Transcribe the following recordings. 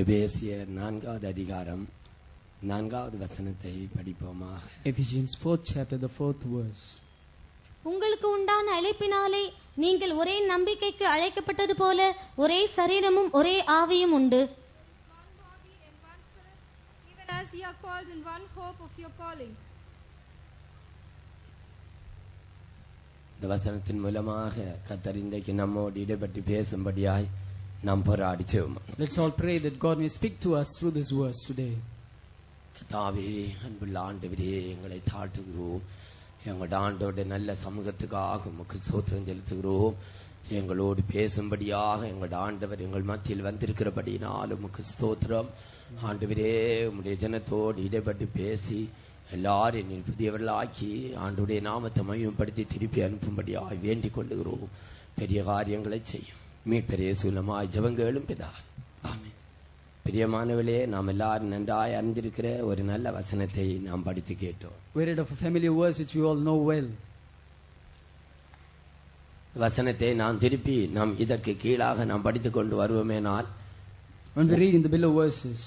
எபேசியர் 4வது அதிகாரம் 4வது வசனத்தை படிப்போமாக. Ephesians 4th chapter, the 4th verse. உங்களுக்கு உண்டான அழைப்பினாலே நீங்கள் ஒரே நம்பிக்கைக்கு அழைக்கப்பட்டது போல ஒரே சரீரமும் ஒரே ஆவியும் உண்டு. Even as ye are called in one hope of your calling. இந்த வசனத்தின் மூலமாக கர்த்தர் இன்றைக்கு நம்மோடு இடைப்பட்டு பேசும்படியாய் நாம் போராடி செய்வோம். Let's all pray that God may speak to us through this verse today. கர்த்தாவே, அன்புள்ள ஆண்டவரே, எங்களை தாழ்த்துகிறோம். எங்களோட ஆண்டோட நல்ல சமூகத்துக்காக உமக்கு ஸ்தோத்திரம் செலுத்துகிறோம். எங்களோடு பேசும்படியாக எங்களோட ஆண்டவர் எங்கள் மத்தியில் வந்திருக்கிறபடினால் உமக்கு ஸ்தோத்திரம். ஆண்டவரே, உம்முடைய ஜனத்தோடு இடைப்பட்டு பேசி எல்லாரும் புதியவர்களாக்கி ஆண்டுடைய நாமத்தை மையப்படுத்தி திருப்பி அனுப்பும்படியாக வேண்டிக் கொள்ளுகிறோம். பெரிய காரியங்களை செய்யும் மீட்பெரிய சூலமாய் ஜெபங்களும் பிதா. ஆமென். பிரியமானவர்களே, நாம் எல்லாரும் நன்றாய் அறிந்திருக்கிற ஒரு நல்ல வசனத்தை நாம் படித்து கேட்டோம். We read of a familiar verse which we all know well. வசனத்தை நாம் திருப்பி நாம் இதற்கு கீழாக நாம் படித்துக் கொண்டு வருவோமேனால், When we read in the below verses,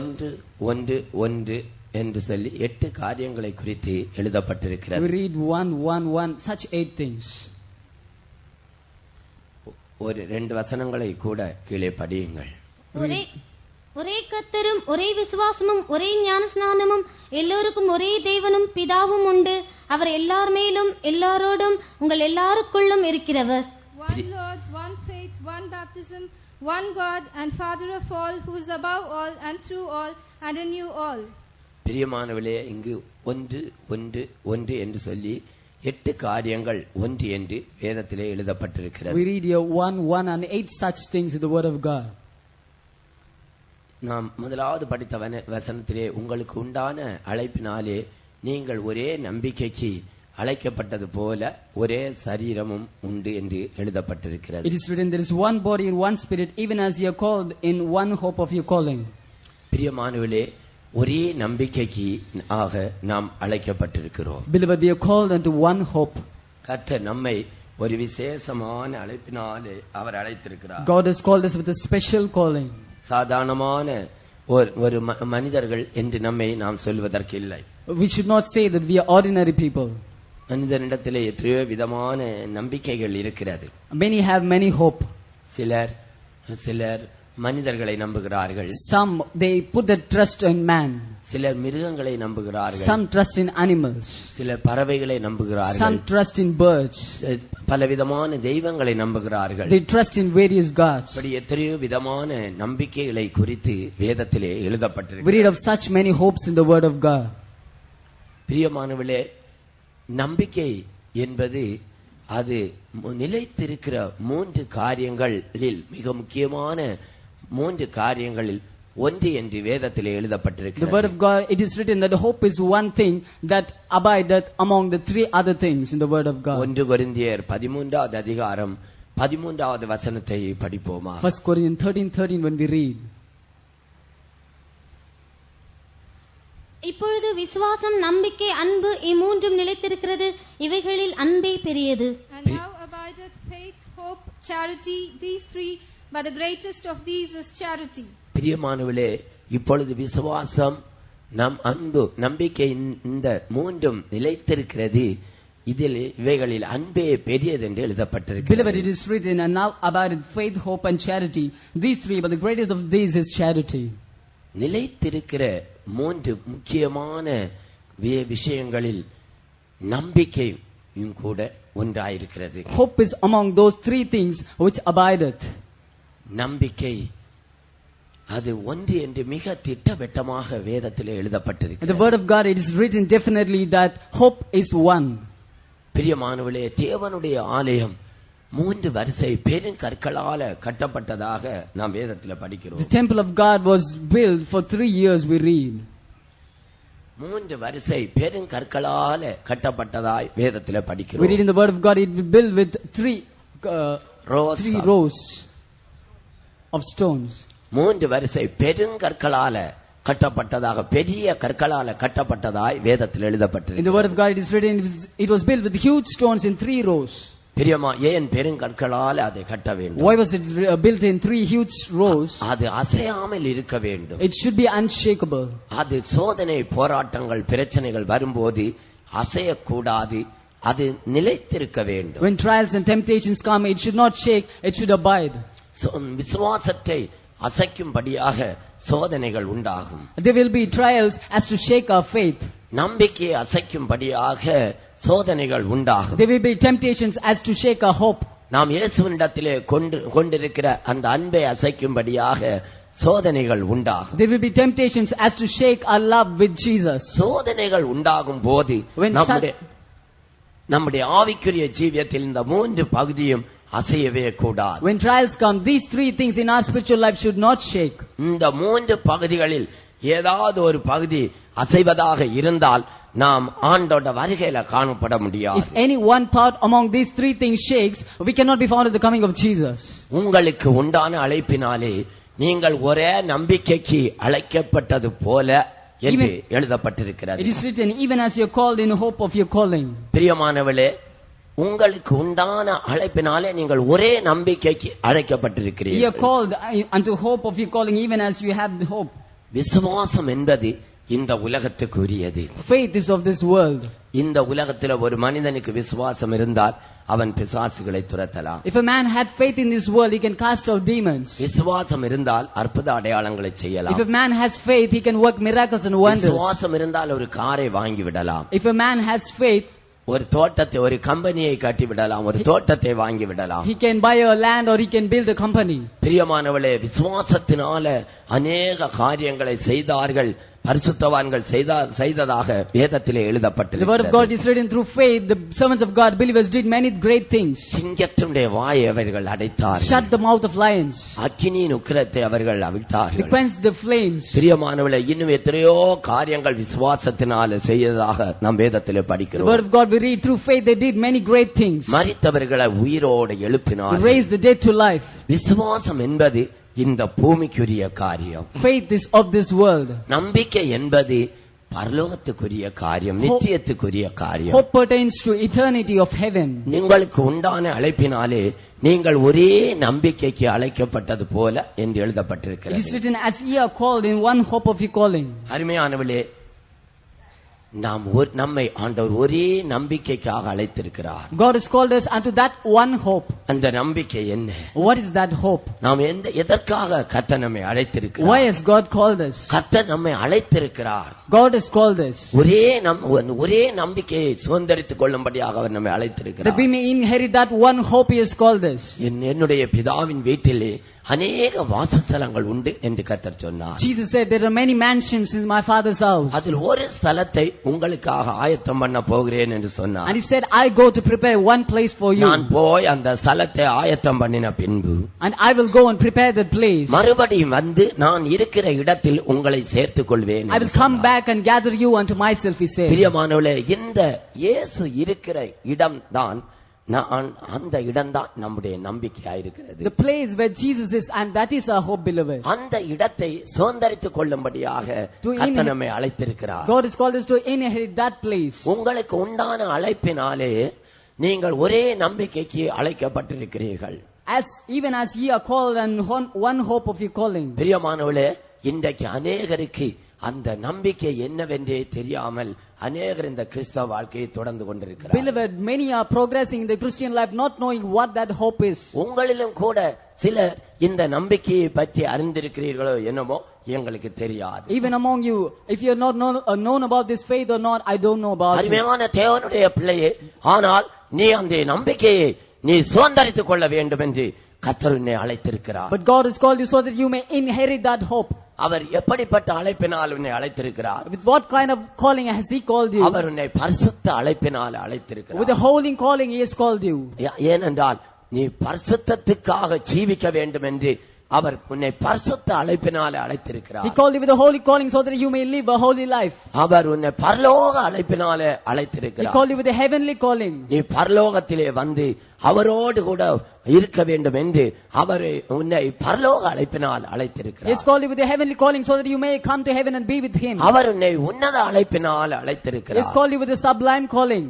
1:1:1 என்று சொல்லி 8 காரியங்களை குறித்து எழுதப்பட்டிருக்கிறது. we read 1:1:1, such 8 things. ஒரு 2 வசனங்களை கூட கீழே படியுங்கள். ஒரே கர்த்தரும் ஒரே விசுவாசமும் ஒரே ஞானஸ்நானமும் எல்லோருக்கும் ஒரே தேவனும் பிதாவும் உண்டு. அவர் எல்லார் மேலும் எல்லாரோடும் உங்கள் எல்லாருக்குள்ளும் இருக்கிறவர். One Lord, one faith, one baptism, one God and Father of all, who is above all and through all and in you all. பிரியமானவர்களே, இங்கு 1:1:1 என்று சொல்லி 8 காரியங்கள் ஒன்று என்று வேதத்திலே எழுதப்பட்டிருக்கிறது. We read here 1:1 and 8 such things in the word of God. நாம் முதலாவது படித்த வசனத்திலே உங்களுக்கு உண்டான அழைப்பினாலே நீங்கள் ஒரே நம்பிக்கைக்கு அழைக்கப்பட்டது போல ஒரே சரீரமும் உண்டு என்று எழுதப்பட்டிருக்கிறது. It is written, there is one body and one spirit, even as ye are called in one hope of your calling. பிரியமானவர்களே, ஒரே நம்பிக்கைக்கு ஆக நாம் அழைக்கப்பட்டிருக்கிறோம். Beloved, we are called unto one hope. கர்த்தர் நம்மை ஒரு விசேஷமான அழைப்பினாலே அவர் அழைத்திருக்கிறார். God has called us with a special calling. சாதாரணமான ஒரு மனிதர்கள் என்று நம்மை நாம் சொல்வதற்கு இல்லை. We should not say that we are ordinary people. மனிதனிடத்திலே எத்தனையோ விதமான நம்பிக்கைகள் இருக்கிறது. Many have many hope. சிலர் மனிதர்களை நம்புகிறார்கள். Some, they put their trust in man. சிலர் மிருகங்களை நம்புகிறார்கள். Some trust in animals. சிலர் பறவைகளை நம்புகிறார்கள். Some trust in birds. பலவிதமான தெய்வங்களை நம்புகிறார்கள். They trust in various gods. இப்படி எத்தனையோ விதமான நம்பிக்கைகளை குறித்து வேதத்திலே எழுதப்பட்டிருக்கிறது. We read of such many hopes in the word of God. பிரியமானவர்களே, நம்பிக்கை என்பது அது நிலைத்திருக்கிற 3 காரியங்களில் மிக முக்கியமான 3 காரியங்களில் ஒன்று என்று வேதத்திலே எழுதப்பட்டிருக்கிறது. The word of God, it is written that hope is one thing that abideth among the 3 other things in the word of God. 1 கொரிந்தியர் 13வது அதிகாரம் 13வது வசனத்தை படிப்போமா? 1 Corinthians 13:13 when we read. இப்பொழுது விசுவாசம், நம்பிக்கை, அன்பு இம்மூன்றும் நிலைத்திருக்கிறது. இவைகளில் அன்பே பெரியது. And now abideth faith, hope, charity, these 3, but the greatest of these is charity. பிரியமானவர்களே, இப்பொழுது விசுவாசம், நம் அன்பு, நம்பிக்கை, இந்த 3ம் நிலைத்திருக்கிறது. இவைகளில் அன்பே பெரியது என்று எழுதப்பட்டிருக்கிறது. Beloved, it is written, and now abideth faith, hope and charity, these 3, but the greatest of these is charity. நிலைத்திருக்கிற 3 முக்கியமான விஷயங்களில் நம்பிக்கையும் கூட ஒன்றாயிருக்கிறது. Hope is among those 3 things which abideth. நம்பிக்கை அது ஒன்று என்று மிக திட்டவட்டமாக வேதத்திலே எழுதப்பட்டிருக்கிறது. In the word of God, it is written definitely that hope is one. பிரியமானவர்களே, தேவனுடைய ஆலயம் 3 வரிசை பெருங்கற்களால கட்டப்பட்டதாக நாம் வேதத்தில் படிக்கிறோம். The temple of God was built for 3 years, we read. 3 வரிசை பெருங்கற்களால கட்டப்பட்டதாய் வேதத்தில் படிக்கிறோம். We read in the word of God, it was built with 3 rows of stones. 3 வரிசை பெருங்கற்களால கட்டப்பட்டதாக, பெரிய கற்களால கட்டப்பட்டதாய் வேதத்தில் எழுதப்பட்டிருக்கிறது. In the word of God, it is written, it was built with huge stones in 3 rows. பிரியமா ஏன் பெருங்கற்களால் அதை கட்ட வேண்டும்? Why was it built in 3 huge rows? அது அசையாமல் இருக்க வேண்டும். It should be unshakable. அது சோதனை போராட்டங்கள் பிரச்சனைகள் வரும்போது அசையக்கூடாது, அது நிலைத்திருக்க வேண்டும். When trials and temptations come, it should not shake, it should abide. விசுவாசத்தை அசைக்கும்படியாக சோதனைகள் உண்டாகும். There will be trials as to shake our faith. நம்பிக்கையை அசைக்கும்படியாக சோதனைகள் உண்டாகும். There will be temptations as to shake our hope. நாம் இயேசுவினிடத்திலே கொண்டிருக்கிற அந்த அன்பை அசைக்கும்படியாக சோதனைகள் உண்டாகும். There will be temptations as to shake our love with Jesus. சோதனைகள் உண்டாகும் போது நம்முடைய ஆவிக்குரிய ஜீவியத்தில் இந்த 3 பகுதியும் அசையவே கூடாது. When trials come, these 3 things in our spiritual life should not shake. இந்த 3 பகுதிகளில் ஏதாவது ஒரு பகுதி அசைவதாக இருந்தால் நாம் ஆண்டோட வருகையில காணப்பட முடியாது. If any one part among these 3 things shakes, we cannot be found at the coming of Jesus. உங்களுக்கு உண்டான அழைப்பினாலே நீங்கள் ஒரே நம்பிக்கைக்கு அழைக்கப்பட்டது போல என்று எழுதப்பட்டிருக்கிறது. It is written, even as you are called in hope of your calling. பிரியமானவர்களே, உங்களுக்கு உண்டான அழைப்பினாலே நீங்கள் ஒரே நம்பிக்கைக்கு அழைக்கப்பட்டிருக்கிறீர்கள். You are called unto hope of your calling, even as you have the hope. விசுவாசம் என்பது இந்த உலகத்துக்குரியது. Faith is of this world. இந்த உலகத்தில் ஒரு மனிதனுக்கு விசுவாசம் இருந்தால் அவன் பிசாசுகளை துரத்தலாம். If a man had faith in this world, he can cast out demons. விசுவாசம் இருந்தால் அற்புத அடையாளங்களை செய்யலாம். If a man has faith, he can work miracles and wonders. விசுவாசம் இருந்தால் ஒரு காரை வாங்கி விடலாம். If a man has faith, ஒரு தோட்டத்தை, ஒரு கம்பெனியை கட்டி விடலாம், ஒரு தோட்டத்தை வாங்கி விடலாம். he can buy a land or he can build a company. பிரியமானவர்களே, விசுவாசத்தினால அநேக காரியங்களை செய்தார்கள், பரிசுத்தவான்கள் செய்ததாக வேதத்திலே எழுதப்பட்டிருக்கிறது. The word of God is written through faith. The servants of God, believers, did many great things. சிங்கத்தினுடைய வாயை அவர்கள் அடைத்தார்கள். Shut the mouth of lions. அக்கினியின் உக்கிரத்தை அவர்கள் அவிழ்த்தார்கள். They quenched the flames. பிரியமானவர்களே, இன்னும் எத்தனையோ காரியங்கள் விசுவாசத்தினால செய்ததாக நாம் வேதத்திலே படிக்கிறோம். The word of God we read, through faith they did many great things. மரித்தவர்களை உயிரோடு எழுப்பினார்கள். Raised the dead to life. விசுவாசம் என்பது இந்த பூமிக்குரிய காரியம். Faith is of this world. நம்பிக்கை என்பது பரலோகத்துக்குரிய காரியம், நித்தியத்துக்குரிய காரியம். Hope pertains to eternity of heaven. உங்களுக்கு உண்டான அழைப்பினாலே நீங்கள் ஒரே நம்பிக்கைக்கு அழைக்கப்பட்டது போல என்று எழுதப்பட்டிருக்கிறது. It is written, as ye are called in one hope of your calling. அருமையானவர்களே, நம்மை ஆண்டவர் ஒரே நம்பிக்கைக்காக அழைத்திருக்கிறார். God has called us unto that one hope. அந்த நம்பிக்கை என்ன? What is that hope? நாம் எதற்காக கர்த்தர் நம்மை அழைத்திருக்கிறார்? Why has God called us? கர்த்தர் நம்மை அழைத்திருக்கிறார். God has called us. ஒரே நம்பிக்கையை சுதந்தரித்துக் கொள்ளும்படியாக அவர் நம்மை அழைத்திருக்கிறார். That we may inherit that one hope he has called us. என்னுடைய பிதாவின் வீட்டிலே அநேக வாசஸ்தலங்கள் உண்டு என்று கர்த்தர் சொன்னார். Jesus said, there are many mansions in my father's house. அதில் ஒரு ஸ்தலத்தை உங்களுக்காக ஆயத்தம் பண்ண போகிறேன் என்று சொன்னார். And he said, I go to prepare one place for you. நான் போய் அந்த ஸ்தலத்தை ஆயத்தம் பண்ணின பின்பு, and I will go and prepare that place. மறுபடியும் வந்து நான் இருக்கிற இடத்தில் உங்களை சேர்த்துக் கொள்வேன். I will come back and gather you unto myself, he said. பிரியமானவர்களே, இந்த இயேசு இருக்கிற இடம்தான், அந்த இடம்தான் நம்முடைய நம்பிக்கையா இருக்கிறது. The place where Jesus is, and that is our hope, beloved. அந்த இடத்தை சுதந்தரித்துக் கொள்ளும்படியாக கர்த்தர் நம்மை அழைத்திருக்கிறார். God has called us to inherit that place. உங்களுக்கு உண்டான அழைப்பினாலே நீங்கள் ஒரே நம்பிக்கைக்கு அழைக்கப்பட்டிருக்கிறீர்கள். Even as ye are called and one hope of your calling. பிரியமானவர்களே, இன்றைக்கு அநேகருக்கு அந்த நம்பிக்கை என்னவென்றே தெரியாமல் அநேகர் இந்த கிறிஸ்தவ வாழ்க்கையை தொடர்ந்து கொண்டிருக்கிறார்கள். Beloved, many are progressing in the Christian life not knowing what that hope is. உங்களிலும் கூட சிலர் இந்த நம்பிக்கையை பற்றி அறிந்திருக்கிறீர்களோ என்னமோ எங்களுக்கு தெரியாது. Even among you, if you are not known about this faith or not, I don't know about it. அருமையான தேவனுடைய பிள்ளையே, ஆனால் நீ அந்த நம்பிக்கையை நீ சுதந்தரித்துக் கொள்ள வேண்டும் என்று கர்த்தர் உன்னை அழைத்திருக்கிறார். But God has called you so that you may inherit that hope. அவர் எப்படிப்பட்ட அழைப்பினால் உன்னை அழைத்திருக்கிறார்? With what kind of calling has he called you? அவர் உன்னை பரிசுத்த அழைப்பினால் அழைத்திருக்கிறார். With a holy calling he has called you. ஏனென்றால் நீ பரிசுத்தத்துக்காக ஜீவிக்க வேண்டும் என்று அவர் உன்னை பரிசுத்த அழைப்பினாலே அழைத்திருக்கிறார். He called you with a holy calling so that you may live a holy life. அவர் உன்னை பரலோக அழைப்பினாலே அழைத்திருக்கிறார். He called you with a heavenly calling. நீ பரலோகத்திலே வந்து அவரோடு கூட இருக்க வேண்டும் என்று அவர் உன்னை பரலோக அழைப்பினால் அழைத்திருக்கிறார். He called you with a heavenly calling so that you may come to heaven and be with him. அவர் உன்னை உன்னத அழைப்பினால் அழைத்திருக்கிறார். He called you with a sublime calling.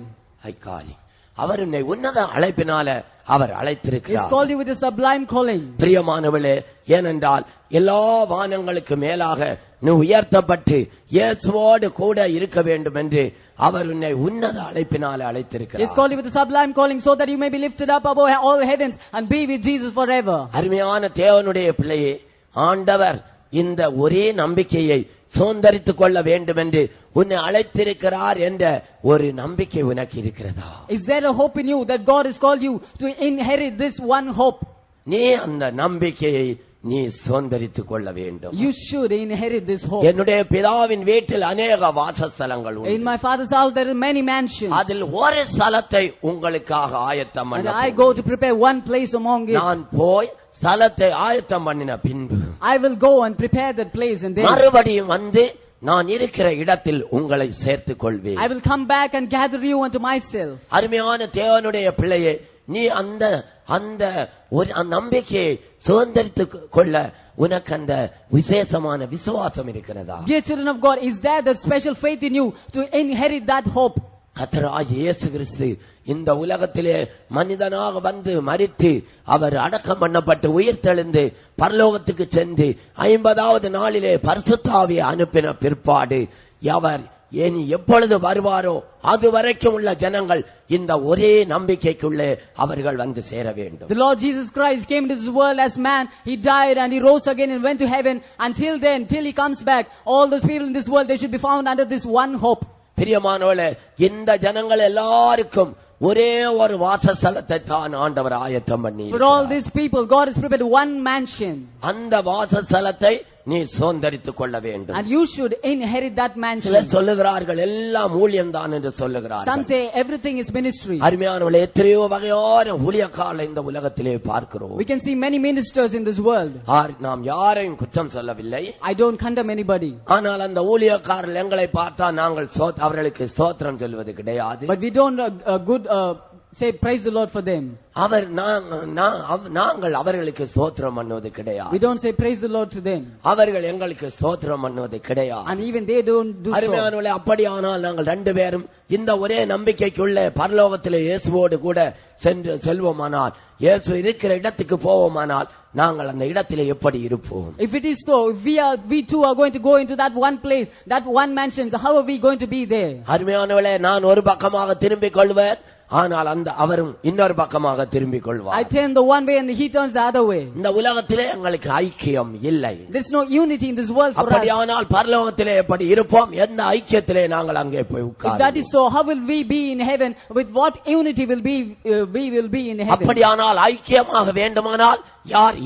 ஐகாலி அவர் உன்னை உன்னத அழைப்பினால அவர் He's அழைத்திருக்கிறார். called you with a sublime calling. Priyamanavale, ஏனென்றால் எல்லா வானங்களுக்கு மேலாக நீ உயர்த்தப்பட்டு இயேசுவோடு கூட இருக்க வேண்டும் என்று அவர் உன்னை உன்னத அழைப்பினால He's அழைத்திருக்கிறார். called you with a sublime calling so that you may be lifted up above all heavens and be with Jesus forever. அருமையான தேவனுடைய பிள்ளையே, ஆண்டவர் இந்த ஒரே நம்பிக்கையை சுதந்தரித்துக் கொள்ள வேண்டும் என்று உன்னை அழைத்திருக்கிறார் என்ற ஒரு நம்பிக்கை உனக்கு இருக்கிறதா? Is there a hope in you that God has called you to inherit this one hope? நீ அந்த நம்பிக்கையை நீ சுதந்தரித்துக் கொள்ள வேண்டும். You should inherit this hope. என்னுடைய பிதாவின் வீட்டில் அநேக வாசஸ்தலங்கள் In உண்டு. my Father's house there are many mansions, அதில் ஒரு ஸ்தலத்தை உங்களுக்காக ஆயத்தம் and பண்ண I go to prepare one place among it. நான் போய் ஸ்தலத்தை ஆயத்தம் பண்ணின பின்பு I will go and prepare that place, and then மறுபடியும் வந்து நான் இருக்கிற இடத்தில் உங்களை சேர்த்துக் கொள்வேன். I will come back and gather you unto myself. அருமையான தேவனுடைய பிள்ளையே, நீ அந்த அந்த ஒரு நம்பிக்கையை சுதந்தரித்துக் கொள்ள உனக்கு அந்த விசேஷமான விசுவாசம் இருக்கிறதா? Dear children of God, is there the special faith in you to inherit that hope? கர்த்தராகிய இயேசு கிறிஸ்து இந்த உலகத்திலே மனிதனாக வந்து மரித்து அவர் அடக்கம் பண்ணப்பட்டு உயிர்த்தெழுந்து பரலோகத்துக்கு சென்று 50வது நாளிலே பரிசுத்த ஆவியை அனுப்பின பிற்பாடு அவர் இனி எப்பொழுது வருவாரோ அது வரைக்கும் உள்ள ஜனங்கள் இந்த ஒரே நம்பிக்கைக்குள்ளே அவர்கள் வந்து சேர வேண்டும். The Lord Jesus Christ came into this world as man. He died and he rose again and went to heaven. Until then, till he comes back, all those people in this world, they should be found under this one hope. பிரியமானவர்களே, இந்த ஜனங்கள் எல்லாருக்கும் ஒரே ஒரு வாசஸ்தலத்தை தான் ஆண்டவர் ஆயத்தம் பண்ணி For all these people, God has prepared one mansion, அந்த வாசஸ்தலத்தை நீ சுதந்தரித்துக் கொள்ள வேண்டும். and you should inherit that mansion. சிலர் சொல்லுகிறார்கள் எல்லாம் ஊழியம் தான் என்று Some சொல்லுகிறார்கள். say everything is ministry. அருமையானவர்களே, எத்தனையோ வகையான ஊழியக்காரர்களை இந்த உலகத்திலே பார்க்கிறோம். We can see many ministers in this world. நாம் யாரையும் குற்றம் சொல்லவில்லை. I don't condemn anybody, ஆனால் அந்த ஊழியக்காரர்கள் எங்களை பார்த்தா நாங்கள் அவர்களுக்கு ஸ்தோத்திரம் சொல்வது கிடையாது. but we don't say praise the Lord for them. நாங்கள் அவர்களுக்கு ஸ்தோத்திரம் பண்ணுவது We கிடையாது. don't say praise the Lord to them, அவர்கள் எங்களுக்கு ஸ்தோத்திரம் பண்ணுவது கிடையாது. and even they don't do so. அருமையானவர்களே, அப்படியானால் நாங்கள் ரெண்டு பேரும் இந்த ஒரே நம்பிக்கைக்குள்ள பரலோகத்திலே இயேசுவோடு கூட செல்வோமானால், இயேசு இருக்கிற இடத்துக்கு போவோமானால், நாங்கள் அந்த இடத்திலே எப்படி இருப்போம்? If it is so, if we too are going to go into that one place, that one mansion, so how are we going to be there? அருமையானவர்களே, நான் ஒரு பக்கமாக திரும்பிக் கொள்வேன், ஆனால் அந்த அவரும் இன்னொரு பக்கமாக திரும்பிக் கொள்வார். I turn the one way and he turns the other way. இந்த உலகத்திலே எங்களுக்கு ஐக்கியம் இல்லை. There's no unity in this world for us. அப்படியானால் பரலோகத்திலே எப்படி இருப்போம்? எந்த ஐக்கியத்திலே நாங்கள் அங்கே போய் If that உட்காருவோம்? is so, how will we be in heaven? With what unity will we will be in heaven? அப்படியானால் ஐக்கியமாக வேண்டுமானால்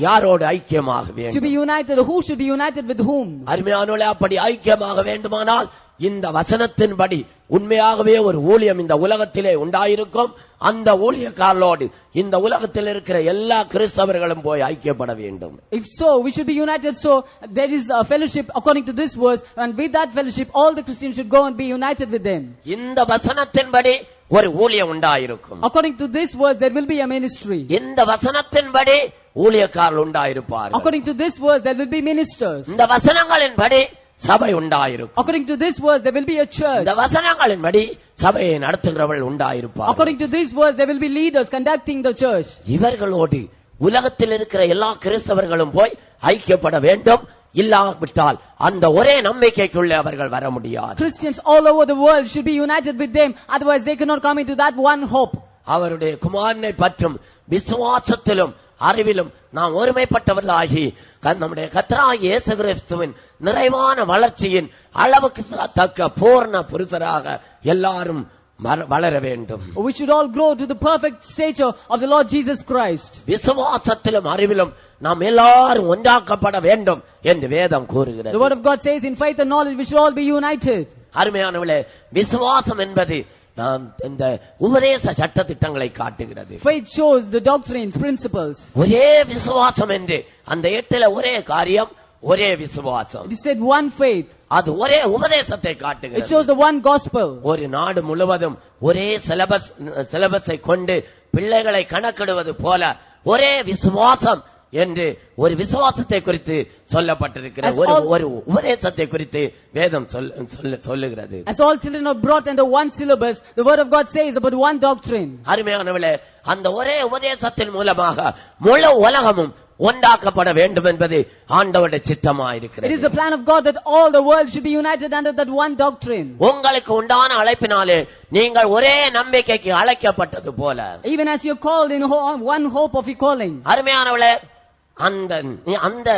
யாரோடு ஐக்கியமாக To be வேண்டும்? united, who should be united with whom? அருமையானவர்களே, அப்படி ஐக்கியமாக வேண்டுமானால் இந்த வசனத்தின்படி உண்மையாகவே ஒரு ஊழியம் இந்த உலகத்திலே உண்டாயிருக்கும். அந்த ஊழியக்காரர்களோடு இந்த உலகத்தில் இருக்கிற எல்லா கிறிஸ்தவர்களும் போய் ஐக்கியப்பட வேண்டும். If so, we should be united. So there is a fellowship according to this verse, and with that fellowship, all the Christians should go and be united with them. இந்த வசனத்தின்படி ஒரு ஊழியம் உண்டாயிருக்கும். According to this verse, there will be a ministry. இந்த வசனத்தின்படி ஊழியக்காரர்கள் உண்டாயிருப்பார்கள். According to this verse, there will be ministers. இந்த வசனங்களின்படி சபை உண்டாயிருக்கும். According to this verse, there will be a church. இந்த வசனங்களின்படி சபையை நடத்துகிறவர்கள் உண்டாயிருப்பார்கள். According to this verse, there will be leaders conducting the church. இவர்களோடு உலகத்தில் இருக்கிற எல்லா கிறிஸ்தவர்களும் போய் ஐக்கியப்பட வேண்டும். இல்லாவிட்டால் அந்த ஒரே நம்பிக்கைக்குள்ளே அவர்கள் வர முடியாது. Christians all over the world should be united with them. Otherwise, they cannot come into that one hope. அவருடைய குமாரனை பற்றும் விசுவாசத்திலும் அறிவிலும் நாம் ஒருமைப்பட்டவர்களாகி நம்முடைய கர்த்தராகிய இயேசு கிறிஸ்துவின் நிறைவான வளர்ச்சியின் அளவுக்கு தக்க பூர்ண புருஷராக எல்லாரும் வளர வேண்டும். We should all grow to the perfect stature of the Lord Jesus Christ. விசுவாசத்திலும் அறிவிலும் நாம் எல்லாரும் ஒன்றாக்கப்பட வேண்டும் என்று வேதம் கூறுகிறது. The word of God says, in faith and knowledge we should all be united. அருமையானவர்களே, விசுவாசம் என்பது இந்த உபதேச சட்ட திட்டங்களை காட்டுகிறது. Faith shows the doctrines, principles. ஒரே விசுவாசம் என்று அந்த 8ல ஒரே காரியம், ஒரே விசுவாசம். It said one faith. அது ஒரே உபதேசத்தை It காட்டுகிறது. shows the one gospel. ஒரு நாடு முழுவதும் ஒரே சிலபஸை கொண்டு பிள்ளைகளை கணக்கிடுவது போல ஒரே விசுவாசம் என்று ஒரு விசுவாசத்தை குறித்து சொல்லப்பட்டிருக்கிற ஒரு உபதேசத்தை குறித்து வேதம் சொல்லுகிறது. As all children are brought under one syllabus, the word of God says about one doctrine. அருமையானவர்களே, அந்த ஒரே உபதேசத்தின் மூலமாக முழு உலகமும் ஒன்றாக்கப்பட வேண்டும் என்பது ஆண்டவருடைய சித்தமாயிருக்கிறது. It is the plan of God that all the world should be united under that one doctrine. உங்களுக்கு உண்டான அழைப்பினாலே நீங்கள் ஒரே நம்பிக்கைக்கு அழைக்கப்பட்டது போல, even as you are called in one hope of your calling. அருமையானவர்களே, அந்த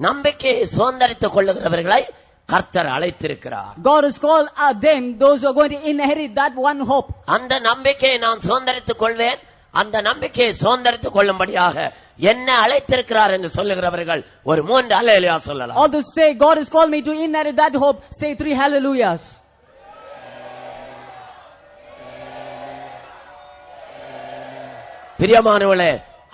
நம்பிக்கையை சுதந்தரித்துக் கொள்ளுகிறவர்களை கர்த்தர் அழைத்திருக்கிறார். God has called them, those who are going to inherit that one hope. அந்த நம்பிக்கையை நான் சுதந்தரித்துக் கொள்வேன், அந்த நம்பிக்கையை சுதந்தரித்துக் கொள்ளும்படியாக என்ன அழைத்திருக்கிறார் என்று சொல்லுகிறவர்கள் ஒரு 3 அல்லேலூயா சொல்லலாம். All those say God has called me to inherit that hope, say 3 hallelujahs. பிரியமானவர்களே,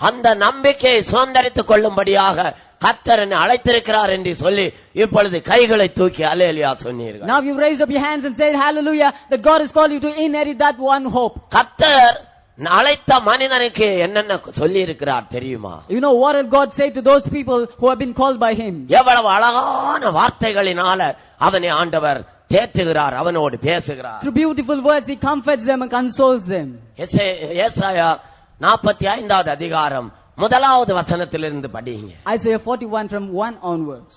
அந்த நம்பிக்கையை சுதந்தரித்துக் கொள்ளும்படியாக கர்த்தர் என்னை அழைத்திருக்கிறார் என்று சொல்லி இப்பொழுது கைகளை தூக்கி அல்லேலூயா சொன்னீர்கள். Now you raised up your hands and said hallelujah, that God has called you to inherit that one hope. கர்த்தர் அழைத்த மனிதனுக்கு என்னென்ன சொல்லி இருக்கிறார் தெரியுமா? You know what did God say to those people who have been called by him? எவ்வளவு அழகான வார்த்தைகளினால அவனை ஆண்டவர் தேற்றுகிறார், அவனோடு பேசுகிறார். Through beautiful words he comforts them and consoles them. ஏசாயா 45வது அதிகாரம் 1வது வசனத்திலிருந்து படிங்க. Isaiah 41 from 1 onwards.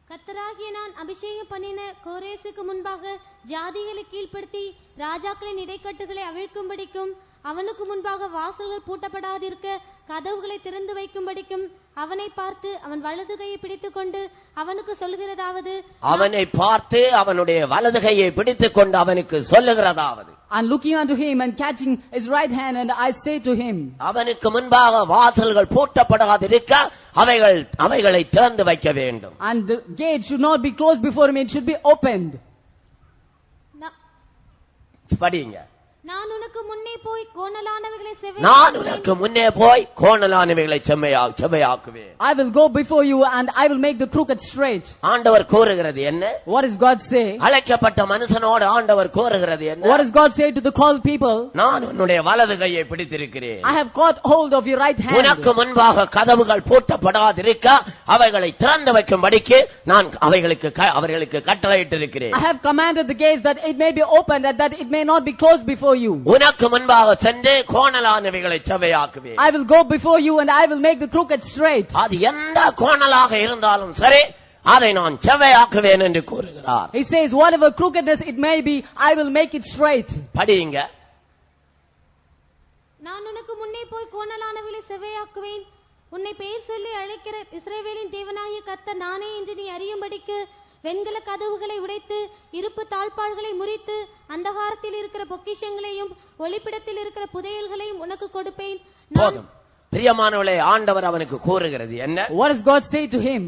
கர்த்தராகிய நான் அபிஷேகம் பண்ணின கோரேசுக்கு முன்பாக ஜாதிகளை கீழ்ப்படுத்தி ராஜாக்களின் இடைக்கட்டுகளை அவிழ்க்கும்படிக்கும் அவனுக்கு முன்பாக வாசல்கள் பூட்டப்படாதிருக்க கதவுகளை திறந்து வைக்கும்படிக்கும் அவனை பார்த்து அவன் வலது கையை பிடித்துக் கொண்டு அவனுக்கு சொல்லுகிறதாவது, அவனை பார்த்து அவனுடைய வலது கையை பிடித்துக் கொண்டு அவனுக்கு சொல்லுகிறதாவது, and looking unto him and catching his right hand, and I say to him, அவனுக்கு முன்பாக வாசல்கள் பூட்டப்படாதிருக்க அவைகளை திறந்து வைக்க வேண்டும். and the gate should not be closed before him, it should be opened. படிங்க. நான் உனக்கு முன்னே போய் கோணலானவைகளை செவ்வையாக்குவேன். I will go before you and I will make the crooked straight. ஆண்டவர் கூறுகிறது என்ன? What does God say? அழைக்கப்பட்ட மனுஷனோடு ஆண்டவர் கூறுகிறது என்ன? What does God say to the called people? நான் உன்னுடைய வலது கையை பிடித்திருக்கிறேன். I have caught hold of your right hand. உனக்கு முன்பாக கதவுகள் பூட்டப்படாதிருக்க அவைகளை திறந்து வைக்கும்படிக்கு நான் அவர்களுக்கு கட்டளையிட்டிருக்கிறேன். I have commanded the gates that it may be opened and that it may not be closed before you. உனக்கு முன்பாக சென்று கோணலானவைகளை செவ்வையாக்குவேன். I will go before you and I will make the crooked straight. அது எந்த கோணலாக இருந்தாலும் சரி, அதை நான் செவ்வையாக்குவேன் என்று கூறுகிறார். He says whatever crookedness it may be, I will make it straight. படிங்க. நான் உனக்கு முன்னே போய் கோணலானவைகளை செவ்வையாக்குவேன். உன்னை பெயர் சொல்லி அழைக்கிற இஸ்ரவேலின் தேவனாகிய கர்த்தர் நானே என்று நீ அறியும்படிக்கு வெண்கல கதவுகளை உடைத்து இருப்பு தாழ்பாள்களை முறித்து அந்தகாரத்தில் இருக்கிற பொக்கிஷங்களையும் ஒளிப்பிடத்தில் இருக்கிற புதையல்களையும் உனக்கு கொடுப்பேன். போதும். பிரியமானவர்களே, ஆண்டவர் அவனுக்கு கூறுகிறது என்ன? What does God say to him?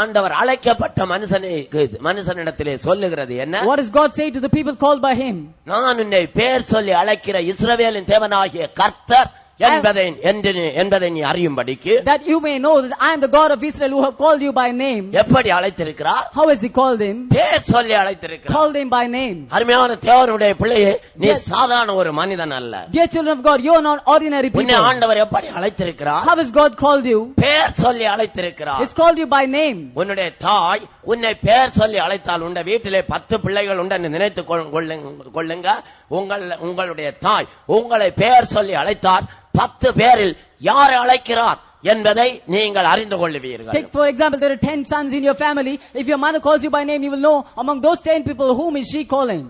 ஆண்டவர் அழைக்கப்பட்ட மனுஷனிடத்திலே சொல்லுகிறது என்ன? What does God say to the people called by him? நான் உன்னை பெயர் சொல்லி அழைக்கிற இஸ்ரவேலின் தேவனாகிய கர்த்தர் என்பதை நீ அறியும்படிக்கு, that you may know that I am the God of Israel who have called you by name. எப்படி அழைத்திருக்கிறார்? How has he called him? பெயர் சொல்லி அழைத்திருக்கிறார். Called him by name. அருமையான தேவனுடைய பிள்ளையே, நீ சாதாரண ஒரு மனிதன் அல்ல. Dear children of God, you are not ordinary people. உன்னை ஆண்டவர் எப்படி அழைத்திருக்கிறார்? How has God called you? பெயர் சொல்லி அழைத்திருக்கிறார். He's called you by name. உன்னுடைய தாய் உன்னை பெயர் சொல்லி அழைத்தால், உன்னுடைய வீட்டிலே 10 பிள்ளைகள் உண்டு நினைத்துக் கொள்ளுங்க. உங்களுடைய தாய் உங்களை பெயர் சொல்லி அழைத்தார், 10 பேரில் யாரை அழைக்கிறார் என்பதை நீங்கள் அறிந்து கொள்வீர்கள். Take for example, there are 10 sons in your family. If your mother calls you by name, you will know among those 10 people whom is she calling.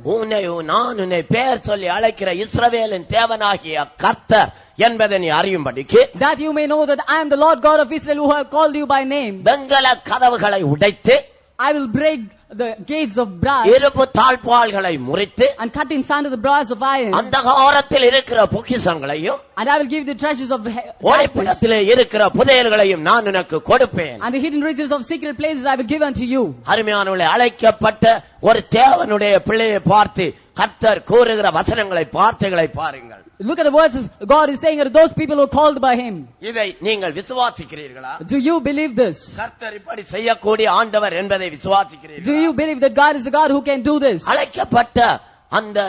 நான் உன்னை பெயர் சொல்லி அழைக்கிற இஸ்ரவேலின் தேவனாகிய கர்த்தர் என்பதை நீ அறியும்படிக்கு, that you may know that I am the Lord God of Israel who have called you by name. வெண்கல கதவுகளை உடைத்து, I will break the gates of brass, இருப்பு தாழ்பாள்களை முறித்து, and cut in sunder the brass of iron, அந்தகாரத்தில் இருக்கிற பொக்கிஷங்களையும், and I will give the treasures of ஒளிப்பிடத்திலே இருக்கிற புதையல்களையும் நான் உனக்கு கொடுப்பேன். and the hidden riches of secret places I will give unto you. அருமையானவர்களே, அழைக்கப்பட்ட ஒரு தேவனுடைய பிள்ளையை பார்த்து கர்த்தர் கூறுகிற வார்த்தைகளை பாருங்கள். Look at the words God is saying to those people who are called by him. இதை நீங்கள் விசுவாசிக்கிறீர்களா? Do you believe this? கர்த்தர் இப்படி செய்யக்கூடிய ஆண்டவர் என்பதை விசுவாசிக்கிறீர்களா? Do you believe that God is the God who can do this? அழைக்கப்பட்ட அந்த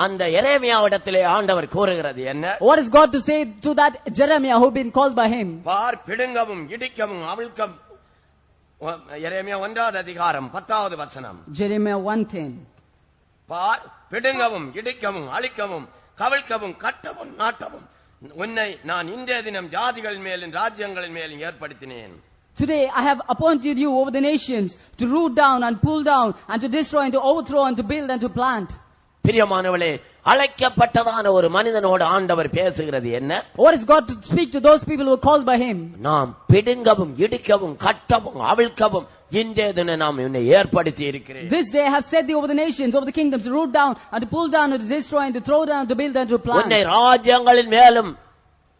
அந்த எரேமியாவிடத்திலே ஆண்டவர் கூறுகிறது என்ன? What is God to say to that Jeremiah who been called by him? பார், பிடுங்கவும் இடிக்கவும் அவிழ்க்கவும். எரேமியா 1வது அதிகாரம் 10வது வசனம். Jeremiah 1:10. பார், பிடுங்கவும் இடிக்கவும் அழிக்கவும் கவிழ்க்கவும் கட்டவும் நாட்டவும் உன்னை நான் இன்றைய தினம் ஜாதிகள் மேலும் ராஜ்யங்களின் மேலும் ஏற்படுத்தினேன். Today I have appointed you over the nations to root down and pull down and to destroy and to overthrow and to build and to plant. பிரியமானவர்களே, அழைக்கப்பட்டதான ஒரு மனிதனோடு ஆண்டவர் பேசுகிறது என்ன? What is God to speak to those people who are called by him? நாம் பிடுங்கவும் இடிக்கவும் கட்டவும் அவிழ்க்கவும் இன்றைய தினம் நாம் உன்னை ஏற்படுத்தி இருக்கிறேன். This day I have set thee over the nations, over the kingdoms, to root down and to pull down and to destroy and to throw down, to build and to plant. உன்னை ராஜ்யங்களின் மேலும்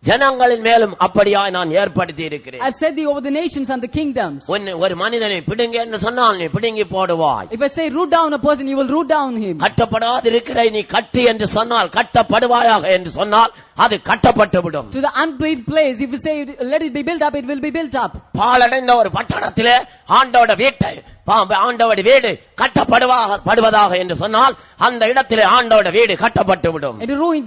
ஜனங்களின் மேலும் அப்படியாய் நான் ஏற்படுத்தி இருக்கிறேன். I set thee over the nations and the kingdoms. ஒரு மனிதனை பிடுங்க என்று சொன்னால் நீ பிடுங்கி போடுவாய். If I say root down a person, you will root down him. கட்டப்படாது இருக்கிற நீ கட்டு என்று சொன்னால், கட்டப்படுவாயாக என்று சொன்னால் அது கட்டப்பட்டுவிடும். To the unbuilt place, if you say let it be built up, it will be built up. பாழடைந்த ஒரு பட்டணத்திலே ஆண்டவருடைய வீட்டை, ஆண்டவருடைய வீடு கட்டப்படுவதாக என்று சொன்னால் அந்த இடத்திலே ஆண்டவருடைய வீடு கட்டப்பட்டுவிடும். In a ruined,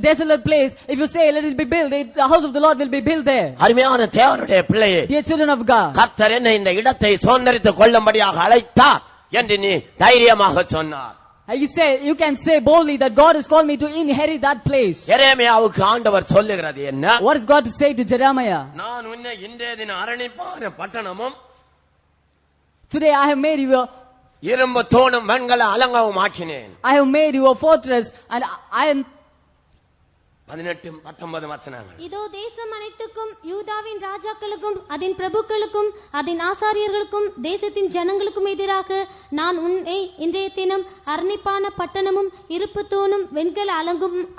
desolate place, if you say let it be built, the house of the Lord will be built there. அருமையான தேவனுடைய பிள்ளையே, Dear children of God, கர்த்தர் என்னை இந்த இடத்தை சுதந்தரித்துக் கொள்ளும்படியாக அழைத்தார் என்று நீ தைரியமாக சொன்னார். you can say boldly that God has called me to inherit that place. எரேமியாவுக்கு ஆண்டவர் சொல்லுகிறது என்ன? What is God to say to Jeremiah? நான் உன்னை இன்றைய தினம் அரணிப்பான பட்டணமும் Today I have made you a இரும்பு தூணும் வெண்கல அலங்கவும் ஆக்கினேன். I have made you a fortress and iron. 18-19 வசனங்கள். இதோ தேசம் அனைத்துக்கும் யூதாவின் ராஜாக்களுக்கும் அதன் பிரபுக்களுக்கும் அதன் ஆசாரியர்களுக்கும் தேசத்தின் ஜனங்களுக்கும் எதிராக நான் உன்னை இன்றைய தினம் அரணிப்பான பட்டணமும் இருப்பு தூணும் வெண்கல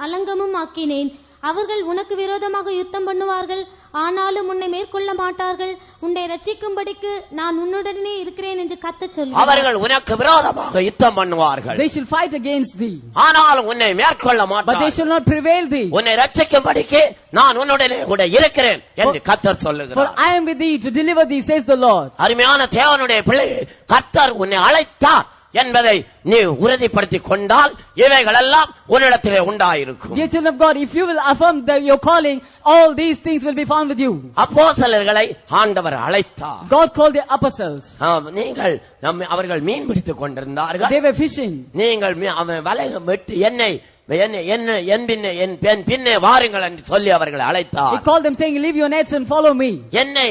அலங்கமும் ஆக்கினேன். அவர்கள் உனக்கு விரோதமாக யுத்தம் பண்ணுவார்கள், ஆனாலும் உன்னை மேற்கொள்ள மாட்டார்கள். உன்னை ரட்சிக்கும்படிக்கு நான் உன்னுடனே இருக்கிறேன் என்று கர்த்தர் சொல்கிறார். அவர்கள் உனக்கு விரோதமாக யுத்தம் பண்ணுவார்கள், They shall fight against thee, ஆனாலும் உன்னை மேற்கொள்ள but they மாட்டார்கள். shall not prevail thee. உன்னை ரட்சிக்கும்படிக்கு நான் உன்னுடனே கூட இருக்கிறேன் என்று கர்த்தர் For சொல்லுகிறார். I am with thee to deliver thee, says the Lord. அருமையான தேவனுடைய பிள்ளையே, கர்த்தர் உன்னை அழைத்தார் என்பதை நீ உறுதிப்படுத்திக் கொண்டால் இவைகளெல்லாம் உன்னிடத்திலே உண்டாயிருக்கும். Dear children of God, if you will affirm that your calling, all these things will be found with you. அப்போஸ்தலர்களை ஆண்டவர் அழைத்தார். God called the apostles. நீங்கள் அவர்கள் மீன் பிடித்துக் கொண்டிருந்தார்கள். They were fishing. நீங்கள் அவன் வலை விட்டு என் பின்னே வாருங்கள் என்று சொல்லி அவர்களை He அழைத்தார். called them saying, leave your nets and follow me. என்னை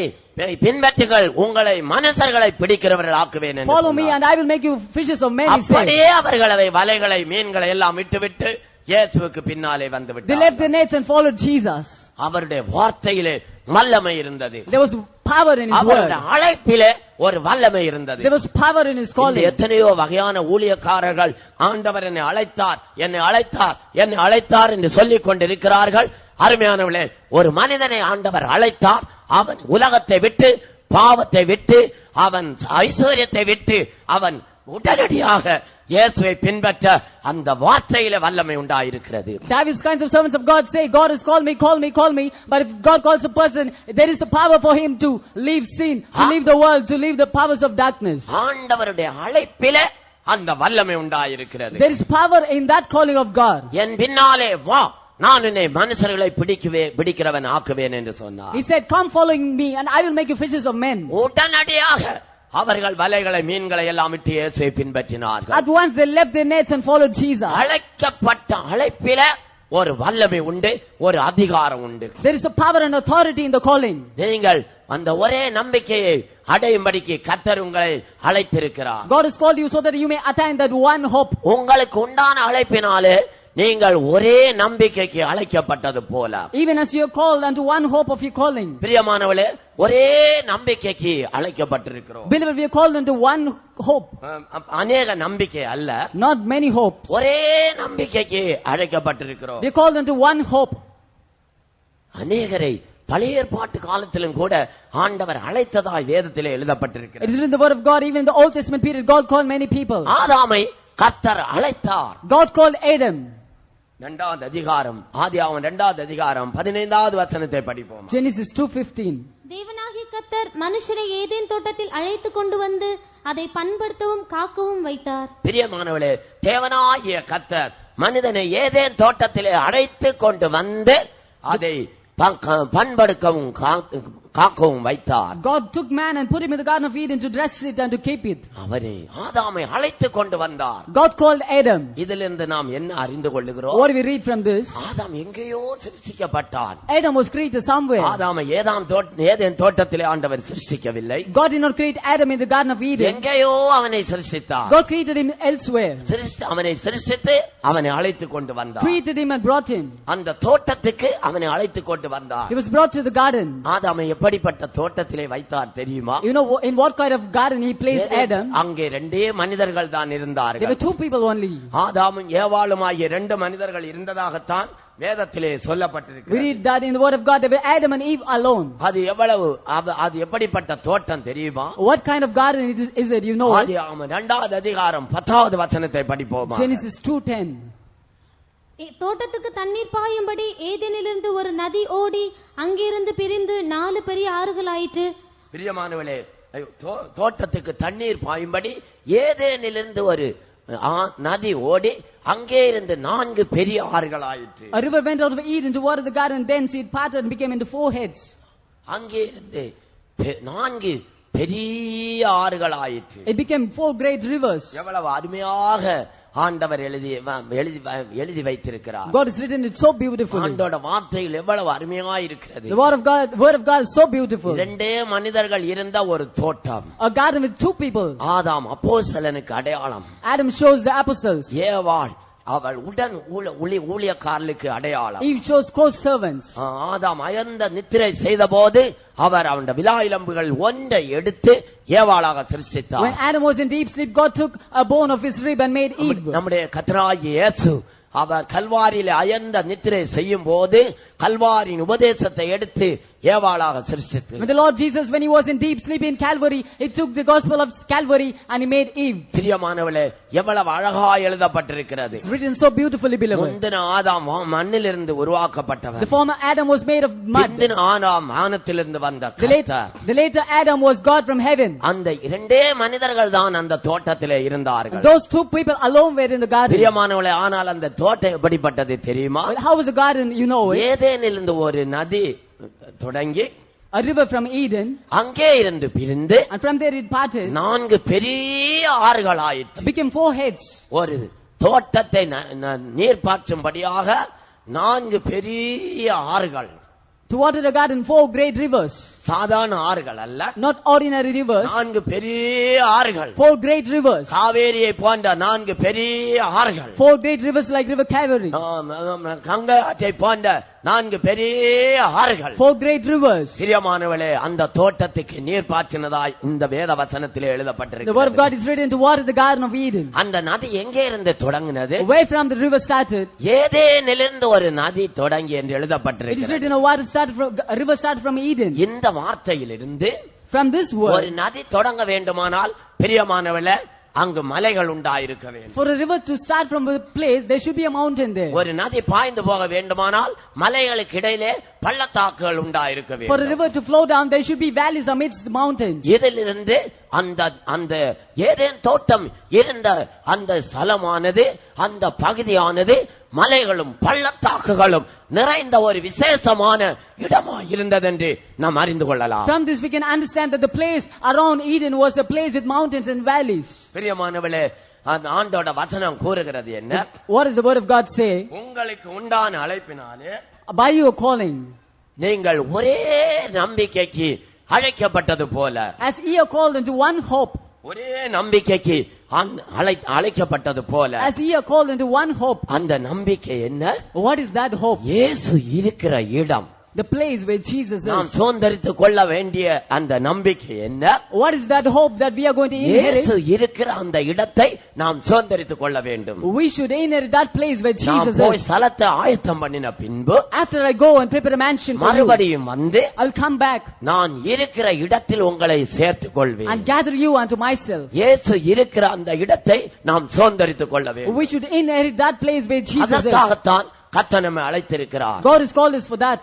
பின்பற்றுங்கள், உங்களை மனுஷர்களை பிடிக்கிறவர்கள் ஆக்குவேன் என்று Follow me சொன்னார். and I will make you fishers of men, he said. அப்படியே அவர்கள் வலைகளை மீன்களை எல்லாம் விட்டுவிட்டு இயேசுவுக்கு பின்னாலே வந்து They left their விட்டார்கள். nets and followed Jesus. அவருடைய வார்த்தையிலே வல்லமை இருந்தது. There was power in his word. அவருடைய அழைப்பிலே ஒரு வல்லமை இருந்தது. There was power in his calling. எத்தனையோ வகையான ஊழியக்காரர்கள் ஆண்டவர் என்னை அழைத்தார் என்னை அழைத்தார் என்னை அழைத்தார் என்று சொல்லிக் கொண்டிருக்கிறார்கள். அருமையானவர்களே, ஒரு மனிதனை ஆண்டவர் அழைத்தார். அவன் உலகத்தை விட்டு, பாவத்தை விட்டு, அவன் ஐஸ்வர்யத்தை விட்டு அவன் உடனடியாக இயேசுவை பின்பற்ற அந்த வார்த்தையில வல்லமை உண்டாயிருக்கிறது. Various kinds of servants of God say, God has called me, call me, call me. But if God calls a person, there is a power for him to leave sin, to leave the world, to leave the powers of darkness. ஆண்டவருடைய அழைப்பில அந்த வல்லமை உண்டாயிருக்கிறது. There is power in that calling of God. என் பின்னாலே வா, நான் உன்னை மனுஷர்களை பிடிக்கிறவன் ஆக்குவேன் என்று சொன்னார். He said, come following me and I will make you fishers of men. உடனடியாக அவர்கள் வலைகளை மீன்களை எல்லாம் விட்டு இயேசுவை பின்பற்றினார்கள். At once they left their nets and followed Jesus. அழைக்கப்பட்ட அழைப்பில ஒரு வல்லமை உண்டு, ஒரு அதிகாரம் உண்டு. There is a power and authority in the calling. நீங்கள் அந்த ஒரே நம்பிக்கையை அடையும்படிக்கு கர்த்தர் உங்களை அழைத்திருக்கிறார். God has called you so that you may attain that one hope. உங்களுக்கு உண்டான அழைப்பினாலே நீங்கள் ஒரே நம்பிக்கைக்கு அழைக்கப்பட்டது போல, Even as you are called unto one hope of your calling. பிரியமானவர்களே, ஒரே நம்பிக்கைக்கு அழைக்கப்பட்டிருக்கிறோம். Beloved, we are called unto one hope. அநேக நம்பிக்கை அல்ல, Not many hopes. ஒரே நம்பிக்கைக்கு அழைக்கப்பட்டிருக்கிறோம். We are called unto one hope. அநேகரை பழைய ஏற்பாட்டு காலத்திலும் கூட ஆண்டவர் அழைத்ததாய் வேதத்திலே It எழுதப்பட்டிருக்கிறது. is in the word of God, even in the Old Testament period, God called many people. ஆதாமை கர்த்தர் அழைத்தார். God called Adam. 2வது அதிகாரம், ஆதியாகமம் 2வது அதிகாரம் 15வது வசனத்தை படிப்போம். Genesis 2:15. தேவனாகிய கர்த்தர் மனுஷரை ஏதேன் தோட்டத்தில் அழைத்து கொண்டு வந்து அதை பண்படுத்தவும் காக்கவும் வைத்தார். பிரியமானவர்களே, தேவனாகிய கர்த்தர் மனிதனை ஏதேன் தோட்டத்திலே அழைத்து கொண்டு வந்து அதை பண்படுக்கவும் காக்கவும் வைத்தார். God took man and put him in the Garden of Eden to dress it and to keep it. அவரை ஆதாமை அழைத்து கொண்டு வந்தார். God called Adam. இதிலிருந்து நாம் என்ன அறிந்து கொள்ளுகிறோம்? What do we read from this? ஆதாம் எங்கேயோ சிருஷ்டிக்கப்பட்டான். Adam was created somewhere. ஆதாமை ஏதேன் தோட்டத்திலே ஆண்டவர் சிருஷ்டிக்கவில்லை. God did not create Adam in the Garden of Eden. எங்கேயோ அவனை சிருஷ்டித்தார். God created him elsewhere. அவனை சிருஷ்டித்து அவனை அழைத்து கொண்டு வந்தார். Created him and brought him. அந்த தோட்டத்துக்கு அவனை அழைத்து கொண்டு வந்தார். He was brought to the garden. ஆதாமை எப்படிப்பட்ட தோட்டத்திலே வைத்தார் தெரியுமா? You know in what kind of garden he placed Adam? அங்கே ரெண்டே மனிதர்கள் தான் There இருந்தார்கள். were two people only. ஆதாமும் ஏவாளும் ஆகிய ரெண்டு மனிதர்கள் இருந்ததாகத்தான் வேதத்திலே We சொல்லப்பட்டிருக்கிறது. read that in the word of God there were Adam and Eve alone. அது எப்படிப்பட்ட தோட்டம் தெரியுமா? What kind of garden is it, you know? ஆதியாகமம் 2வது அதிகாரம் 10வது வசனத்தை படிப்போமா? Genesis 2:10. தோட்டத்துக்கு தண்ணீர் பாயும்படி ஏதேனிலிருந்து ஒரு நதி ஓடி அங்கிருந்து பிரிந்து 4 பெரிய ஆறுகளாயிற்று. பிரியமானவர்களே, தோட்டத்துக்கு தண்ணீர் பாயும்படி ஏதேனிலிருந்து ஒரு நதி ஓடி அங்கே இருந்து 4 பெரிய ஆறுகளாயிற்று. A river went out of Eden to water the garden, thence it parted and became into 4 heads. அங்கே இருந்து 4 பெரிய ஆறுகளாயிற்று. It became 4 great rivers. எவ்வளவு அருமையாக ஆண்டவர் எழுதி வைத்திருக்கிறார். God has written it so beautifully. ஆண்டோட வார்த்தைகள் எவ்வளவு அருமையா இருக்கிறது. The word of God is so beautiful. இரண்டே மனிதர்கள் இருந்த ஒரு தோட்டம். A garden with 2 people. ஆதாம் அப்போஸ்தலனுக்கு அடையாளம். Adam shows the apostles. ஏவாள் அவள் உடன் ஊழியக்காரர்களுக்கு அடையாளம். Eve shows co-servants. ஆதாம் அயர்ந்த நித்திரை செய்த போது அவர் அவனுடைய விலா எலும்புகள் ஒன்றை எடுத்து ஏவாளாக சிருஷ்டித்தார். When Adam was in deep sleep, God took a bone of his rib and made Eve. நம்முடைய கர்த்தராகிய இயேசு அவர் கல்வாரியிலே அயர்ந்த நித்திரை செய்யும் போது கல்வாரியின் உபதேசத்தை எடுத்து ஏவாளாக சிருஷ்டித்தார். When the Lord Jesus, when he was in deep sleep in Calvary, he took the gospel of Calvary and he made Eve. பிரியமானவர்களே, எவ்வளவு அழகாய் எழுதப்பட்டிருக்கிறது. It's written so beautifully, beloved. முந்தின ஆதாம் மண்ணிலிருந்து உருவாக்கப்பட்டவன். The former Adam was made of mud. பிந்தின ஆதாம் வானத்திலிருந்து வந்த கர்த்தர். The later Adam was God from heaven. அந்த இரண்டே மனிதர்கள் தான் அந்த தோட்டத்திலே இருந்தார்கள். Those 2 people alone were in the garden. பிரியமானவர்களே, ஆனால் அந்த தோட்டம் எப்படிப்பட்டது தெரியுமா? Well, how was the garden, you know it? ஏதேனிலிருந்து ஒரு நதி தொடங்கி a river from Eden, அங்கே இருந்து பிரிந்து and from there it parted, 4 பெரிய ஆறுகளாயிற்று. became 4 heads. ஒரு தோட்டத்தை நீர் பாய்ச்சும்படியாக 4 பெரிய ஆறுகள். To water the garden, 4 great rivers. சாதாரண ஆறுகள் அல்ல, not ordinary rivers. 4 பெரிய ஆறுகள். 4 great rivers. காவேரியை போன்ற 4 பெரிய ஆறுகள். 4 great rivers like river Kaveri. Ganga ஆற்றை போன்ற 4 பெரிய ஆறுகள். 4 great rivers. பிரியமானவர்களே, அந்த தோட்டத்துக்கு நீர் பாய்ச்சினதாய் இந்த வேத வசனத்திலே எழுதப்பட்டிருக்கிறது. The word of God is written to water the garden of Eden. அந்த நதி எங்கே இருந்து தொடங்கினது? Where from the river started? ஏதேனிலிருந்து ஒரு நதி தொடங்கி என்று It is எழுதப்பட்டிருக்கிறது. written a river started from Eden. இந்த வார்த்தையிலிருந்து From this ஒரு word, நதி தொடங்க வேண்டுமானால் பிரியமானவர்களே, அங்கு மலைகள் உண்டாயிருக்க வேண்டும். for a river to start from a place, there should be a mountain there. ஒரு நதி பாய்ந்து போக வேண்டுமானால் மலைகளுக்கு இடையிலே பள்ளத்தாக்குகள் உண்டாயிருக்க For a வேண்டும். river to flow down, there should be valleys amidst the mountains. இதிலிருந்து அந்த ஏதேன் தோட்டம் இருந்த அந்த ஸ்தலமானது, அந்த பகுதியானது மலைகளும் பள்ளத்தாக்குகளும் நிறைந்த ஒரு விசேஷமான இடமா இருந்ததென்று நாம் அறிந்து கொள்ளலாம். From this we can understand that the place around Eden was a place with mountains and valleys. பிரியமானவர்களே, அந்த ஆண்டோட வசனம் கூறுகிறது என்ன? What does the word of God say? உங்களுக்கு உண்டான அழைப்பினாலே By your calling, நீங்கள் ஒரே நம்பிக்கைக்கு அழைக்கப்பட்டது போல, as ye are called into one hope, ஒரே நம்பிக்கைக்கு அழைக்கப்பட்டது போல, as ye are called into one hope. அந்த நம்பிக்கை என்ன? What is that hope? இயேசு இருக்கிற இடம், The place where Jesus நாம் is. சுதந்தரித்துக் கொள்ள வேண்டிய அந்த நம்பிக்கை என்ன? What is that hope that we are going to இயேசு inherit? இருக்கிற அந்த இடத்தை நாம் சுதந்தரித்துக் கொள்ள வேண்டும். We should inherit that place where நாம் Jesus போய் is. ஸ்தலத்தை ஆயத்தம் பண்ணின பின்பு After I go and prepare a mansion for you, மறுபடியும் வந்து I will come back நான் இருக்கிற இடத்தில் உங்களை சேர்த்துக் கொள்வேன். and gather you unto myself. இயேசு இருக்கிற அந்த இடத்தை நாம் சுதந்தரித்துக் கொள்ள வேண்டும். We should inherit that place where Jesus is. அதற்காகத்தான் கர்த்தர் நம்மை அழைத்திருக்கிறார். God has called us for that.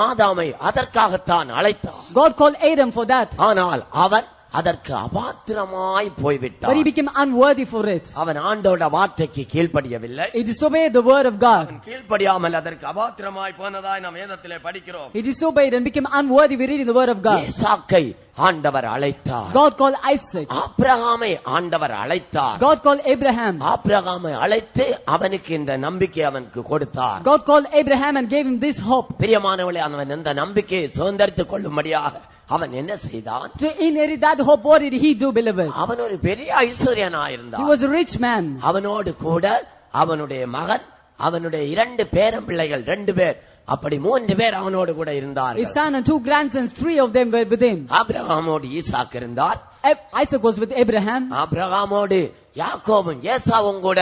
ஆதாமை அதற்காகத்தான் அழைத்தார். God called Adam for that. ஆனால் அவன் அதற்கு அபாத்திரமாய் But he போய்விட்டான். became unworthy for it. அவன் ஆண்டவருடைய வார்த்தைக்கு கீழ்ப்படியவில்லை. He disobeyed the word of God. அவன் கீழ்ப்படியாமல் அதற்கு அபாத்திரமாய் போனதாய் நாம் வேதத்திலே படிக்கிறோம். He disobeyed and became unworthy. We read in the word of God. ஈசாக்கை ஆண்டவர் அழைத்தார். God called Isaac. ஆபிரகாமை ஆண்டவர் அழைத்தார். God called Abraham. ஆபிரகாமை அழைத்து அவனுக்கு இந்த நம்பிக்கை அவனுக்கு கொடுத்தார். God called Abraham and gave him this hope. பிரியமானவர்களே, அவன் இந்த நம்பிக்கையை சுதந்தரித்துக் கொள்ளும்படியாக அவன் என்ன செய்தான்? To inherit that hope, what did he do, beloved? அவன் ஒரு பெரிய ஐஸ்வர்யனாயிருந்தான். He was a rich man. அவனோடு கூட அவனுடைய மகன், அவனுடைய 2 பேரம் பிள்ளைகள், 2 பேர், அப்படி 3 பேர் அவனோடு கூட His இருந்தார்கள். son and 2 grandsons, 3 of them were with him. ஆபிரகாமோடு Isaac இருந்தார். Isaac was with Abraham. ஆபிரகாமோடு யாக்கோபும் ஏசாவும் கூட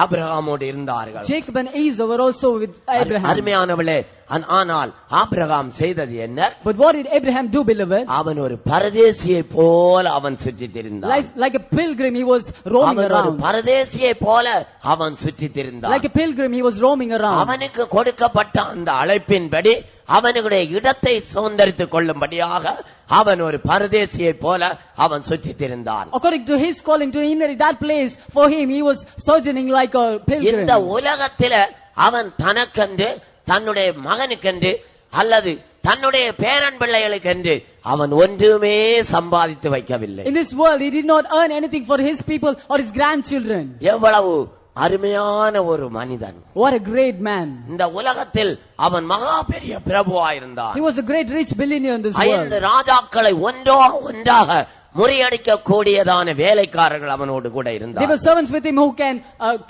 ஆபிரகாமோடு இருந்தார்கள். Jacob and Esau were also with Abraham. அருமையானவளே, ஆனால் ஆபிரகாம் செய்தது என்ன? But what did Abraham do, beloved? அவன் ஒரு பரதேசியை போல அவன் சுற்றித் திரிந்தான். Like a pilgrim, he was roaming அவன் ஒரு around. பரதேசியை போல அவன் சுற்றித் திரிந்தான். Like a pilgrim, he was roaming around. அவனுக்கு கொடுக்கப்பட்ட அந்த அழைப்பின்படி அவனுடைய இடத்தை சுதந்தரித்துக் கொள்ளும்படியாக அவன் ஒரு பரதேசியை போல அவன் சுற்றித் திரிந்தான். According to his calling to inherit that place, for him, he was sojourning like a pilgrim. இந்த உலகத்தில அவன் தனக்கென்று, தன்னுடைய மகனுக்கென்று அல்லது தன்னுடைய பேரன் பிள்ளைகளுக்கென்று அவன் ஒன்றுமே சம்பாதித்து வைக்கவில்லை. In this world, he did not earn anything for his people or his grandchildren. எவ்வளவு அருமையான ஒரு மனிதன்! What a great man! இந்த உலகத்தில் அவன் மகா பெரிய பிரபுவாயிருந்தான். He was a great rich billionaire in this 5 world. ராஜாக்களை ஒன்றாக முறியடிக்க கூடியதான வேலைக்காரர்கள் அவனோடு கூட There இருந்தார். were servants with him who can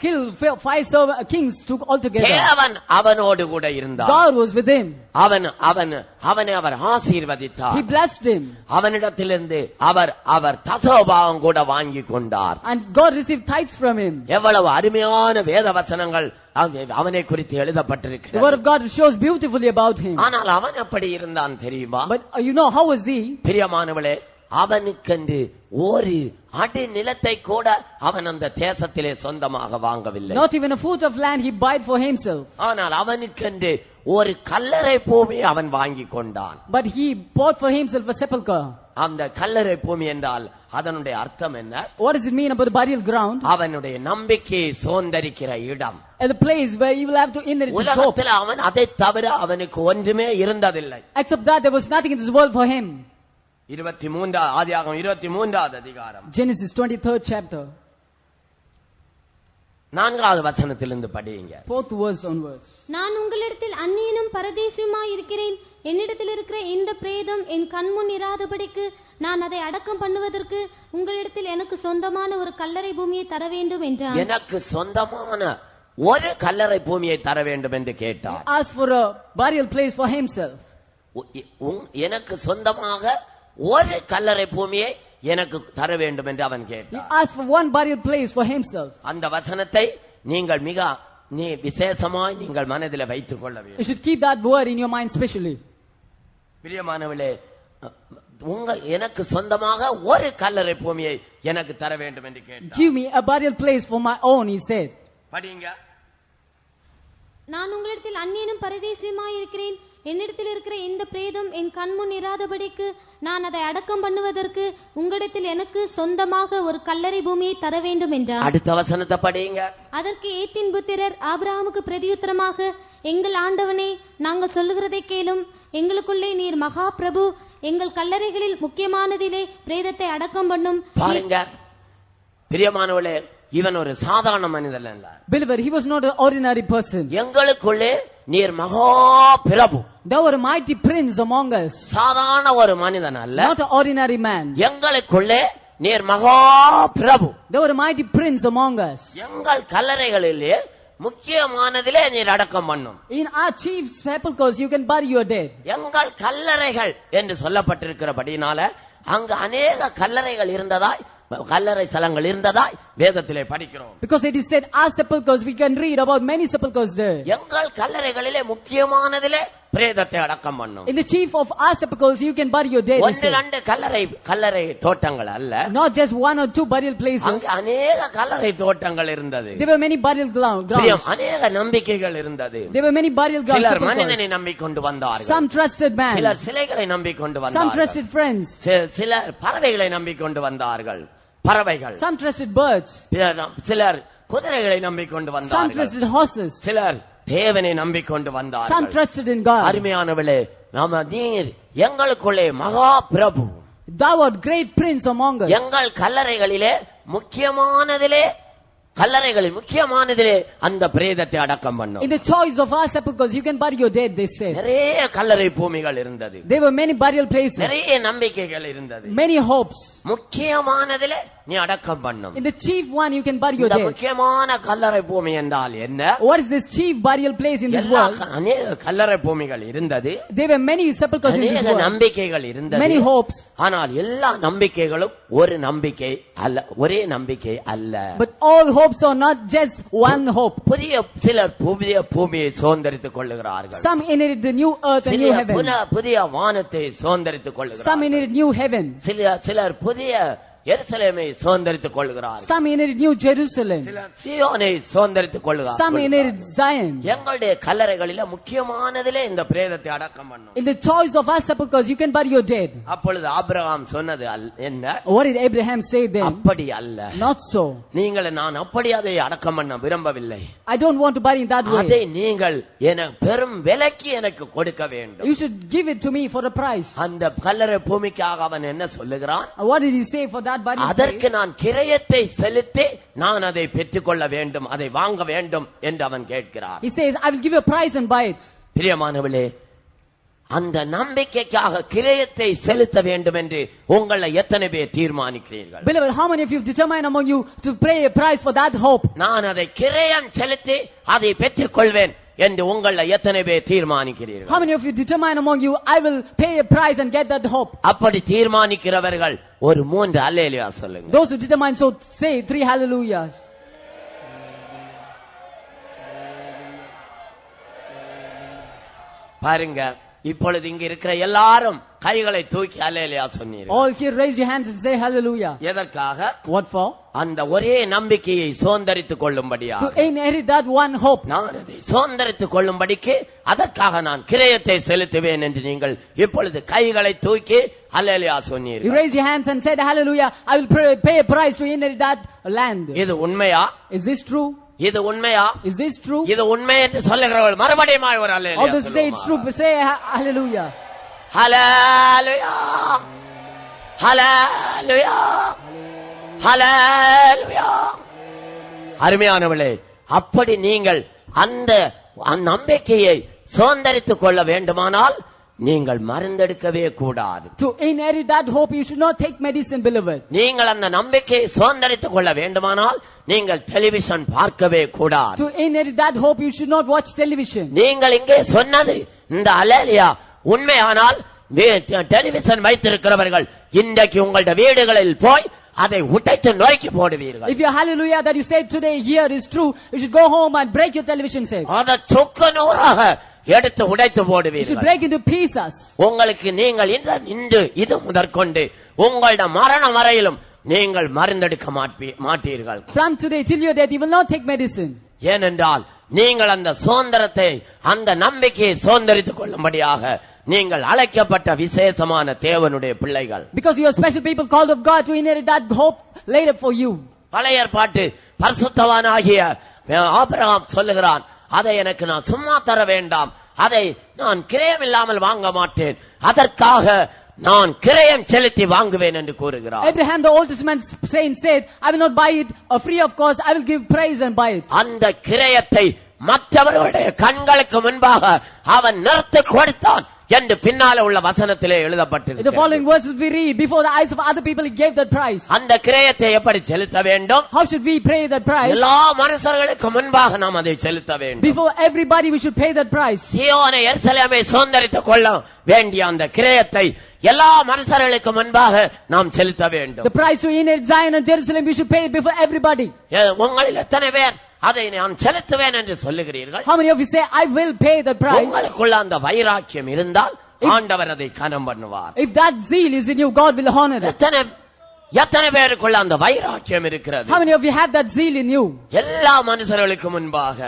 kill 5 kings altogether. தேவன் அவனோடு கூட இருந்தார். God was with him. அவனை அவர் ஆசீர்வதித்தார். He blessed him. அவனிடத்திலிருந்து அவர் தசோபாகம் கூட வாங்கி கொண்டார். And God received tithes from him. எவ்வளவு அருமையான வேத வசனங்கள் அவனை குறித்து The word எழுதப்பட்டிருக்கிறது. of God shows beautifully about him. ஆனால் அவன் அப்படி இருந்தான் தெரியுமா? But you know, how was he? Priyamanavale, அவனுக்கென்று ஒரு அடி நிலத்தை கூட அவன் அந்த தேசத்திலே சொந்தமாக வாங்கவில்லை. Not even a foot of land he bought for himself. ஆனால் அவனுக்கென்று ஒரு கல்லறை பூமி அவன் வாங்கி கொண்டான். But he bought for himself a sepulchre. அந்த கல்லறை பூமி என்றால் அதனுடைய அர்த்தம் என்ன? What does it mean about the burial ground? அவனுடைய நம்பிக்கையை சுதந்தரிக்கிற இடம். A place where he will have to inherit his hope. உலகத்தில் அவன் அதை தவிர அவனுக்கு ஒன்றுமே இருந்ததில்லை. Except that there was nothing in this world for him. 23 ஆதியாகமம் 23வது அதிகாரம் Genesis 23rd chapter. 4வது வசனத்திலிருந்து படியுங்க. 4th verse onwards. நான் உங்களிடத்தில் அந்நியனும் பரதேசியுமாய் இருக்கிறேன். என்னிடத்தில் இருக்கிற இந்த பிரேதம் என் கண்முன் இராதபடிக்கு நான் அதை அடக்கம் பண்ணுவதற்கு உங்களிடத்தில் எனக்கு சொந்தமான ஒரு கல்லறை பூமியை தர வேண்டும் என்றார். எனக்கு சொந்தமான ஒரு கல்லறை பூமியை தர வேண்டும் என்று கேட்டார். He asked for a burial place for himself. எனக்கு சொந்தமாக ஒரு கல்லறை பூமியை எனக்கு தர வேண்டும் என்று அவன் He கேட்டார். asked for one burial place for himself. அந்த வசனத்தை நீங்கள் விசேஷமாய் நீங்கள் மனதில் வைத்துக் கொள்ள You வேண்டும். should keep that word in your mind specially. பிரியமானவர்களே, எனக்கு சொந்தமாக ஒரு கல்லறை பூமியை எனக்கு தர வேண்டும் என்று கேட்டார். Give me a burial place for my own, he said. படிங்க. நான் உங்களிடத்தில் அந்நியனும் பரதேசியுமாய் இருக்கிறேன். என்னிடத்தில் இருக்கிற இந்த பிரேதம் என் கண்முன் இராதபடிக்கு நான் அதை அடக்கம் பண்ணுவதற்கு உங்களிடத்தில் எனக்கு சொந்தமாக ஒரு கல்லறை பூமியை தர வேண்டும் என்றார். அடுத்த வசனத்தை படிங்க. அதற்கு ஏத்தின் புத்திரர் ஆபிரகாமுக்கு பிரதியுத்தரமாக, எங்கள் ஆண்டவனே, நாங்கள் சொல்லுகிறதை கேளும். எங்களுக்குள்ளே நீர் மகா பிரபு. எங்கள் கல்லறைகளில் முக்கியமானதிலே பிரேதத்தை அடக்கம் பண்ணும். பாருங்க பிரியமானவர்களே, இவன் ஒரு சாதாரண மனிதன் அல்ல. Believer, he was not an ordinary person. எங்களுக்குள்ளே நீர் மகா பிரபு. Thou were a mighty prince among us. சாதாரண ஒரு மனிதன் அல்ல. Not an ordinary man. எங்களுக்குள்ளே நீர் மகா பிரபு. Thou were a mighty prince among us. எங்கள் கல்லறைகளிலே முக்கியமானதிலே நீர் அடக்கம் பண்ணும். In our chief sepulchres you can bury your dead. எங்கள் கல்லறைகள் என்று சொல்லப்பட்டிருக்கிறபடினால அங்கு அநேக கல்லறைகள் இருந்ததாய், கல்லறை ஸ்தலங்கள் இருந்ததாய் வேதத்திலே படிக்கிறோம். Because it is said our sepulchres, we can read about many sepulchres there. எங்கள் கல்லறைகளிலே முக்கியமானதிலே பிரேதத்தை அடக்கம் பண்ணும். In the chief of our sepulchres, you can bury your dead. ஒன்று ரெண்டு கல்லறை தோட்டங்கள் அல்ல. Not just one or two burial places. அநேக கல்லறை தோட்டங்கள் இருந்தது. There were many burial grounds. அநேக நம்பிக்கைகள் இருந்தது. There were many burial grounds. சிலர் மனிதனை நம்பிக்கொண்டு வந்தார்கள். Some trusted man. சிலர் சிலைகளை நம்பிக்கொண்டு வந்தார்கள். Some trusted friends. சிலர் பறவைகளை நம்பிக்கொண்டு வந்தார்கள். பறவைகள். Some trusted birds. சிலர் குதிரைகளை நம்பிக்கொண்டு வந்தார்கள். Some trusted horses. சிலர் தேவனை நம்பிக்கொண்டு வந்தார்கள். Some trusted in God. அருமையானவளே, நீர் எங்களுக்குள்ளே மகா பிரபு. Thou art great prince among us. எங்கள் கல்லறைகளிலே முக்கியமானதிலே அந்த பிரேதத்தை அடக்கம் பண்ணோம். In the choice of our sepulchres, you can bury your dead, they say. நிறைய கல்லறை பூமிகள் இருந்தது. There were many burial places. நிறைய நம்பிக்கைகள் இருந்தது. Many hopes. முக்கியமானதிலே நீ அடக்கம் பண்ணும். In the chief one, you can bury your dead. முக்கியமான கல்லறை பூமி என்றால் என்ன? What is this chief burial place in this world? அநேக கல்லறை பூமிகள் இருந்தது. There were many sepulchres in this world. நம்பிக்கைகள் இருந்தது. Many hopes. ஆனால் எல்லா நம்பிக்கைகளும் ஒரே நம்பிக்கை அல்ல. But all hopes are not just one hope. சிலர் புதிய பூமியை சுதந்தரித்துக் கொள்ளுகிறார்கள். Some inherit the new earth and new heaven. புதிய வானத்தை சுதந்தரித்துக் கொள்ளுகிறார்கள். Some inherit new heaven. சிலர் புதிய எருசலேமை சுதந்தரித்துக் கொள்ளுகிறார்கள். Some inherit new Jerusalem. சிலர் சீயோனை சுதந்தரித்துக் கொள்ளுகிறார்கள். Some inherit Zion. எங்களுடைய கல்லறைகளில முக்கியமானதிலே இந்த பிரேதத்தை அடக்கம் பண்ணும். In the choice of our sepulchres, you can bury your dead. அப்பொழுது ஆபிரகாம் சொன்னது என்ன? What did Abraham say then? அப்படி அல்ல. Not so. நான் அப்படி அதை அடக்கம் பண்ண விரும்பவில்லை. I don't want to bury in that way. அதை நீங்கள் பெரும் விலைக்கு எனக்கு கொடுக்க வேண்டும். You should give it to me for a price. அந்த கல்லறை பூமிக்காக அவன் என்ன சொல்லுகிறான்? What did he say for that? அதற்கு நான் கிரயத்தை செலுத்தி நான் அதை பெற்றுக்கொள்ள வேண்டும், அதை வாங்க வேண்டும் என்று அவன் கேட்கிறார். He says, I will give you a price and buy it. பிரியமானவர்களே, அந்த நம்பிக்கைக்காக கிரயத்தை செலுத்த வேண்டும் என்று உங்களை எத்தனை பேர் தீர்மானிக்கிறீர்கள்? Beloved, how many of you determine among you to pay a price for that hope? நான் அதை கிரயம் செலுத்தி அதை பெற்றுக்கொள்வேன் என்று உங்களை எத்தனை பேர் தீர்மானிக்கிறீர்கள்? How many of you determine among you, I will pay a price and get that hope? அப்படி தீர்மானிக்கிறவர்கள் ஒரு 3 அல்லேலூயா சொல்லுங்க. Those who determine, so say 3 hallelujahs. பாருங்க, இப்பொழுது இங்க இருக்கிற எல்லாரும் கைகளை தூக்கி அல்லேலூயா சொன்னீர்கள். All here raise your hands and say hallelujah. எதற்காக? What for? அந்த ஒரே நம்பிக்கையை சுதந்தரித்துக் கொள்ளும்படியா. To inherit that one hope. நான் அதை சுதந்தரித்துக் கொள்ளும்படிக்கு அதற்காக நான் கிரயத்தை செலுத்துவேன் என்று நீங்கள் இப்பொழுது கைகளை தூக்கி அல்லேலூயா சொன்னீர்கள். You raise your hands and said hallelujah. I will pay a price to inherit that land. இது உண்மையா? Is this true? இது உண்மையா? Is this true? இது உண்மை என்று சொல்லுகிறவர்கள் மறுபடியும் ஒரு அல்லேலூயா All those say it's true, say hallelujah. ஹல்லேலூயா, ஹல்லேலூயா, ஹல்லேலூயா. அருமையானவர்களே, அப்படி நீங்கள் அந்த நம்பிக்கையை சுதந்தரித்துக் கொள்ள வேண்டுமானால் நீங்கள் மருந்தெடுக்கவே கூடாது. To inherit that hope, you should not take medicine, beloved. நீங்கள் அந்த நம்பிக்கையை சுதந்தரித்துக் கொள்ள வேண்டுமானால் நீங்கள் டெலிவிஷன் பார்க்கவே கூடாது. To inherit that hope, you should not watch television. நீங்கள் இங்கே சொன்னது இந்த அல்லேலூயா உண்மையானால் டெலிவிஷன் வைத்திருக்கிறவர்கள் இன்றைக்கு உங்களுடைய வீடுகளில் போய் அதை உடைத்து நொறுக்கி போடுவீர்கள். If your hallelujah that you said today here is true, you should go home and break your television set. அதை சொக்கனூராக எடுத்து உடைத்து போடுவீர்கள். You should break into pieces. உங்களுக்கு நீங்கள் இன்று இது முதற்கொண்டு உங்களுடைய மரணம் வரையிலும் நீங்கள் மருந்தெடுக்க மாட்டீர்கள். From today till your death, you will not take medicine. ஏனென்றால் நீங்கள் அந்த சுதந்திரத்தை, அந்த நம்பிக்கையை சுதந்திரித்துக் கொள்ளும்படியாக நீங்கள் அழைக்கப்பட்ட விசேஷமான தேவனுடைய பிள்ளைகள். Because you are special people called of God to inherit that hope laid up for you. பழைய ஏற்பாட்டு பரிசுத்தவானாகிய ஆபிரகாம் சொல்லுகிறான், அதை எனக்கு நான் சும்மா தர வேண்டாம், அதை நான் கிரயம் இல்லாமல் வாங்க மாட்டேன், அதற்காக நான் கிரயம் செலுத்தி வாங்குவேன் என்று கூறுகிறார். Abraham, the Old Testament saint, said, I will not buy it free of cost, I will give praise and buy it. அந்த கிரயத்தை மற்றவர்களுடைய கண்களுக்கு முன்பாக அவன் நிறுத்தி கொடுத்தான் என்று பின்னால உள்ள வசனத்திலே எழுதப்பட்டிருக்கிறது. In the following verses we read, before the eyes of other people he gave that price. அந்த கிரயத்தை எப்படி செலுத்த வேண்டும்? How should we pay that price? எல்லா மனுஷர்களுக்கு முன்பாக நாம் அதை செலுத்த வேண்டும். Before everybody we should pay that price. சீயோனை எருசலேமை சுதந்தரித்துக் கொள்ள வேண்டிய அந்த கிரயத்தை எல்லா மனுஷர்களுக்கு முன்பாக நாம் செலுத்த வேண்டும். The price to inherit Zion and Jerusalem, we should pay it before everybody. உங்களில் எத்தனை பேர் அதை நான் செலுத்துவேன் என்று சொல்லுகிறீர்கள். How many of you say, I will pay the price? உங்களுக்குள்ள அந்த வைராக்கியம் இருந்தால் ஆண்டவர் அதை கனம் பண்ணுவார். If that zeal is in you, God will honor it. எத்தனை பேருக்குள்ள அந்த வைராக்கியம் இருக்கிறது? How many of you have that zeal in you? எல்லா மனுஷர்களுக்கு முன்பாக,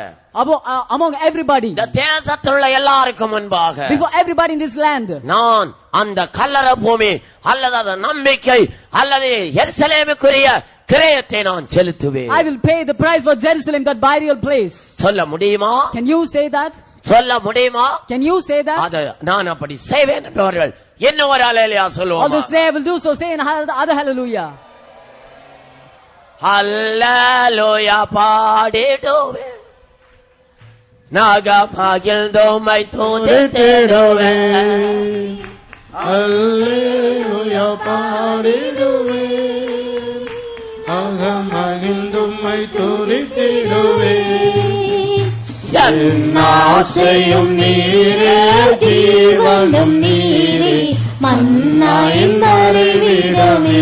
among everybody, இந்த தேசத்தில் உள்ள எல்லாருக்கும் முன்பாக, before everybody in this land, நான் அந்த கல்லற பூமி அல்லது அந்த நம்பிக்கை அல்லது எருசலேமுக்குரிய கிரயத்தை நான் செலுத்துவேன். I will pay the price for Jerusalem, that burial place. சொல்ல முடியுமா? Can you say that? சொல்ல முடியுமா? Can you say that? அது நான் அப்படி செய்வேன் என்றவர்கள் என்ன ஒரு அல்லேலூயா சொல்லுவோம். Although say I will do so, say in other hallelujah. அல்லேலூயா பாடிடுவேன், நாகமகிழ்ந்தோமை துதித்திடுவேன். அல்லேலூயா பாடிடுவேன், நாகமகிழ்ந்தோமை துதித்திடுவேன். ஆசையும் நீரே, ஜீவனும் நீரே, மன்னாயின் மறைவிடமே.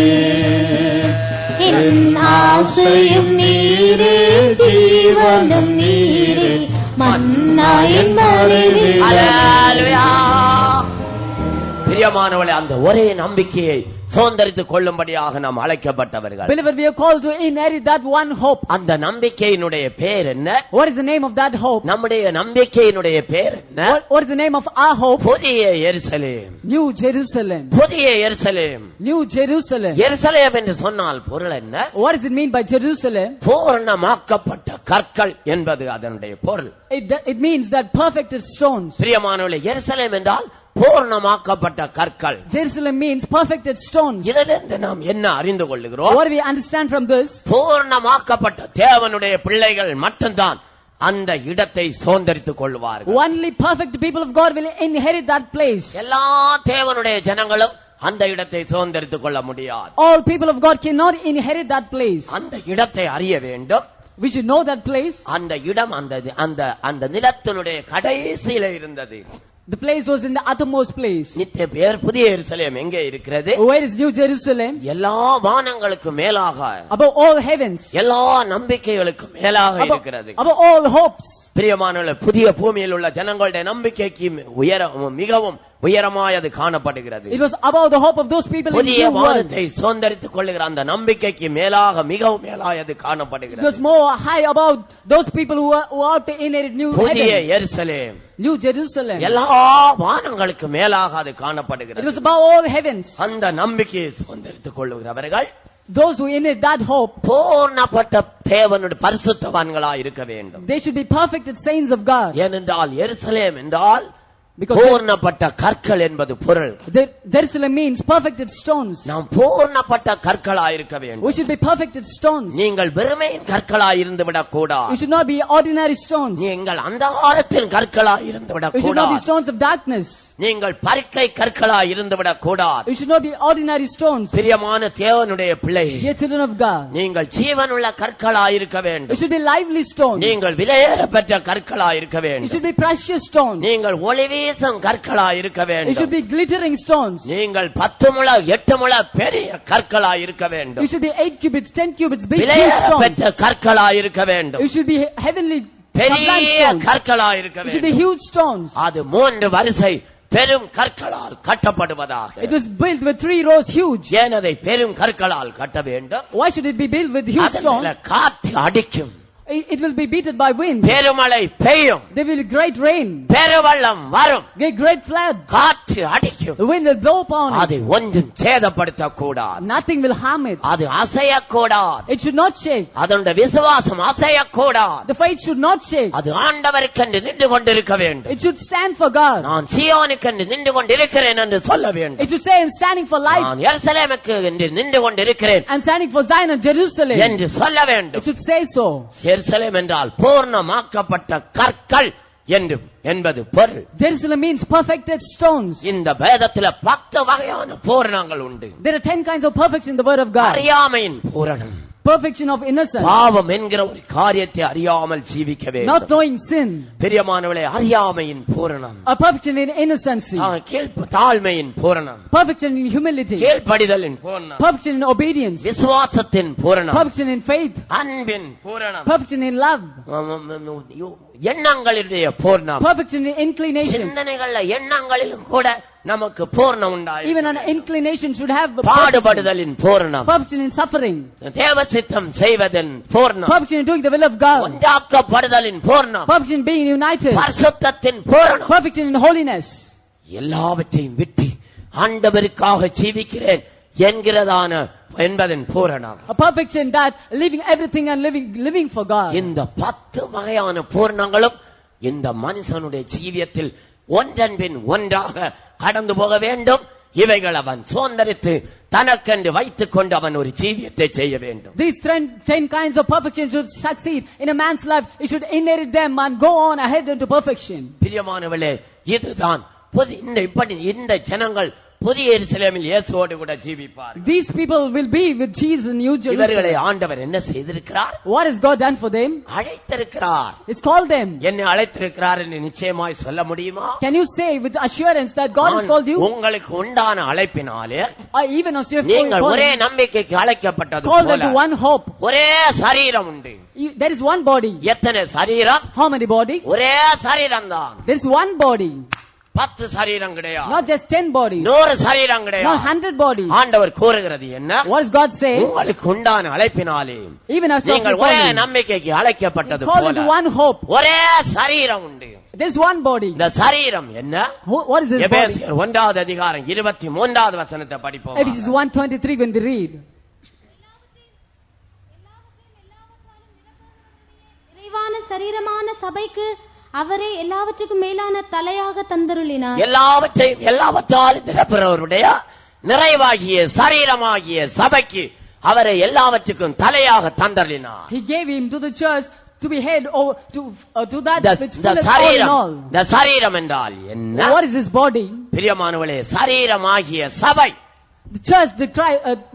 என் ஆசையும் நீரே, ஜீவனும் நீரே, மன்னாயின் மறைவிடமே. பிரியமானவர்களே, அந்த ஒரே நம்பிக்கையை சுதந்தரித்துக் கொள்ளும்படியாக நாம் அழைக்கப்பட்டவர்கள். Beloved, we are called to inherit that one hope. அந்த நம்பிக்கையினுடைய பேர் என்ன? What is the name of that hope? நம்முடைய நம்பிக்கையினுடைய பேர் என்ன? What is the name of our hope? புதிய எருசலேம். New Jerusalem. புதிய எருசலேம். New Jerusalem. எருசலேம் என்று சொன்னால் பொருள் என்ன? What does it mean by Jerusalem? பூரணமாக்கப்பட்ட கற்கள் என்பது அதனுடைய பொருள். It means that perfected stones. பிரியமானவர்களே, எருசலேம் என்றால் பூரணமாக்கப்பட்ட கற்கள். Jerusalem means perfected stones. இதிலிருந்து நாம் என்ன அறிந்து கொள்ளுகிறோம்? What do we understand from this? பூரணமாக்கப்பட்ட தேவனுடைய பிள்ளைகள் மட்டும்தான் அந்த இடத்தை சுதந்தரித்துக் கொள்வார்கள். Only perfect people of God will inherit that place. எல்லா தேவனுடைய ஜனங்களும் அந்த இடத்தை சுதந்தரித்துக் கொள்ள முடியாது. All people of God cannot inherit that place. அந்த இடத்தை அறிய வேண்டும். We should know that place. அந்த இடம் அந்த நிலத்தினுடைய கடைசியில இருந்தது. The place was in the uttermost place. நித்திய பேர் புதிய எருசலேம் எங்கே இருக்கிறது? Where is New Jerusalem? எல்லா வானங்களுக்கு மேலாக, above all heavens, எல்லா நம்பிக்கைகளுக்கு மேலாக இருக்கிறது. above all hopes. பிரியமானவர்களே, புதிய பூமியில் உள்ள ஜனங்களுடைய நம்பிக்கைக்கு மிகவும் உயரமாய் அது காணப்படுகிறது. It was above the hope of those people in the புதிய world. வானத்தை சுதந்தரித்துக் கொள்ளுகிற அந்த நம்பிக்கைக்கு மேலாக மிகவும் மேலாய் அது It காணப்படுகிறது. was more high above those people who are to inherit new புதிய heaven. எருசலேம் New Jerusalem. எல்லா வானங்களுக்கு மேலாக அது காணப்படுகிறது. It was above all heavens. அந்த நம்பிக்கையை சுதந்தரித்துக் கொள்ளுகிறவர்கள், Those who inherit that hope, பூர்ணப்பட்ட தேவனுடைய பரிசுத்தவான்களாய் இருக்க வேண்டும். they should be perfected saints of God. ஏனென்றால் எருசலேம் என்றால் Because பூர்ணப்பட்ட கற்கள் என்பது பொருள். Jerusalem means perfected stones. நாம் பூர்ணப்பட்ட கற்களாய் இருக்க வேண்டும். We should be perfected stones. நீங்கள் வெறுமையின் கற்களாய் இருந்து விடக் We கூடாது. should not be ordinary stones. நீங்கள் அந்தகாரத்தின் கற்களாய் இருந்து விடக் We should not be கூடாது. stones of darkness. நீங்கள் பறிக்கை கற்களாய் இருந்து விடக் கூடாது. We should not be ordinary stones. பிரியமான தேவனுடைய பிள்ளையே, Dear children of God, நீங்கள் ஜீவனுள்ள கற்களாய் இருக்க we வேண்டும். should be lively stones. நீங்கள் விலையேற பெற்ற கற்களாய் இருக்க We வேண்டும். should be precious stones. நீங்கள் ஒளி வீசும் கற்களாய் இருக்க We should வேண்டும். be glittering stones. நீங்கள் 10 முழ 8 முழ பெரிய கற்களாய் இருக்க You வேண்டும். should be 8 cubits, 10 cubits, big huge விலையேற stones. பெற்ற கற்களாய் இருக்க வேண்டும். You should be heavenly பெரிய sublime stones. கற்களாய் இருக்க You should be வேண்டும். huge stones. அது 3 வரிசை பெரும் கற்களால் கட்டப்படுவதாக. It was built with 3 rows huge. ஏன் அதை பெரும் கற்களால் கட்ட வேண்டும்? Why should it be built with huge அதன் stones? மேல காற்று அடிக்கும், It will be beaten by wind. பெருமழை பெய்யும், There will be great rain. பெருவெள்ளம் வரும், Great flood. காற்று அடிக்கும். The wind will blow upon அதை it. ஒன்றும் சேதப்படுத்த கூடாது. Nothing will harm it. அது அசையக்கூடாது. It should not shake. அதனுடைய விசுவாசம் அசையக்கூடாது. The faith should not shake. அது ஆண்டவருக்கென்று நின்று கொண்டிருக்க வேண்டும். It should stand for God. நான் சீயோனுக்கென்று நின்று கொண்டிருக்கிறேன் என்று சொல்ல வேண்டும். It should say, I'm standing for life. நான் எருசலேமுக்கு என்று நின்று கொண்டிருக்கிறேன் I'm standing for Zion and Jerusalem. என்று சொல்ல It வேண்டும். should say so. எருசலேம் என்றால் பூர்ணமாக்கப்பட்ட கற்கள் என்று என்பது பொருள். Jerusalem means perfected stones. இந்த வேதத்துல 10 வகையான பூரணங்கள் உண்டு. There are 10 kinds of perfects in the word of God. அறியாமையின் பூரணம், Perfection of innocence. பாவம் என்கிற ஒரு காரியத்தை அறியாமல் ஜீவிக்க Not வேண்டும். knowing sin. பிரியமானவர்களே, அறியாமையின் பூரணம், A perfection in innocency. தாழ்மையின் பூரணம், Perfection in humility. கீழ்ப்படிதலின் பூரணம், Perfection in obedience. விசுவாசத்தின் பூரணம், Perfection in faith. அன்பின் பூரணம், Perfection in love. எண்ணங்களுடைய பூரணம், Perfection in inclination. சிந்தனைகள எண்ணங்களிலும் கூட நமக்கு பூரணம் Even an உண்டாயிருக்கிறது. inclination should have perfection. பாடுபடுதலின் பூரணம், Perfection in suffering. தேவ சித்தம் செய்வதன் பூரணம், Perfection in doing the will of God. ஒன்றாக்கப்படுதலின் பூரணம், Perfection in being united. பரிசுத்தத்தின் பூரணம். Perfection in holiness. எல்லாவற்றையும் விட்டு ஆண்டவருக்காக ஜீவிக்கிறேன் என்கிறதான என்பதன் பூரணம். A perfection that leaving everything and living for God. இந்த 10 வகையான பூரணங்களும் இந்த மனுஷனுடைய ஜீவியத்தில் ஒன்றன் பின் ஒன்றாக கடந்து போக வேண்டும். இவைகள் அவன் சுதந்திரித்து தனக்கென்று வைத்துக் கொண்டு அவன் ஒரு ஜீவியத்தை செய்ய வேண்டும். These 10 kinds of perfection should succeed in a man's life. He should inherit them and go on ahead into perfection. பிரியமானவர்களே, இதுதான் இந்த ஜனங்கள் புதிய எருசலேமில் இயேசுவோடு கூட ஜீவிப்பார். These people will be with Jesus in New Jerusalem. இவர்களை ஆண்டவர் என்ன செய்திருக்கிறார்? What has God done for them? அழைத்திருக்கிறார். He's called them. என்னை அழைத்திருக்கிறார் என்று நிச்சயமாய் சொல்ல முடியுமா? Can you say with assurance that God has called you? உங்களுக்கு உண்டான அழைப்பினாலே Even as you have நீங்கள் ஒரே நம்பிக்கைக்கு அழைக்கப்பட்டது called போல into one hope. ஒரே சரீரம் உண்டு. There is one body. எத்தனை சரீரம்? How many body? ஒரே சரீரம் தான். There is one body. 10 சரீரம் கிடையாது. Not just 10 bodies. 100 சரீரம் Not கிடையாது. 100 bodies. ஆண்டவர் கூறுகிறது என்ன? What does God say? உங்களுக்கு உண்டான அழைப்பினாலே Even as நீங்கள் ஒரே நம்பிக்கைக்கு அழைக்கப்பட்டது called into போல one hope. ஒரே சரீரம் உண்டு. There is one body. இந்த சரீரம் என்ன? What is this body? எபேசியர் 1வது அதிகாரம் 23வது வசனத்தை படிப்போம். Ephesians 1:23 when we read. நிறைவான சரீரமான சபைக்கு அவரே எல்லாவற்றுக்கும் மேலான தலையாக தந்தருளினார். எல்லாவற்றையும் எல்லாவற்றாலும் நிரப்புறவருடைய நிறைவாகிய சரீரமாகிய சபைக்கு அவரை எல்லாவற்றுக்கும் தலையாக தந்தருளினார். He gave him to the church to be head over to that which இந்த filleth all in all. இந்த சரீரம் என்றால் என்ன? What is this body? பிரியமானவர்களே, சரீரமாகிய சபை. The church, the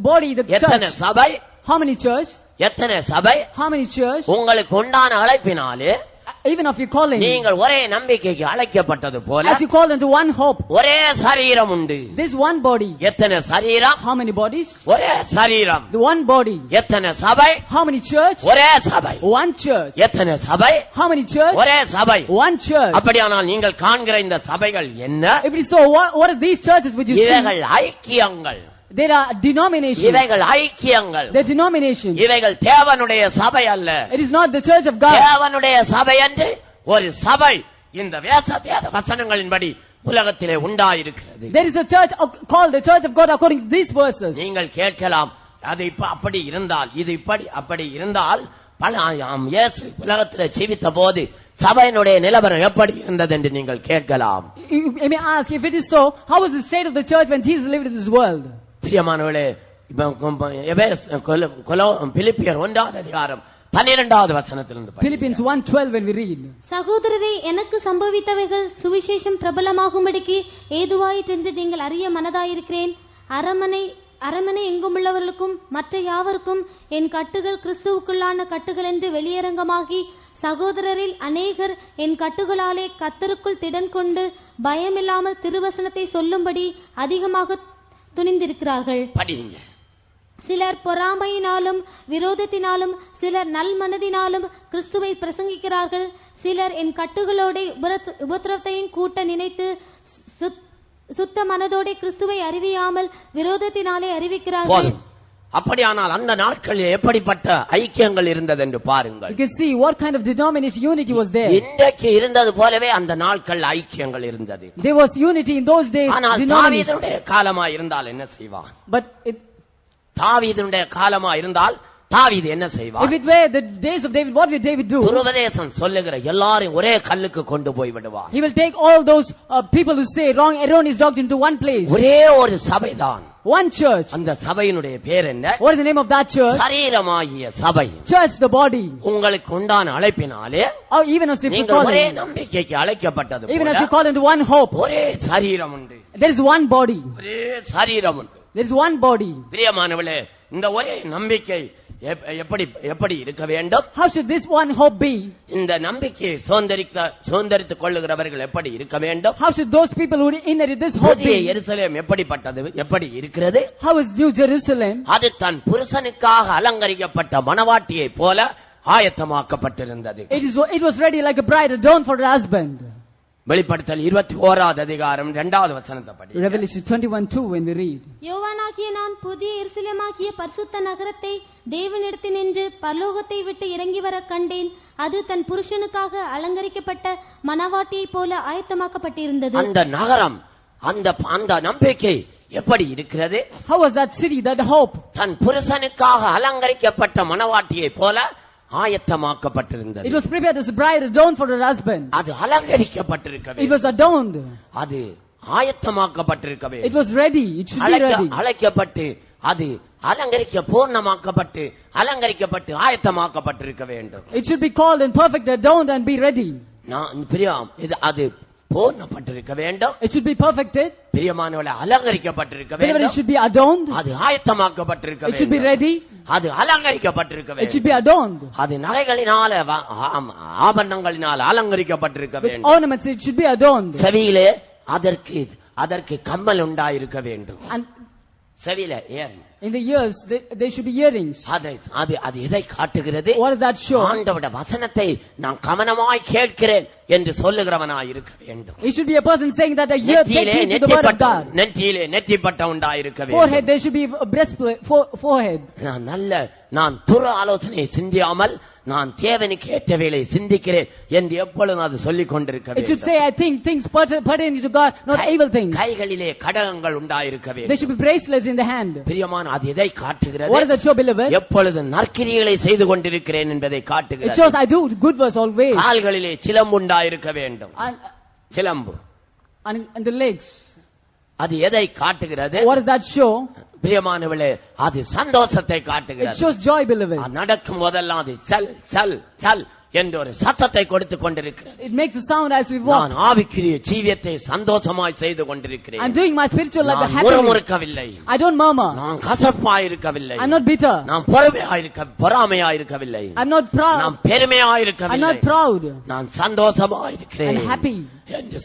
body, the எத்தனை church. சபை? How many church? எத்தனை சபை? How many church? உங்களுக்கு உண்டான அழைப்பினாலே Even of your calling. நீங்கள் ஒரே நம்பிக்கைக்கு அழைக்கப்பட்டது போல As you call into one hope. ஒரே சரீரம் உண்டு. This one body. எத்தனை சரீரம்? How many bodies? ஒரே சரீரம். The one body. எத்தனை சபை? How many church? ஒரே சபை. One church. எத்தனை சபை? How many church? ஒரே சபை. One church. அப்படியானால் நீங்கள் காண்கிற இந்த சபைகள் என்ன? If it is so, what are these churches which you see? இவைகள் ஐக்கியங்கள். There are denominations. இவைகள் ஐக்கியங்கள். They're denominations. இவைகள் தேவனுடைய சபை அல்ல. It is not the church of God. தேவனுடைய சபை என்று ஒரு சபை இந்த வேத வசனங்களின்படி உலகத்திலே உண்டாயிருக்கிறது. There is a church called the church of God according to these verses. நீங்கள் கேட்கலாம், அது அப்படி இருந்தால் இது இப்படி அப்படி இருந்தால் பல இயேசு உலகத்திலே ஜீவித்த போது சபையினுடைய நிலவரம் எப்படி இருந்தது என்று நீங்கள் கேட்கலாம். You may ask, if it is so, how was the state of the church when Jesus lived in this world? பிரியமானவர்களே, பிலிப்பியர் 1வது அதிகாரம் 12வது வசனத்திலிருந்து Philippians 1:12 when we read. சகோதரரே, எனக்கு சம்பவித்தவைகள் சுவிசேஷம் பிரபலமாகும்படிக்கு ஏதுவாயிற்றென்று நீங்கள் அறிய மனதாயிருக்கிறேன். அரமனை எங்குமுள்ளவர்களுக்கும் மற்ற யாவருக்கும் என் கட்டுகள் கிறிஸ்துவுக்குள்ளான கட்டுகள் என்று வெளியரங்கமாகி சகோதரரில் அநேகர் என் கட்டுகளாலே கர்த்தருக்குள் திடன் கொண்டு பயமில்லாமல் திருவசனத்தை சொல்லும்படி அதிகமாக துணிந்திருக்கிறார்கள். சிலர் பொறாமையினாலும் விரோதத்தினாலும் சிலர் நல் மனதினாலும் கிறிஸ்துவை பிரசங்கிக்கிறார்கள். சிலர் என் கட்டுகளோட உபத்திரவத்தையும் கூட்ட நினைத்து சுத்த மனதோட கிறிஸ்துவை அறிவியாமல் விரோதத்தினாலே அறிவிக்கிறார்கள். அப்படியானால் அந்த நாட்களில் எப்படிப்பட்ட ஐக்கியங்கள் இருந்தது என்று பாருங்கள். You can see what kind of denomination unity was there. இன்றைக்கு இருந்தது போலவே அந்த நாட்கள் ஐக்கியங்கள் இருந்தது. There was unity in those days. ஆனால் தாவீதுடைய காலமா இருந்தால் என்ன செய்வான்? But தாவீதுடைய காலமா இருந்தால் தாவீது என்ன செய்வான்? If it were the days of David, what will David do? துருபதேசம் சொல்லுகிற எல்லாரையும் ஒரே கல்லுக்கு கொண்டு போய் விடுவார். He will take all those people who say wrong erroneous doctrine to one place. ஒரே ஒரு சபைதான். One church. அந்த சபையினுடைய பேர் என்ன? What is the name of that church? சரீரமாகிய சபை. Church, the body. உங்களுக்கு உண்டான அழைப்பினாலே even as if you நீங்கள் call ஒரே நம்பிக்கைக்கு அழைக்கப்பட்டது போல even as you call into one hope. ஒரே சரீரம் உண்டு. There is one body. ஒரே சரீரம் உண்டு. There is one body. பிரியமானவர்களே, இந்த ஒரே நம்பிக்கை எப்படி இருக்க வேண்டும்? How should this one hope be? இந்த நம்பிக்கையை சுதந்தரித்துக் கொள்ளுகிறவர்கள் எப்படி இருக்க வேண்டும்? How should those people who inherit this hope புதிய be? எருசலேம் எப்படி இருக்கிறது? How is New Jerusalem? அது தன் புருஷனுக்காக அலங்கரிக்கப்பட்ட மணவாட்டியை போல ஆயத்தமாக்கப்பட்டிருந்தது. It was ready like a bride adorned for her husband. வெளிப்படுத்தல் 21வது அதிகாரம் 2வது வசனத்தை படிங்க. Revelation 21:2 when we read. யோவானாகிய நான் புதிய எருசலேமாகிய பரிசுத்த நகரத்தை தேவனிடத்தினின்று பரலோகத்தை விட்டு இறங்கி வர கண்டேன். அது தன் புருஷனுக்காக அலங்கரிக்கப்பட்ட மணவாட்டியை போல ஆயத்தமாக்கப்பட்டிருந்தது. அந்த நகரம், அந்த நம்பிக்கை எப்படி இருக்கிறது? How was that city, that hope? தன் புருஷனுக்காக அலங்கரிக்கப்பட்ட மணவாட்டியை போல ஆயத்தமாக்கப்பட்டிருந்தது. It was prepared as a bride adorned for her husband. அது அலங்கரிக்கப்பட்டிருக்கவே. It was adorned. அது ஆயத்தமாக்கப்பட்டிருக்கவே. It was ready. It should be ready. அழைக்கப்பட்டு அது பூர்ணமாக்கப்பட்டு அலங்கரிக்கப்பட்டு ஆயத்தமாக்கப்பட்டிருக்க வேண்டும். It should be called and perfect, adorned and be ready. பிரியம், அது பூர்ணப்பட்டிருக்க வேண்டும். It should be perfected. Priyamanavale, அலங்கரிக்கப்பட்டிருக்க வேண்டும். It should be adorned. அது ஆயத்தமாக்கப்பட்டிருக்க வேண்டும். It should be ready. அது அலங்கரிக்கப்பட்டிருக்க வேண்டும். It should be adorned. அது நகைகளினால ஆபரணங்களினால் அலங்கரிக்கப்பட்டிருக்க With வேண்டும். ornaments it should be adorned. செவியிலே அதற்கு கம்மல் உண்டாயிருக்க வேண்டும். செவியில in the ears there should be earrings. அது எதை காட்டுகிறது? What does that show? ஆண்டவருடைய வசனத்தை நான் கவனமாய் கேட்கிறேன் என்று சொல்லுகிறவனாய் இருக்க வேண்டும். It should be a person saying that I hear the word of God. நெற்றியிலே நெற்றிப்பட்ட உண்டாயிருக்க வேண்டும். Forehead there should be a breastplate, forehead. நான் துர ஆலோசனை சிந்தியாமல் நான் தேவனுக்கு ஏற்றவைகளை சிந்திக்கிறேன் என்று எப்பொழுதும் அது சொல்லிக் கொண்டிருக்க வேண்டும். It should say I think things pertaining to God, not evil things. கைகளிலே கடகங்கள் உண்டாயிருக்க வேண்டும். There should be bracelets in the hand. பிரியமான, அது எதை காட்டுகிறது? What does that show, beloved? எப்பொழுதும் நற்கிரியைகளை செய்து கொண்டிருக்கிறேன் என்பதை காட்டுகிறது. It shows I do good works always. கால்களிலே சிலம்பு உண்டாயிருக்க வேண்டும். சிலம்பு and the legs. அது எதை காட்டுகிறது? What does that show? Priyamanavale, அது சந்தோஷத்தை காட்டுகிறது. It shows joy, beloved. நடக்கும் போதெல்லாம் அது சல் சல் சல் என்ற ஒரு சத்தத்தை கொடுத்துக் கொண்டிருக்கிறது. It makes a sound as we walk. நான் ஆவிக்குரிய ஜீவியத்தை சந்தோஷமாய் செய்து கொண்டிருக்கிறேன். I'm doing my spiritual life happily. நான் முறுமுறுக்கவில்லை. I don't murmur. நான் கசப்பாய் இருக்கவில்லை. I'm not bitter. நான் பொறாமையாய் இருக்கவில்லை. I'm not proud. நான் பெருமையாய் இருக்கவில்லை. I'm not proud. நான் சந்தோஷமாய் இருக்கிறேன். I'm happy. என்று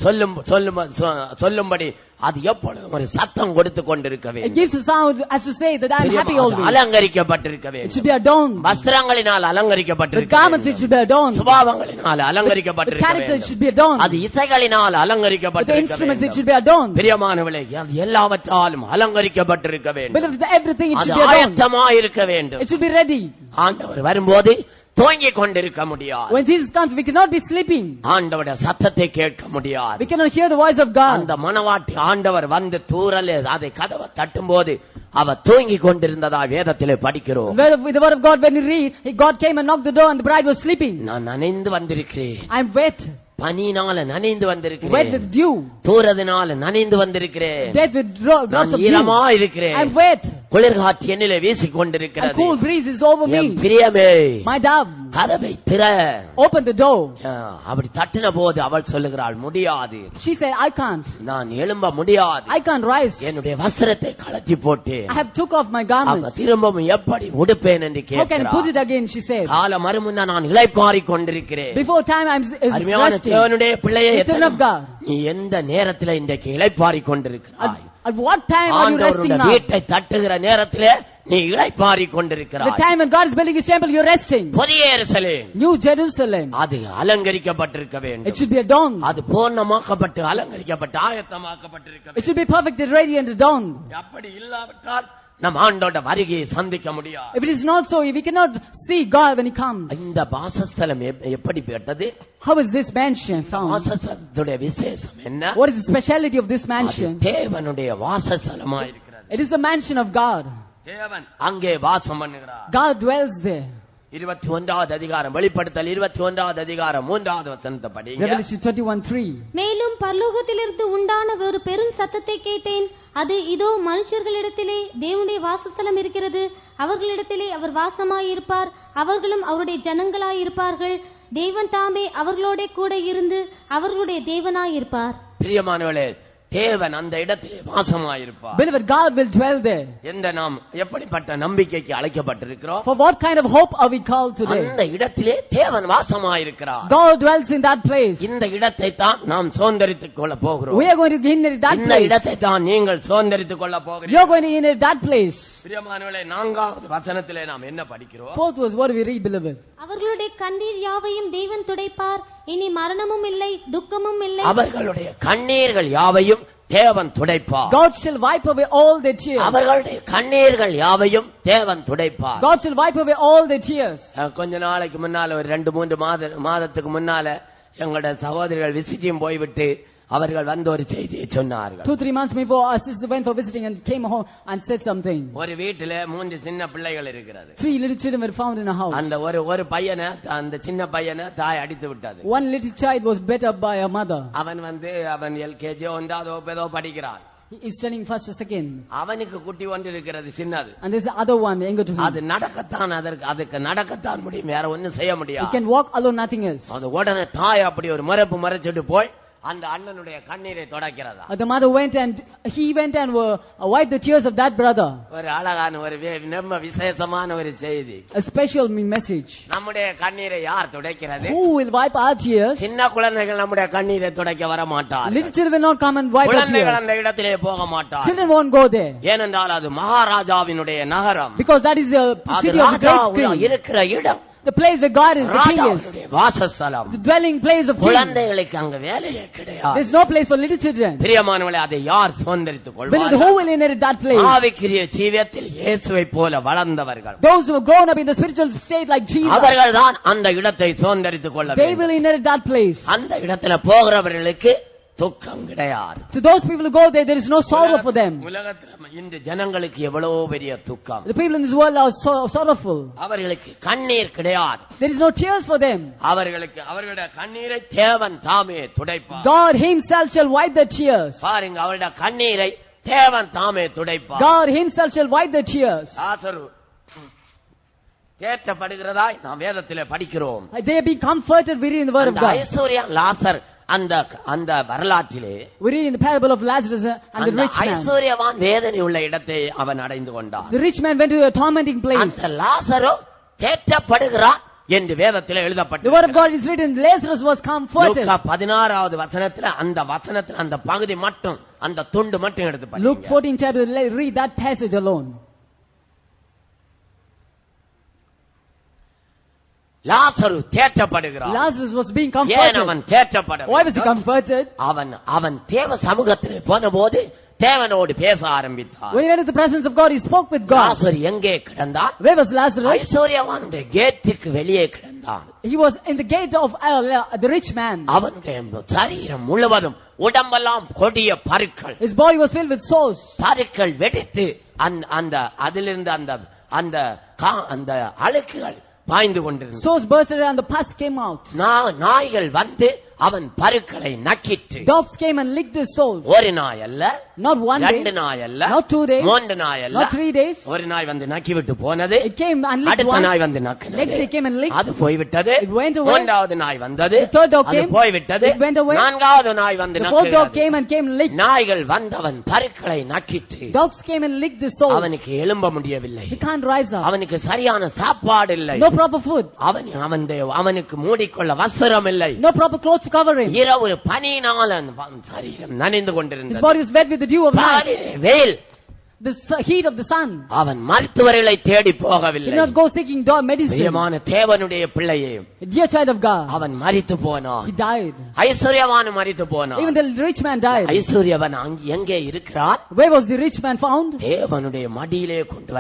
சொல்லும்படி அது எப்பொழுதும் ஒரு சத்தம் கொடுத்துக் கொண்டிருக்க வேண்டும். It gives a sound as to say that I am happy always. அலங்கரிக்கப்பட்டிருக்க வேண்டும். It should be adorned. வஸ்திரங்களினால் அலங்கரிக்கப்பட்டிருக்க வேண்டும். With garments it should be adorned. சுபாவங்களினால் அலங்கரிக்கப்பட்டிருக்க வேண்டும். With character it should be adorned. அது இசைகளினால் அலங்கரிக்கப்பட்டிருக்க வேண்டும். With instruments it should be adorned. பிரியமானவர்களே, எல்லாவற்றாலும் அலங்கரிக்கப்பட்டிருக்க வேண்டும். With everything it should be adorned. ஆயத்தமாய் இருக்க வேண்டும். It should be ready. ஆண்டவர் வரும்போது தூங்கிக் கொண்டிருக்க முடியாது. When Jesus comes we cannot be sleeping. ஆண்டவருடைய சத்தத்தை கேட்க முடியாது. We cannot hear the voice of God. அந்த மணவாட்டி ஆண்டவர் வந்து தூரலே அதை கதவை தட்டும்போது அவ தூங்கிக் கொண்டிருந்ததா வேதத்திலே படிக்கிறோம். With the word of God when we read, God came and knocked the door and the bride was sleeping. நான் நனைந்து வந்திருக்கிறேன். I am wet. பனினால நனைந்து வந்திருக்கிறேன். Wet with dew. தூரதினால நனைந்து வந்திருக்கிறேன். Dead with drops of dew. ஈரமா இருக்கிறேன். I am wet. குளிர்காற்று என்னிலே வீசிக் கொண்டிருக்கிறது. A cool breeze is over me. பிரியமே, my dove, கதவை திற. Open the door. அப்படி தட்டின போது அவள் சொல்லுகிறாள், முடியாது. She said, I can't. நான் எழும்ப முடியாது. I can't rise. என்னுடைய வஸ்திரத்தை கழற்றி போட்டேன். I have took off my garments. திரும்பவும் எப்படி உடுப்பேன் என்று கேட்கிறாள். How can I put it again? She said. கால மறுமுன்ன நான் இளைப்பாறிக் கொண்டிருக்கிறேன். Before time I am resting. தேவனுடைய பிள்ளையே, Children of God, நீ எந்த நேரத்தில் இன்றைக்கு இளைப்பாறிக் கொண்டிருக்கிறாய்? At what time are you resting now? வீட்டை தட்டுகிற நேரத்திலே நீ இளைப்பாறிக் கொண்டிருக்கிறாய். The time when God is building his temple, you are resting. புதிய எருசலேம், New Jerusalem, அது அலங்கரிக்கப்பட்டிருக்க வேண்டும். it should be adorned. அது பூர்ணமாக்கப்பட்டு அலங்கரிக்கப்பட்டு ஆயத்தமாக்கப்பட்டிருக்க வேண்டும். It should be perfect and ready and adorned. அப்படி இல்லாவிட்டால் நம் ஆண்டவருடைய வருகையை சந்திக்க முடியாது. If it is not so, we cannot see God when he comes. இந்த வாசஸ்தலம் எப்படிப்பட்டது? How is this mansion found? வாசஸ்தலத்துடைய விசேஷம் என்ன? What is the speciality of this mansion? தேவனுடைய வாசஸ்தலமாய் இருக்கிறது. It is the mansion of God. தேவன் அங்கே வாசம் பண்ணுகிறார். God dwells there. 21வது அதிகாரம், வெளிப்படுத்தல் 21வது அதிகாரம் 3வது வசனத்தை படிங்க. Revelation 21:3. மேலும் பரலோகத்திலிருந்து உண்டான ஒரு பெரும் சத்தத்தை கேட்டேன். அது இதோ மனுஷர்களிடத்திலே தேவனுடைய வாசஸ்தலம் இருக்கிறது. அவர்களிடத்திலே அவர் வாசமாயிருப்பார். அவர்களும் அவருடைய ஜனங்களாயிருப்பார்கள். தேவன் தாமே அவர்களோட கூட இருந்து அவர்களுடைய தேவனாயிருப்பார். பிரியமானவர்களே, தேவன் அந்த இடத்திலே வாசமாயிருப்பார். Beloved, God will dwell there. எந்த நாம் எப்படிப்பட்ட நம்பிக்கைக்கு அழைக்கப்பட்டிருக்கிறோம்? For what kind of hope are we called today? அந்த இடத்திலே தேவன் வாசமாயிருக்கிறார். God dwells in that place. இந்த இடத்தை தான் நாம் சுதந்தரித்துக் கொள்ள போகிறோம். We are going to inherit that இந்த place. இடத்தை தான் நீங்கள் சுதந்தரித்துக் கொள்ள You போகிறீர்கள். are going to inherit that place. பிரியமானவர்களே, 4வது வசனத்திலே நாம் என்ன படிக்கிறோம்? 4th was what we read, beloved. அவர்களுடைய கண்ணீர் யாவையும் தேவன் துடைப்பார், இனி மரணமும் இல்லை, துக்கமும் இல்லை. அவர்களுடைய கண்ணீர்கள் யாவையும் தேவன் துடைப்பார். God shall wipe away all their tears. அவர்களுடைய கண்ணீர்கள் யாவையும் தேவன் துடைப்பார். God shall wipe away all their tears. கொஞ்ச நாளைக்கு முன்னால ஒரு 2-3 மாதத்துக்கு முன்னால எங்களுடைய சகோதரிகள் விசிட்டிங் போய்விட்டு அவர்கள் வந்து ஒரு செய்தியை சொன்னார்கள். 2-3 months before, our sister went for visiting and came home and said something. ஒரு வீட்டிலே 3 சின்ன பிள்ளைகள் இருக்கிறது. 3 little children were found in a house. அந்த ஒரு பையனை, அந்த சின்ன பையனை தாய் அடித்து விட்டது. One little child was beat up by a mother. அவன் எல்கேஜி 1வது வகுப்பேதோ படிக்கிறான். He is studying first or second. அவனுக்கு குட்டி ஒன்று இருக்கிறது, சின்னது. And there's the other one younger to him. அது நடக்கத்தான், அதுக்கு நடக்கத்தான் முடியும், வேற ஒன்னும் செய்ய He முடியாது. can walk alone, nothing else. அது உடனே தாய் அப்படி ஒரு மறைச்சிட்டு போய் அந்த அண்ணனுடைய கண்ணீரை தொடக்கிறதா. The mother went and wiped the tears of that brother. ஒரு அழகான ஒரு நம்ம விசேஷமான ஒரு செய்தி. A special message. நம்முடைய கண்ணீரை யார் துடைக்கிறது? Who will wipe our tears? சின்ன குழந்தைகள் நம்முடைய கண்ணீரை துடைக்க வர மாட்டார்கள். Little children will not come and wipe our குழந்தைகள் tears. அந்த இடத்திலே போக மாட்டார்கள். Children won't go there. ஏனென்றால் அது மகாராஜாவினுடைய நகரம். Because that is the city of the great king. இருக்கிற இடம். The place where God is, the king is. வாசஸ்தலம். The dwelling place of king. குழந்தைகளுக்கு அங்க வேலையே கிடையாது. There's no place for little children. பிரியமானவர்களே, அதை யார் சுதந்தரித்துக் Beloved, கொள்வார்கள்? who will inherit that place? ஆவிக்குரிய ஜீவியத்தில் இயேசுவை போல வளர்ந்தவர்கள். Those who have grown up in the spiritual state like Jesus. அவர்கள் தான் அந்த இடத்தை சுதந்தரித்துக் கொள்ள They will வேண்டும். inherit that place. அந்த இடத்துல போகிறவர்களுக்கு துக்கம் கிடையாது. To those people who go there, there is no sorrow for them. உலகத்துல இந்த ஜனங்களுக்கு எவ்வளவு பெரிய துக்கம். The people in this world are so sorrowful. அவர்களுக்கு கண்ணீர் கிடையாது. There is no tears for them. அவர்களுடைய கண்ணீரை தேவன் தாமே துடைப்பார். God himself shall wipe the tears. பாருங்க, அவருடைய கண்ணீரை தேவன் தாமே துடைப்பார். God himself shall wipe the tears. லாசரு தேற்றப்படுகிறதாய் நாம் வேதத்திலே படிக்கிறோம். They be comforted, we read in the word of God. Aishwarya லாசர் அந்த வரலாற்றிலே We read in the parable of Lazarus and the rich man. ஐஸ்வர்யவான் வேதனை உள்ள இடத்தை அவன் அடைந்து கொண்டான். The rich man went to a tormenting place. அந்த லாசரோ தேற்றப்படுகிறான் என்று வேதத்திலே The word of எழுதப்பட்டிருக்கிறது. God is written, Lazarus was comforted. லூக்கா 16வது வசனத்துல அந்த பகுதி மட்டும், அந்த துண்டு மட்டும் எடுத்து Luke படிங்க. 14 chapter, read that passage alone. Lazarus தேற்றப்படுகிறான். Lazarus was being ஏன் comforted. அவன் தேற்றப்பட Why was he வேண்டும்? comforted? அவன் தேவ சமூகத்திலே போனபோது தேவனோடு பேச ஆரம்பித்தான். When he went to the presence of God, he spoke with God. லாசர் எங்கே கிடந்தான்? Where was Lazarus? ஐஸ்வர்யவானுடைய கேட்டுக்கு வெளியே கிடந்தான். He was in the gate of the rich man. அவனுடைய சரீரம் முழுவதும் உடம்பெல்லாம் கொடிய பருக்கள். His body was filled with sores. பருக்கள் வெடித்து அதிலிருந்து அந்த அழுக்குகள் பாய்ந்து கொண்டிருந்தது. Sores bursted and the pus came out. நாய்கள் வந்து அவன் பருக்களை நக்கிட்டு. Dogs came and licked his sores. ஒரு நாய் அல்ல, Not one day, 2 நாய் அல்ல, not 2 days, 3 நாய் அல்ல, not 3 days. ஒரு நாய் வந்து நக்கி விட்டு போனது. It came and licked அடுத்த once. நாய் வந்து நக்கினது. Next day came and licked. அது போய்விட்டது. It went away. 3வது நாய் வந்தது. The third dog அது came. போய்விட்டது. It went away. 4வது நாய் வந்து The fourth dog came நக்குகிறது. and licked. நாய்கள் வந்தவன் பருக்களை நக்கிட்டு. Dogs came and licked his sores. அவனுக்கு எழும்ப முடியவில்லை. He can't rise up. அவனுக்கு சரியான சாப்பாடு இல்லை. No proper food. அவனுக்கு மூடிக்கொள்ள வஸ்திரம் இல்லை. No proper clothes to cover him. இரவு பனியினால் சரீரம் நனைந்து His கொண்டிருந்தது. body was wet with the dew of night. வெயில். The heat of the sun. அவன் மருத்துவர்களை தேடி He போகவில்லை. did not go seeking medicine. பிரியமான தேவனுடைய பிள்ளையே, Dear child of God, அவன் மரித்து போனான். he died. ஐஸ்வர்யவான் மரித்து போனான். Even the rich man died. ஐஸ்வர்யவன் எங்கே இருக்கிறார்? Where was the rich man found? தேவனுடைய மடியிலே கொண்டு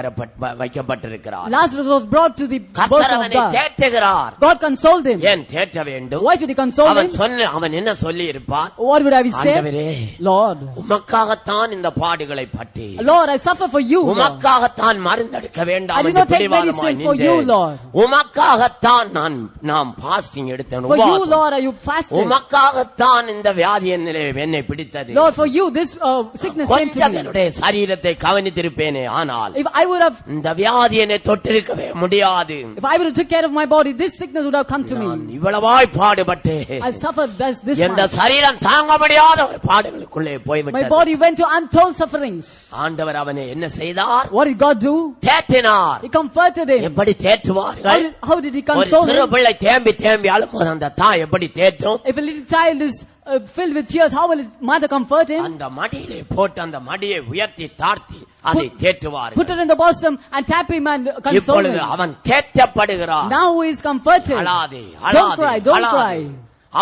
வைக்கப்பட்டிருக்கிறார். Lazarus was brought to the bosom கர்த்தர் of அவனை God. தேற்றுகிறார். God consoled him. ஏன் தேற்ற வேண்டும்? Why should he console him? அவன் என்ன சொல்லி இருப்பான்? What would I say? ஆண்டவரே, Lord, உமக்காகத்தான் இந்த பாடுகளை பட்டேன். Lord, I suffer for you, Lord. உமக்காகத்தான் மருந்தெடுக்க வேண்டாம் I did என்று not take பிடிவாதமாய் medicine for you, நின்றேன். Lord. உமக்காகத்தான் நாம் பாஸ்டிங் எடுத்தேன். For you, Lord, you fasted. உமக்காகத்தான் இந்த வியாதி என்னை பிடித்தது. Lord, for you this sickness came to கொஞ்சம் me. என்னுடைய சரீரத்தை கவனித்திருப்பேனே, ஆனால் If I would have, இந்த வியாதி என்னை தொட்டிருக்கவே முடியாது. if I would have took care of my body, this sickness would have come to நான் me. இவ்வளவாய் பாடுபட்டு I suffered this எந்த much. சரீரம் தாங்க முடியாத ஒரு பாடுகளுக்குள்ளே My போய்விட்டது. body went to untold sufferings. ஆண்டவர் அவனை என்ன செய்தார்? What did God do? தேற்றினார். He comforted him. எப்படி தேற்றுவார்கள்? How did he ஒரு console சிறு him? பிள்ளை தேம்பி அழும்போது அந்த தாய் எப்படி தேற்றும்? If a little child is filled with tears, how will his mother comfort him? அந்த மடியிலே போட்டு அந்த மடியை உயர்த்தி தாழ்த்தி அதை Put தேற்றுவார்கள். it in the bosom and tap him and console இப்பொழுது him. அவன் தேற்றப்படுகிறான். Now he is comforted. அழாதே, Don't cry, அழாதே, don't அழாதே. cry.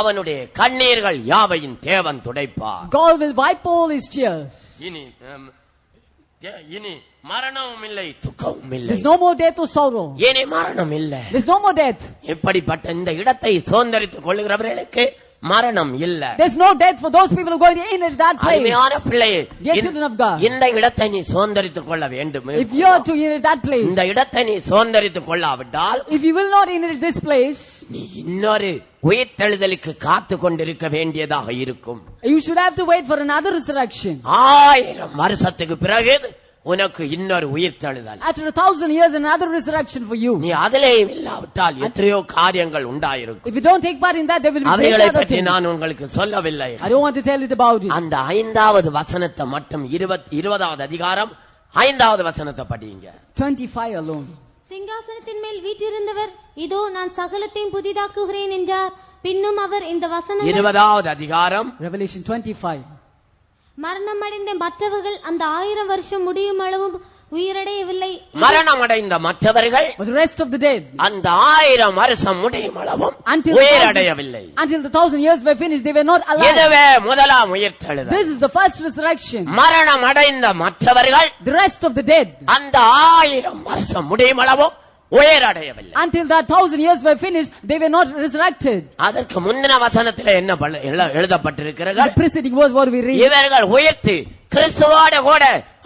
அவனுடைய கண்ணீர்கள் யாவையும் தேவன் துடைப்பார். God will wipe all his tears. இனி மரணமும் இல்லை, துக்கமும் இல்லை. There's no more death or sorrow. இனி மரணம் இல்லை. There's no more death. இப்படிப்பட்ட இந்த இடத்தை சுதந்தரித்துக் கொள்ளுகிறவர்களுக்கு மரணம் இல்ல. There's no death for those people who are going to inherit that place. அருமையான பிள்ளையே, Dear children of God, இந்த இடத்தை நீ சுதந்தரித்துக் கொள்ள வேண்டும். if you are to inherit that place, இந்த இடத்தை நீ சுதந்தரித்துக் கொள்ளாவிட்டால் if you will not inherit this place, நீ இன்னொரு உயிர்த்தெழுதலுக்கு காத்து கொண்டிருக்க வேண்டியதாக இருக்கும். you should have to wait for another resurrection. 1000 வருஷத்துக்கு பிறகு உனக்கு இன்னொரு உயிர்த்தெழுதல். After 1000 years, another resurrection for you. நீ அதிலே இல்லாவிட்டால் எத்தனையோ காரியங்கள் உண்டாயிருக்கும். If you don't take part in that, there will be அவைகளை other பற்றி things. நான் உங்களுக்கு சொல்லவில்லை. I don't want to tell it about it. அந்த 5வது வசனத்தை மட்டும் 20வது அதிகாரம் 5வது வசனத்தை படியுங்க. 25 alone. சிங்காசனத்தின் மேல் வீற்றிருந்தவர் இதோ நான் சகலத்தையும் புதிதாக்குகிறேன் என்றார். பின்னும் அவர் இந்த வசனங்கள் 20வது அதிகாரம் Revelation 25. மரணமடைந்த மற்றவர்கள் அந்த 1000 வருஷம் முடியும் அளவும் உயிரடையவில்லை. மரணமடைந்த மற்றவர்கள் But the rest of the dead, அந்த 1000 வருஷம் முடியும் அளவும் until உயிரடையவில்லை. the 1000 years were finished, they were not alive. இதுவே முதலாம் உயிர்த்தெழுதல். This is the first resurrection. மரணமடைந்த மற்றவர்கள் The rest of the dead, அந்த 1000 வருஷம் முடியும் அளவும் உயிரடையவில்லை. until that 1000 years were finished, they were not resurrected. அதற்கு முந்தின வசனத்தில் என்ன எழுதப்பட்டிருக்கிறது? The preceding verse what we read. இவர்கள் உயிர்த்து கிறிஸ்துவோடு கூட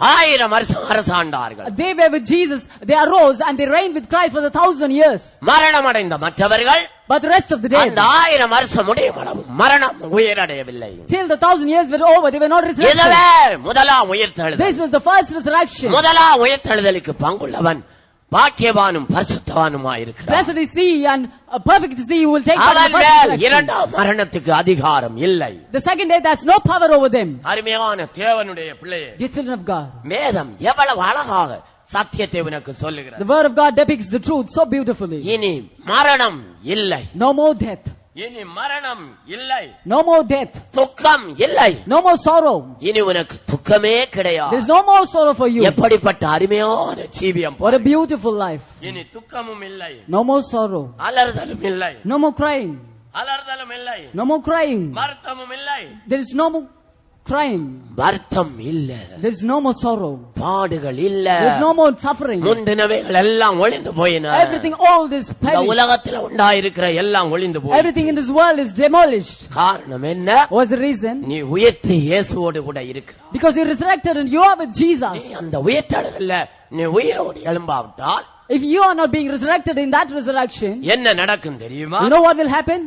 1000 வருஷம் அரசாண்டார்கள். They were with Jesus, they arose and they reigned with Christ for 1000 years. மரணமடைந்த மற்றவர்கள் But the rest of the dead, அந்த 1000 வருஷம் முடியும் அளவு மரணம் உயிரடையவில்லை. till the 1000 years were over, they were not resurrected. இதுவே முதலாம் உயிர்த்தெழுதல். This is the first resurrection. முதலாம் உயிர்த்தெழுதலுக்கு பங்குள்ளவன் பாக்கியவானும் பரிசுத்தவானுமாயிருக்கிறார். Blessed is he and perfect is he who will take part in the அவன் first மேல் resurrection. இரண்டாம் மரணத்துக்கு அதிகாரம் இல்லை. The second death has no power over them. அருமையான தேவனுடைய பிள்ளையே, Dear children of God, வேதம் எவ்வளவு அழகாக சத்தியத்தை உனக்கு சொல்லுகிறது. the word of God depicts the truth so beautifully. இனி மரணம் இல்லை, No more death. இனி மரணம் இல்லை, No more death. துக்கம் இல்லை, No more sorrow. இனி உனக்கு துக்கமே கிடையாது. There's no more sorrow for you. எப்படிப்பட்ட அருமையான ஜீவியம்! What a beautiful life. இனி துக்கமும் இல்லை, No more sorrow. அலறுதலும் இல்லை, No more crying. அலறுதலும் இல்லை, No more crying. வருத்தமும் இல்லை, There is no more crying. வருத்தம் இல்ல, There is no more sorrow. பாடுகள் இல்ல, There is no more suffering. முந்தினவைகள் எல்லாம் ஒளிந்து போயின. Everything, all this இந்த perished. உலகத்தில் உண்டாயிருக்கிற எல்லாம் ஒளிந்து போயின. Everything in this world is demolished. காரணம் என்ன? What's the reason? நீ உயிர்த்து இயேசுவோடு கூட இருக்கிற. Because you resurrected and you are with Jesus. நீ அந்த உயிர்த்தெழுதல்ல நீ உயிரோடு எழும்பாவிட்டால் If you are not being resurrected in that resurrection, என்ன நடக்கும் தெரியுமா? you know what will happen?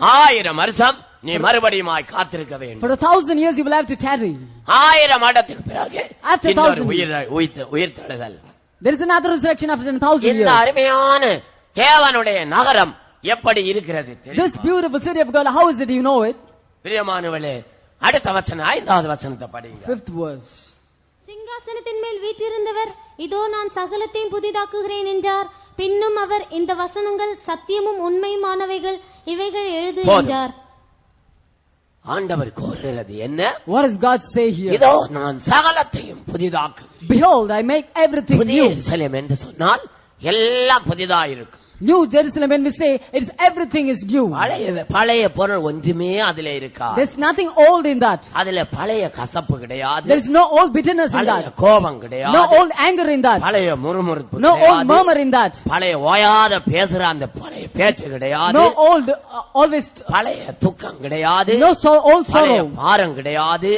1000 வருஷம் நீ மறுபடியுமாய் காத்திருக்க வேண்டும். For 1000 years you will have to tarry. 1000 வருடத்துக்கு பிறகு After இன்னொரு 1000 உயிர்த்தெழுதல். There is another resurrection after 1000 இந்த years. அருமையான தேவனுடைய நகரம் எப்படி இருக்கிறது This தெரியுமா? beautiful city of God, how is it? You know it? Priyamanavale, அடுத்த வசனம் 5வது வசனத்தை படிங்க. 5th verse. சிங்காசனத்தின் மேல் வீற்றிருந்தவர் இதோ நான் சகலத்தையும் புதிதாக்குகிறேன் என்றார். பின்னும் அவர் இந்த வசனங்கள் சத்தியமும் உண்மையுமானவைகள் இவைகள் எழுது போதும். என்றார். ஆண்டவர் கூறுகிறது என்ன? What does God say here? இதோ நான் சகலத்தையும் புதிதாக்குகிறேன். Behold, I make everything புதிய new. எருசலேம் என்று சொன்னால் எல்லாம் புதிதா இருக்கும். New Jerusalem, when we say it's everything is new. பழைய பொருள் ஒன்றுமே அதிலே இருக்கா. There's nothing old in that. அதிலே பழைய கசப்பு கிடையாது. There is no old bitterness in that. கோபம் கிடையாது. No old anger in that. பழைய முறுமுறுப்பு No கிடையாது. old murmur in that. பழைய ஓயாத பேசுற அந்த பழைய பேச்சு கிடையாது. No old always பழைய துக்கம் கிடையாது. No old sorrow. பாரம் கிடையாது.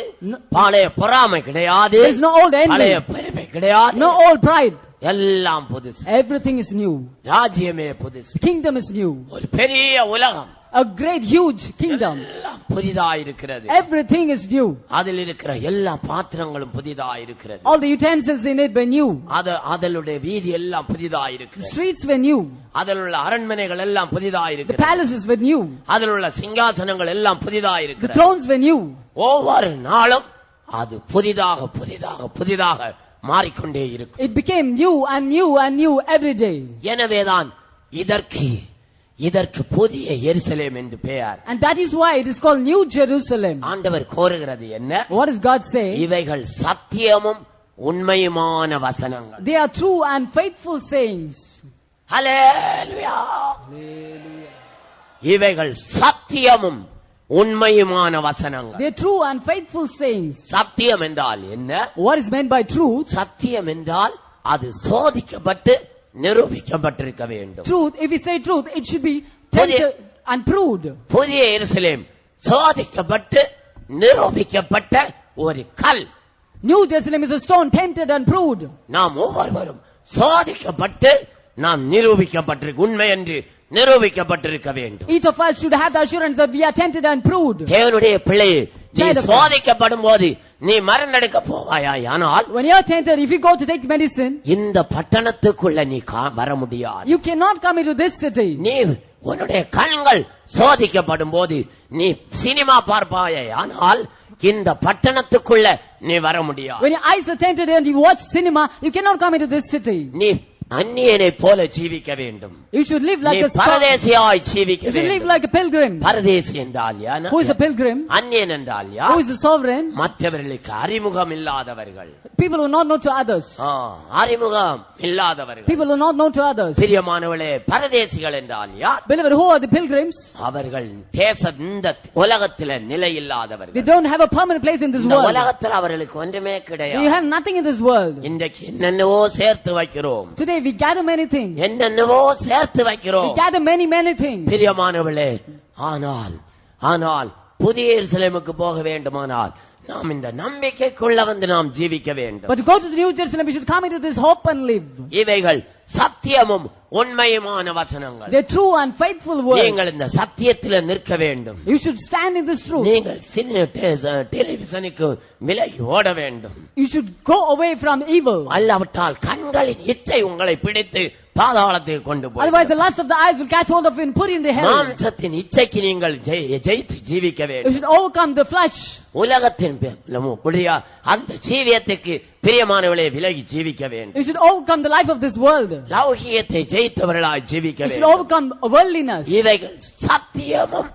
பழைய பொறாமை கிடையாது. There is no old envy. பழைய பெருமை கிடையாது. No old pride. எல்லாம் புதுசு. Everything is new. ராஜ்யமே புதுசு. Kingdom is new. ஒரு பெரிய உலகம். A great huge kingdom. எல்லாம் புதிதாய் இருக்கிறது. Everything is new. அதில் இருக்கிற எல்லா பாத்திரங்களும் புதிதாய் இருக்கிறது. All the utensils in it were new. அதனுடைய வீதி எல்லாம் புதிதாய் இருக்கிறது. The streets were new. அதில் உள்ள அரண்மனைகள் எல்லாம் புதிதாய் The இருக்கிறது. palaces were new. அதில் உள்ள சிங்காசனங்கள் எல்லாம் புதிதாய் The இருக்கிறது. thrones were new. ஒவ்வொரு நாளும் அது புதிதாக புதிதாக புதிதாக மாறிக்கொண்டே இருக்கும். It became new and new and new every day. எனவேதான் இதற்கு புதிய எருசலேம் என்று பெயர். And that is why it is called New Jerusalem. ஆண்டவர் கோருகிறது என்ன? What does God say? இவைகள் சத்தியமும் உண்மையுமான வசனங்கள். They are true and faithful sayings. ஹல்லேலூயா. இவைகள் சத்தியமும் உண்மையுமான வசனங்கள். They are true and faithful sayings. சத்தியம் என்றால் என்ன? What is meant by truth? சத்தியம் என்றால் அது சோதிக்கப்பட்டு நிரூபிக்கப்பட்டிருக்க வேண்டும். Truth, if we say truth, it should be tested and proved. புதிய எருசலேம் சோதிக்கப்பட்டு நிரூபிக்கப்பட்ட ஒரு கல். New Jerusalem is a stone tempted and proved. நாம் ஒவ்வொருவரும் சோதிக்கப்பட்டு நாம் நிரூபிக்கப்பட்டிருக்க உண்மை என்று நிரூபிக்கப்பட்டிருக்க வேண்டும். Each of us should have the assurance that we are tempted and proved. தேவனுடைய பிள்ளையே, நீ சோதிக்கப்படும் போது நீ மரணெடுக்க போவாயானால், when you are tempted, if you go to take medicine, இந்த பட்டணத்துக்குள்ள நீ வர முடியாது. you cannot come into this city. நீ உன்னுடைய கண்கள் சோதிக்கப்படும் போது நீ சினிமா பார்ப்பாயானால் இந்த பட்டணத்துக்குள்ள நீ வர முடியாது. When your eyes are tempted and you watch cinema, you cannot come into this city. நீ அந்நியனை போல ஜீவிக்க வேண்டும். You should live like a பரதேசியாய் ஜீவிக்க வேண்டும். You should live like a pilgrim. பரதேசி என்றால் யார்? Who is a pilgrim? அந்நியன் என்றால் யார்? Who is a sovereign? மற்றவர்களுக்கு அறிமுகம் இல்லாதவர்கள். People who are not known to others. அறிமுகம் இல்லாதவர்கள். People who are not known to others. பிரியமானவர்களே, பரதேசிகள் என்றால் யார்? Beloved, who are the pilgrims? அவர்கள் இந்த உலகத்திலே நிலை இல்லாதவர்கள். They don't have a permanent place in this world. இந்த உலகத்தில் அவர்களுக்கு ஒன்றுமே கிடையாது. They have nothing in this world. இன்றைக்கு என்னென்னவோ சேர்த்து வைக்கிறோம். Today we gather many things. என்னென்னவோ சேர்த்து வைக்கிறோம். We gather many things. பிரியமானவர்களே, ஆனால் புதிய எருசலேமுக்கு போக வேண்டுமானால் நாம் இந்த நம்பிக்கைக்குள்ள வந்து நாம் ஜீவிக்க வேண்டும். But to go to the New Jerusalem, we should come into this hope and live. இவைகள் சத்தியமும் உண்மையுமான வசனங்கள். They are true and faithful words. நீங்கள் இந்த சத்தியத்தில் நிற்க வேண்டும். You should stand in this truth. நீங்கள் டெலிவிஷனுக்கு விலகி ஓட வேண்டும். You should go away from evil. அல்லாவிட்டால் கண்களின் இச்சை உங்களை பிடித்து பாதாளத்துக்கு கொண்டு போய். Otherwise the lust of the eyes will catch hold of you and put you in the hell. மாம்சத்தின் இச்சைக்கு நீங்கள் ஜெயித்து ஜீவிக்க வேண்டும். You should overcome the flesh. உலகத்தின் அந்த ஜீவியத்துக்கு பிரியமானவர்களே விலகி ஜீவிக்க வேண்டும். You should overcome the life of this world. லௌகியத்தை ஜெயித்தவர்களாய் ஜீவிக்க வேண்டும். You should overcome worldliness. இவைகள் சத்தியமும்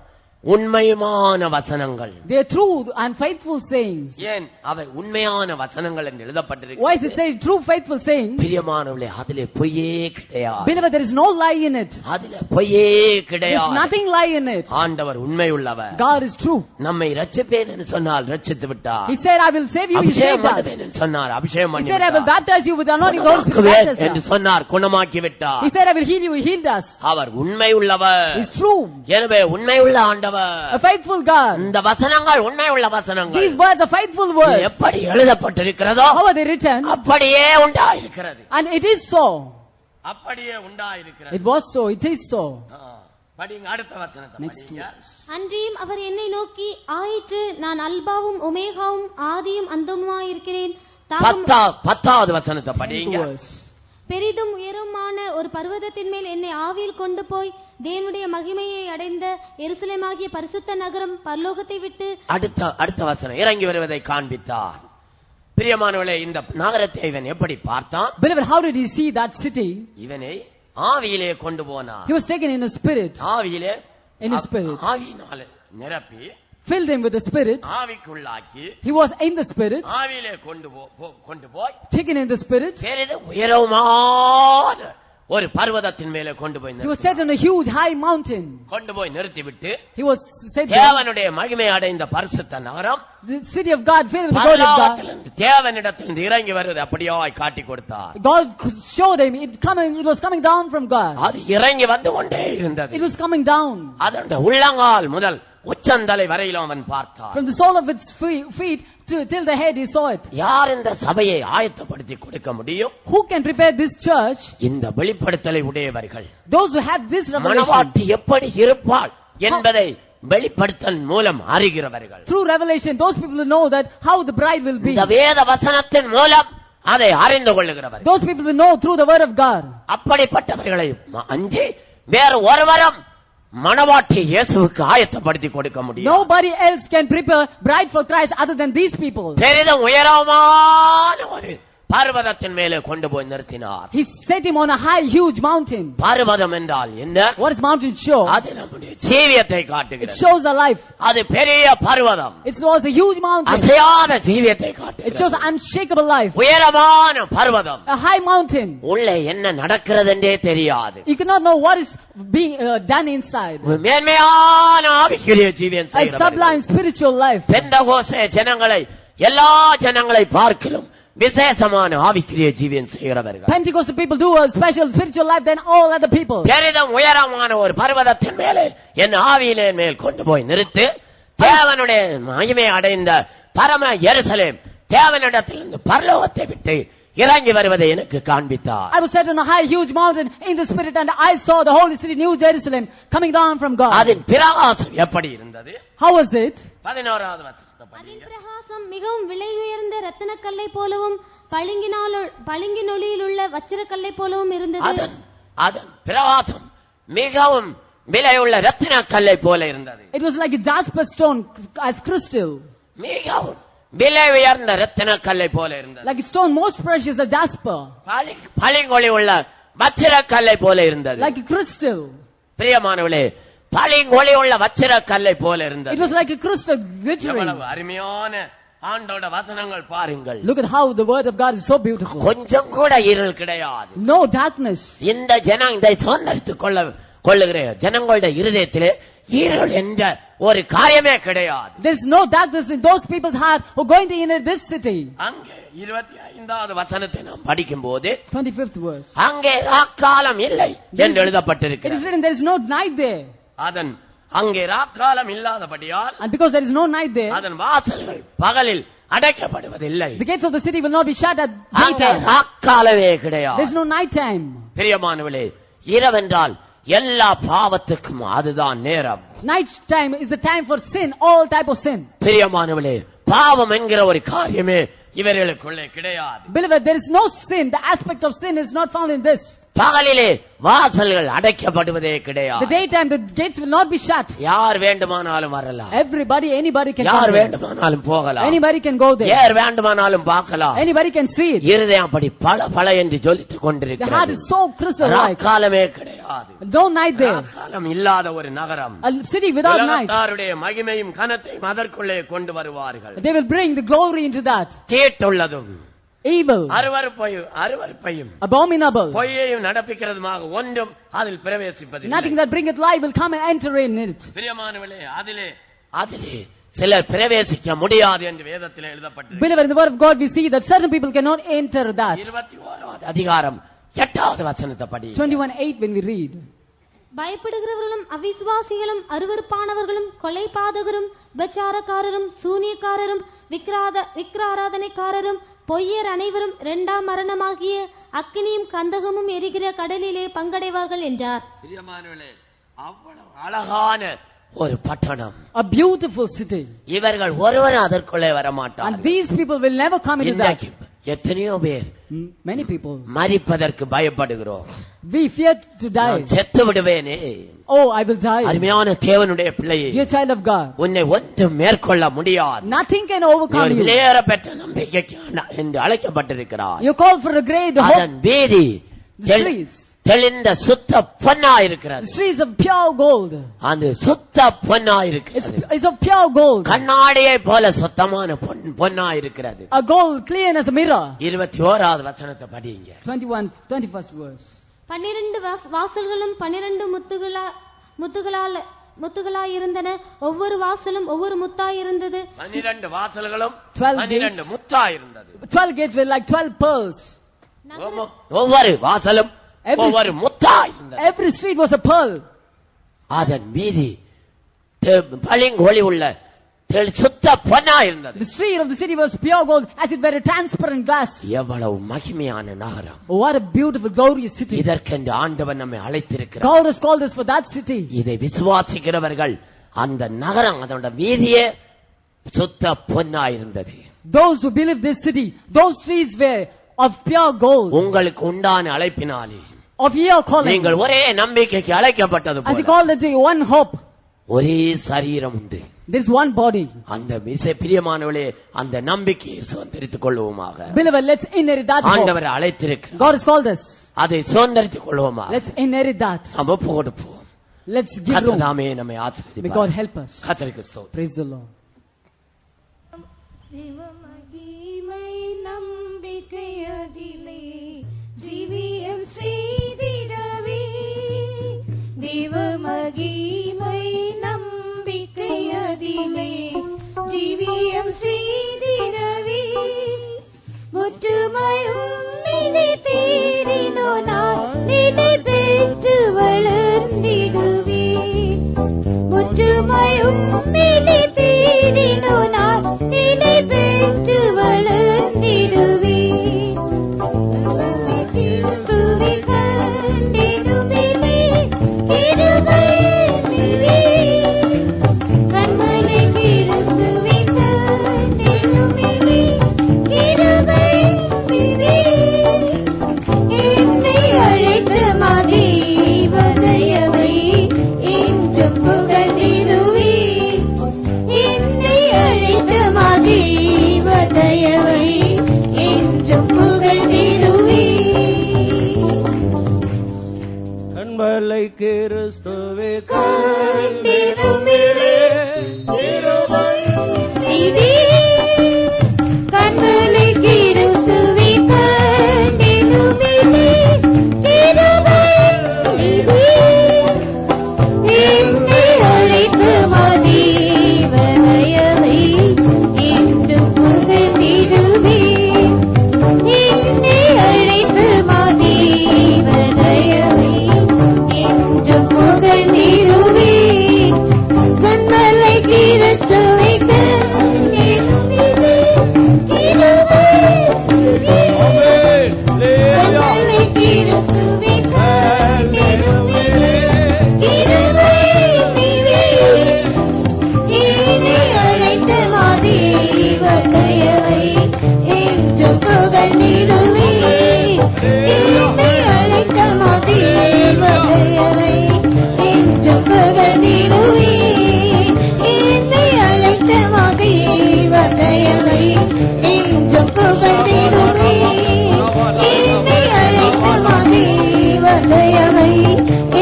உண்மையுமான வசனங்கள். They are true and faithful sayings. ஏன் அவை உண்மையான வசனங்கள் என்று எழுதப்பட்டிருக்கிறது? Why is it say true faithful saying? பிரியமானவர்களே, அதிலே பொய்யே கிடையாது. Beloved, there is no lie in it. அதிலே பொய்யே கிடையாது. There is nothing lie in it. ஆண்டவர் உண்மையுள்ளவர். God is true. நம்மை ரட்சிப்பேன் என்று சொன்னால் ரட்சித்து விட்டார். He said, I will save you. He saved us. என்று சொன்னார், அபிஷேகம் பண்ணி விட்டார். He said, I will baptize you with the anointing of the Holy Spirit. என்று சொன்னார், குணமாக்கி விட்டார். He said, I will heal you. He healed us. அவர் உண்மையுள்ளவர். He is true. எனவே உண்மையுள்ள ஆண்டவர். A faithful God. இந்த வசனங்கள் உண்மையுள்ள வசனங்கள். These words are faithful words. எப்படி எழுதப்பட்டிருக்கிறதோ how are they written? அப்படியே உண்டாயிருக்கிறது. And it is so. அப்படியே உண்டாயிருக்கிறது. It was so. It is so. படிங்க அடுத்த வசனத்தை. Next verse. அன்றியும் அவர் என்னை நோக்கி, ஆயிற்று, நான் அல்பாவும் ஒமேகாவும் ஆதியும் அந்தமுமாய் இருக்கிறேன். 10வது வசனத்தை படிங்க. பெரிதும் உயரமான ஒரு பர்வதத்தின் மேல் என்னை ஆவியில் கொண்டு போய் தேவனுடைய மகிமையை அடைந்த எருசலேமாகிய பரிசுத்த நகரம் பரலோகத்தை விட்டு அடுத்த வசனம் இறங்கி வருவதை காண்பித்தார். பிரியமானவர்களே, இந்த நகரத்தை இவன் எப்படி பார்த்தான்? Beloved, how did he see that city? இவனை ஆவியிலே கொண்டு போனார். He was taken in a spirit. ஆவியிலே, in his spirit. ஆவியினாலே நிரப்பி, filled him with the spirit. ஆவிக்குள்ளாக்கி, he was in the spirit. ஆவியிலே கொண்டு போய், taken in the spirit. பெரிது உயரமான ஒரு பர்வதத்தின் மேலே கொண்டு போய் He was set on a huge high mountain. கொண்டு போய் நிறுத்திவிட்டு He was set தேவனுடைய மகிமை அடைந்த பரிசுத்த நகரம் the city of God filled with the glory of God. தேவனிடத்திலிருந்து இறங்கி வருவது அப்படியாய் காட்டி கொடுத்தார். God showed him it was coming down from God. அது இறங்கி வந்து கொண்டே இருந்தது. It was coming down. அதோட உள்ளங்கால் முதல் உச்சந்தலை வரையிலும் அவன் பார்த்தான். From the sole of its feet till the head he saw it. யார் இந்த சபையை ஆயத்தப்படுத்தி கொடுக்க முடியும்? Who can prepare this church? இந்த வெளிப்படுத்தலை உடையவர்கள். Those who have this revelation. மணவாட்டி எப்படி இருப்பாள் என்பதை வெளிப்படுத்தல் மூலம் அறிகிறவர்கள். Through revelation those people will know that how the bride will be. இந்த வேத வசனத்தின் மூலம் அதை அறிந்து கொள்ளுகிறவர்கள். Those people will know through the word of God. அப்படிப்பட்டவர்களை அஞ்சி வேறு ஒருவரும் மணவாட்டி இயேசுவுக்கு ஆயத்தப்படுத்தி கொடுக்க முடியும். Nobody else can prepare bride for Christ other than these people. பெரிதும் உயரமான ஒரு பர்வதத்தின் மேலே கொண்டு போய் நிறுத்தினார். He set him on a high huge mountain. பர்வதம் என்றால் என்ன? What is mountain show? அது நம்முடைய ஜீவியத்தை It காட்டுகிறது. shows our life. அது பெரிய பர்வதம். It was a huge mountain. அசையாத ஜீவியத்தை It காட்டுகிறது. shows unshakable life. உயரமான பர்வதம். A high mountain. உள்ளே என்ன நடக்கிறது என்றே தெரியாது. You cannot know what is being done inside. மேன்மையான ஆவிக்குரிய ஜீவியம் A sublime செய்கிறவர்கள். spiritual life. பெந்தகோஸ்தே ஜனங்களை எல்லா ஜனங்களை பார்க்கிலும் விசேஷமான ஆவிக்குரிய ஜீவியம் செய்கிறவர்கள். Pentecostal people do a special spiritual life than all other people. பெரிதும் உயரமான ஒரு பர்வதத்தின் மேலே என் ஆவியிலே மேல் கொண்டு போய் நிறுத்து தேவனுடைய மகிமை அடைந்த பரம எருசலேம் தேவனிடத்திலிருந்து பரலோகத்தை விட்டு இறங்கி வருவதை எனக்கு காண்பித்தார். I was set on a high huge mountain in the spirit and I saw the holy city New Jerusalem coming down from God. அதன் பிரகாசம் எப்படி இருந்தது? How was it? 11வது வசனத்தை அதன் படிங்க. பிரகாசம் மிகவும் விலை உயர்ந்த ரத்தினக்கல்லை போலவும் பளிங்கினொளியில் உள்ள வச்சிரக்கல்லை போலவும் இருந்தது. அதன் பிரகாசம் மிகவும் விலையுள்ள ரத்தின கல்லை போல இருந்தது. It was like a jasper stone as crystal. மிகவும் விலை உயர்ந்த ரத்தின கல்லை போல இருந்தது. Like a stone most precious as jasper. பளிங்கொளி உள்ள வச்சிர கல்லை போல இருந்தது. Like a crystal. பிரியமானவர்களே, பளிங்கொளி உள்ள வச்சிர கல்லை போல இருந்தது. It was like a crystal glittering. எவ்வளவு அருமையான ஆண்டோட வசனங்கள் பாருங்கள். Look at how the word of God is so beautiful. கொஞ்சம் கூட இருள் கிடையாது. No darkness. இந்த ஜனம் இதை சுதந்திரித்துக் கொள்ளுகிற ஜனங்களுடைய இருதயத்திலே இருள் என்ற ஒரு காரியமே கிடையாது. There is no darkness in those people's heart who are going to enter this city. அங்கே 25வது வசனத்தை நாம் படிக்கும்போது 25th verse. அங்கே ராக்காலம் இல்லை என்று It எழுதப்பட்டிருக்கிறது. is written there is no night there. அதன் அங்கே ராக்காலம் இல்லாதபடியால் And because there is no night there, அதன் வாசல்கள் பகலில் அடைக்கப்படுவதில்லை. the gates of the city will not be shut at அங்கே daytime. ராக்காலமே There கிடையாது. is no night time. பிரியமானவர்களே, இரவென்றால் எல்லா பாவத்துக்கும் அதுதான் நேரம். Night time is the time for sin, all type of sin. பிரியமானவர்களே, பாவம் என்கிற ஒரு காரியமே இவர்களுக்குள்ளே கிடையாது. Beloved, there is no sin. The aspect of sin is not found in this. பகலிலே வாசல்கள் அடைக்கப்படுவதே கிடையாது. The daytime, the gates will not be shut. யார் வேண்டுமானாலும் வரலாம். Everybody, anybody can யார் come there. வேண்டுமானாலும் போகலாம். Anybody can go there. யார் வேண்டுமானாலும் பார்க்கலாம். Anybody can see it. இருதயம் அப்படி பல பல என்று ஜொலித்துக் The heart கொண்டிருக்கிறது. is so crystal-like. காலமே கிடையாது. No night there. காலம் இல்லாத ஒரு நகரம். A city without night. உலகத்தாருடைய மகிமையும் கனத்தையும் அதற்குள்ளே கொண்டு வருவார்கள். They will bring the glory into that. தீட்டுள்ளதும் Evil, அருவருப்பையும் abominable. பொய்யையும் நடப்பிக்கிறதுமாக ஒன்றும் அதில் பிரவேசிப்பதில்லை. Nothing that bringeth life will come and enter in it. பிரியமானவர்களே, அதிலே சிலர் பிரவேசிக்க முடியாது என்று வேதத்தில் எழுதப்பட்டிருக்கிறது. Beloved, in the word of God we see that certain people cannot enter that. 21வது அதிகாரம் 8வது வசனத்தை படி. 21:8 when we read. பயப்படுகிறவர்களும் அவிசுவாசிகளும் அருவருப்பானவர்களும் கொலைபாதகரும் விபச்சாரக்காரரும் சூனியக்காரரும் விக்கிராராதனைக்காரரும் பொய்யர் அனைவரும் இரண்டாம் மரணமாகிய அக்கினியும் கந்தகமும் எரிகிற கடலிலே பங்கடைவார்கள் என்றார். பிரியமானவர்களே, அவ்வளவு அழகான ஒரு பட்டணம், A beautiful city. இவர்கள் ஒருவரும் அதற்குள்ளே வர மாட்டார்கள். And these people will never come into that. எத்தனையோ பேர் Many people. மரிப்பதற்கு பயப்படுகிறோம். We fear to die. நான் செத்து விடுவேனே. Oh, I will die. அருமையான தேவனுடைய பிள்ளையே, Dear child of God, உன்னை ஒன்றும் மேற்கொள்ள முடியாது. nothing can overcome you. விலையேற பெற்ற நம்பிக்கைக்கு என்று அழைக்கப்பட்டிருக்கிறார். You call for a great hope. அதன் வீதி தெளிந்த சுத்த பொன்னா இருக்கிறது. The streets of pure gold. அந்த சுத்த பொன்னா இருக்கிறது. It's of pure gold. கண்ணாடியை போல சுத்தமான பொன்னா இருக்கிறது. A gold clear as a mirror. 21வது வசனத்தை படிங்க. 21st verse. 12 வாசல்களும் 12 முத்துகளாயிருந்தன. ஒவ்வொரு வாசலும் ஒவ்வொரு முத்தாயிருந்தது. 12 வாசல்களும் 12 முத்தாயிருந்தது. 12 gates were like 12 pearls. ஒவ்வொரு வாசலும் ஒவ்வொரு முத்தாயிருந்தது. Every street was a pearl. அதன் மீதி பளிங்கொளி உள்ள சுத்த பொன்னா இருந்தது. The street of the city was pure gold, as it were a transparent glass. எவ்வளவு மகிமையான நகரம். What a beautiful glorious city. இதற்கென்று ஆண்டவர் நம்மை அழைத்திருக்கிறார். God has called us for that city. இதை விசுவாசிக்கிறவர்கள் அந்த நகரம் அதோட வீதியே சுத்த பொன்னா இருந்தது. Those who believe this city, those streets were of pure gold. உங்களுக்கு உண்டான அழைப்பினாலே, of your calling, நீங்கள் ஒரே நம்பிக்கைக்கு அழைக்கப்பட்டது போல, as he called it one hope, ஒரே சரீரம் உண்டு, there is one body. அந்த பிரியமானவர்களே, அந்த நம்பிக்கையை சுதந்தரித்துக் கொள்வோமாக. Beloved, let's inherit that hope. ஆண்டவர் அழைத்திருக்கிறார். God has called us. அதை சுதந்தரித்துக் கொள்வோமாக. Let's inherit that. நம்ம போடுவோம். Let's give room. நாமே நம்மை ஆசீர்வதிப்பார். May God help us. கர்த்தருக்கு ஸ்தோத்திரம். Praise the Lord. தேவமகிமை நம்பிக்கையதிலே ஜீவியம் செய்திடவே, தேவமகிமை நம்பிக்கையதிலே ஜீவியம் செய்திடவே, முற்றுமையும் நிலை தேடினோ நான் நிலை பெற்று வளர்ந்திடுவே, முற்றுமையும் நிலை தேடினோ நான் நிலை பெற்று வளர்ந்திடுவே, கிறிஸ்துவை கண்டிடுமிலே கிருபை மிவே, கண்மலை கிறிஸ்துவை கண்டிடுமிலே கிருபை மிவே, என்னை அழைத்த மதேவதயவை என்றும் புகழ்ந்திடுவே, என்னை அழைத்த மதேவதயவை என்றும் புகழ்ந்திடுவே, கண்மலை கிறிஸ்துவே கண்டிடுமிலே கிருபை மிவே, கண்மலை கிறிஸ்துவை கண்டிடுமிலே கிருபை மிவே, என்னை அழைத்த மதேவதயவை என்றும் புகழ்ந்திடுவே, என்னை அழைத்த மதேவதயவை என்றும் புகழ்ந்திடுவே, கண்மலை கிறிஸ்துவை கண்டிடுமிலே கிருபை மிவே, கண்மலை கிறிஸ்துவை கண்டிடுமிலே கிருபை மிவே, என்னை அழைத்த மதேவதயவை என்றும் புகழ்ந்திடுவே, என்னை அழைத்த மதேவதயவை என்றும் புகழ்ந்திடுவே, என்னை அழைத்த மதேவதயவை என்றும் புகழ்ந்திடுவே, என்னை அழைத்த மதேவதயவை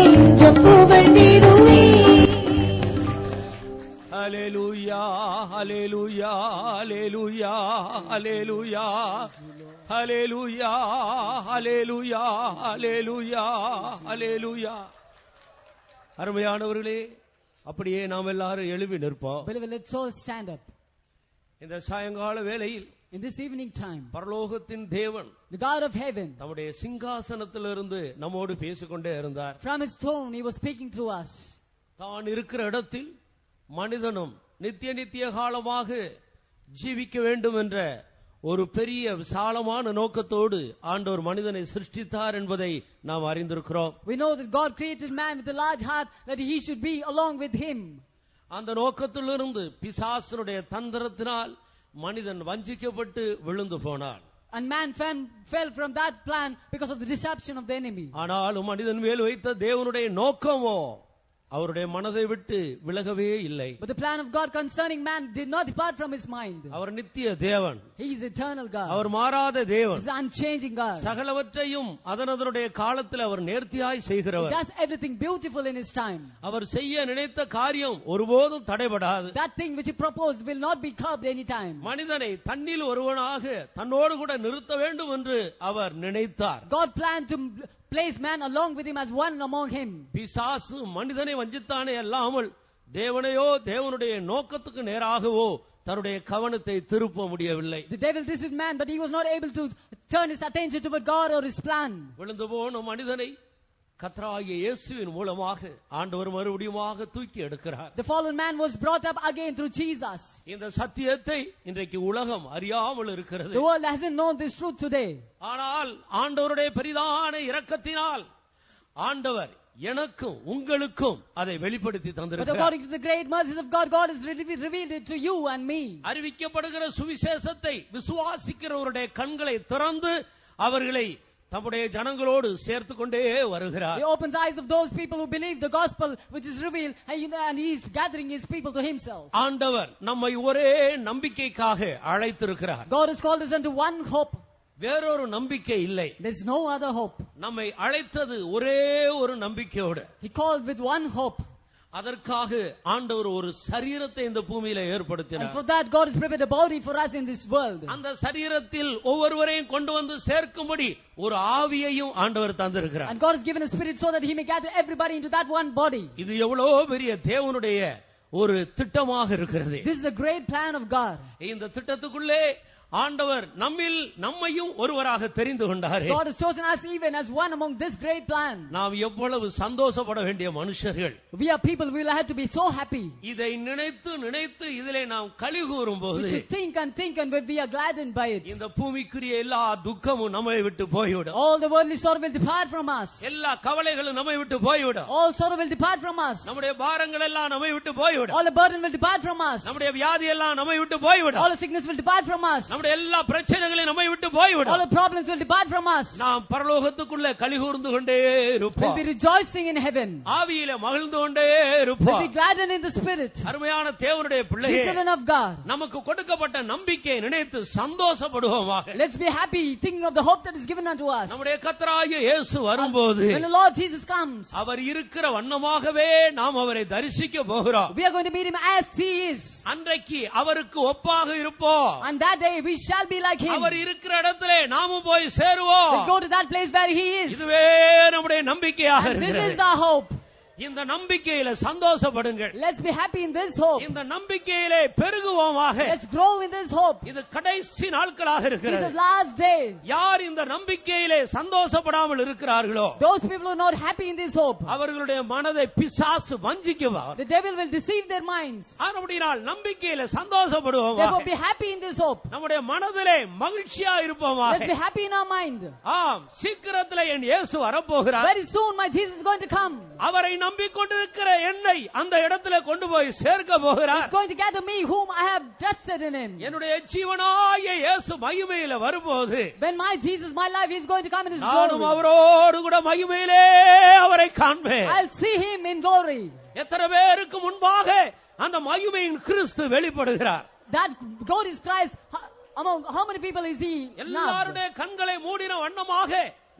என்றும் புகழ்ந்திடுவே. ஹல்லேலூயா ஹல்லேலூயா ஹல்லேலூயா ஹல்லேலூயா ஹல்லேலூயா ஹல்லேலூயா ஹல்லேலூயா ஹல்லேலூயா. அருமையானவர்களே, அப்படியே நாம் எல்லாரும் எழுப்பி நிற்போம். Beloved, let's all stand up. இந்த சாயங்கால வேளையில் In this evening time, பரலோகத்தின் தேவன் the God of heaven, தம்முடைய சிங்காசனத்திலிருந்து நம்மோடு பேசிக்கொண்டே இருந்தார். from his throne, he was speaking through us. தான் இருக்கிற இடத்தில் மனிதனும் நித்திய காலமாக ஜீவிக்க வேண்டும் என்ற ஒரு பெரிய விசாலமான நோக்கத்தோடு ஆண்டவர் மனிதனை சிருஷ்டித்தார் என்பதை நாம் அறிந்திருக்கிறோம். We know that God created man with a large heart, that he should be along with him. அந்த நோக்கத்திலிருந்து பிசாசனுடைய தந்திரத்தினால் மனிதன் வஞ்சிக்கப்பட்டு விழுந்து போனான். And man fell from that plan because of the deception of the enemy. ஆனாலும் மனிதன் மேல் வைத்த தேவனுடைய நோக்கமோ அவருடைய மனதை விட்டு விலகவே இல்லை. But the plan of God concerning man did not depart from his mind. அவர் நித்திய தேவன். He is eternal God. அவர் மாறாத தேவன். He is unchanging God. சகலவற்றையும் அதனதனுடைய காலத்தில் அவர் நேர்த்தியாய் செய்கிறவர். He does everything beautiful in his time. அவர் செய்ய நினைத்த காரியம் ஒருபோதும் தடைபடாது. That thing which he proposed will not be curbed any time. மனிதனை தன்னில் ஒருவனாக தன்னோடு கூட நிறுத்த வேண்டும் என்று அவர் நினைத்தார். God planned to place man along with him as one among him. பிசாசு மனிதனை வஞ்சித்தானே அல்லாமல் தேவனையோ தேவனுடைய நோக்கத்துக்கு நேராகவோ தன்னுடைய கவனத்தை திருப்ப முடியவில்லை. The devil deceived man, but he was not able to turn his attention toward God or his plan. விழுந்து போன மனிதனை கர்த்தராகிய இயேசுவின் மூலமாக ஆண்டவர் மறுபடியுமாக தூக்கி எடுக்கிறார். The fallen man was brought up again through Jesus. இந்த சத்தியத்தை இன்றைக்கு உலகம் அறியாமல் இருக்கிறது. The world hasn't known this truth today. ஆனால் ஆண்டவருடைய பெரிதான இரக்கத்தினால் ஆண்டவர் எனக்கும் உங்களுக்கும் அதை வெளிப்படுத்தி But தந்திருக்கிறார். according to the great mercies of God, God has revealed it to you and me. அறிவிக்கப்படுகிற சுவிசேஷத்தை விசுவாசிக்கிறவருடைய கண்களை திறந்து அவர்களை தம்முடைய ஜனங்களோடு சேர்த்து கொண்டே வருகிறார். He opens eyes of those people who believe the gospel which is revealed, and he is gathering his people to himself. ஆண்டவர் நம்மை ஒரே நம்பிக்கைக்காக அழைத்திருக்கிறார். God has called us unto one hope. வேறொரு நம்பிக்கை இல்லை. There is no other hope. நம்மை அழைத்தது ஒரே ஒரு நம்பிக்கையோடு. He called with one hope. அதற்காக ஆண்டவர் ஒரு சரீரத்தை இந்த பூமியில And ஏற்படுத்தினார். for that God has prepared a body for us in this world. அந்த சரீரத்தில் ஒவ்வொருவரையும் கொண்டு வந்து சேர்க்கும்படி ஒரு ஆவியையும் ஆண்டவர் தந்திருக்கிறார். And God has given a spirit so that he may gather everybody into that one body. இது எவ்வளவு பெரிய தேவனுடைய ஒரு திட்டமாக இருக்கிறது. This is a great plan of God. இந்த திட்டத்துக்குள்ளே ஆண்டவர் நம்மையும் ஒருவராக தெரிந்து கொண்டாரே. God has chosen us even as one among this great plan. நாம் எவ்வளவு சந்தோஷப்பட வேண்டிய மனுஷர்கள். We are people, we will have to be so happy. இதை நினைத்து இதிலே நாம் களி கூறும்போது We should think and we are gladdened by it. இந்த பூமிக்குரிய எல்லா துக்கமும் நம்மை விட்டு போய்விடும். All the worldly sorrow will depart from us. எல்லா கவலைகளும் நம்மை விட்டு போய்விடும். All sorrow will depart from us. நம்முடைய பாரங்கள் எல்லாம் நம்மை விட்டு போய்விடும். All the burden will depart from us. நம்முடைய வியாதி எல்லாம் நம்மை விட்டு போய்விடும். All the sickness will depart from us. எல்லா பிரச்சனைகளும் நம்மை விட்டு போய்விடும். All the problems will depart from us. நாம் பரலோகத்துக்குள்ளே களிகூர்ந்து கொண்டே இருப்போம். We'll be rejoicing in heaven. ஆவியிலே மகிழ்ந்து கொண்டே இருப்போம். We'll be gladdened in the spirit. அருமையான தேவனுடைய பிள்ளையே, Children of God, நமக்கு கொடுக்கப்பட்ட நம்பிக்கையை நினைத்து சந்தோஷப்படுவோமாக. let's be happy thinking of the hope that is given unto us. நம்முடைய கர்த்தராகிய இயேசு வரும்போது When the Lord Jesus comes, அவர் இருக்கிற வண்ணமாகவே நாம் அவரை தரிசிக்க போகிறோம். we are going to meet him as he is. அன்றைக்கு அவருக்கு ஒப்பாக இருப்போம். And that day we shall be like him. அவர் இருக்கிற இடத்திலே நாமும் போய் சேருவோம். We'll go to that place where he is. இதுவே நம்முடைய நம்பிக்கையாக And this இருக்கிறது. is our hope. இந்த நம்பிக்கையில சந்தோஷப்படுங்கள். Let's be happy in this hope. இந்த நம்பிக்கையிலே பெருகுவோமாக. Let's grow in this hope. இது கடைசி நாட்களாக This இருக்கிறது. is last days. யார் இந்த நம்பிக்கையிலே சந்தோஷப்படாமல் இருக்கிறார்களோ Those people who are not happy in this hope, அவர்களுடைய மனதை பிசாசு வஞ்சிக்குவார். the devil will deceive their minds. அப்படினால் நம்பிக்கையில சந்தோஷப்படுவோமாக. Therefore be happy in this hope. நம்முடைய மனதிலே மகிழ்ச்சியா இருப்போமாக. Let's be happy in our mind. ஆம், சீக்கிரத்திலே என் இயேசு வரப்போகிறார். Very soon my Jesus is going to come. அவரை நம்பிக்கொண்டிருக்கிற என்னை அந்த இடத்துல கொண்டு போய் சேர்க்க போகிறார். He's going to gather me whom I have trusted in him. என்னுடைய ஜீவனாய இயேசு மகிமையில வரும்போது When my Jesus, my life, he is going to come in his நானும் glory. அவரோடு கூட மகிமையிலே அவரை காண்பேன். I'll see him in glory. எத்தனை பேருக்கு முன்பாக அந்த மகிமையின் கிறிஸ்து வெளிப்படுகிறார். That glorious Christ, among how many people is he now? எல்லாருடைய கண்களை மூடின வண்ணமாக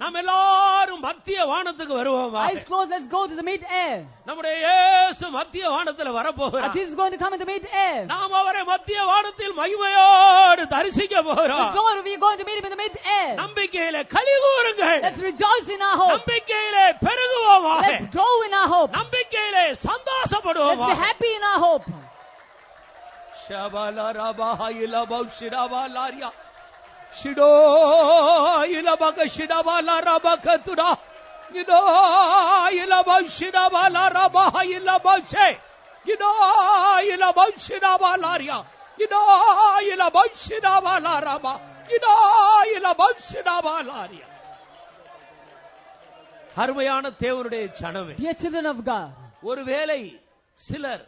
நாம் எல்லாரும் மத்திய வானத்துக்கு வருவோம். Eyes closed, let's go to the mid-air. நம்முடைய இயேசு மத்திய வானத்துல Our வரப்போகிறார். Jesus is going to come in the mid-air. நாம் அவரை மத்திய வானத்தில் மகிமையோடு தரிசிக்க With போகிறோம். glory, we are going to meet him in the mid-air. நம்பிக்கையிலே களிகூருங்கள். Let's rejoice in our hope. நம்பிக்கையிலே பெருகுவோமாக. Let's grow in our hope. நம்பிக்கையிலே Let's be சந்தோஷப்படுவோமாக. happy in our hope. ஷபலரபஹிலபௌஷிரபலாரியா ஷிடோ இலபகஷிடபலரபகதுரா இதோ இலபௌஷிரபலரபஹிலபௌஷே இதோ இலபௌஷிரபலாரியா இதோ இலபௌஷிரபலரப இதோ இலபௌஷிரபலாரியா. அருமையான தேவனுடைய ஜனமே, Dear children of God, ஒருவேளை சிலர்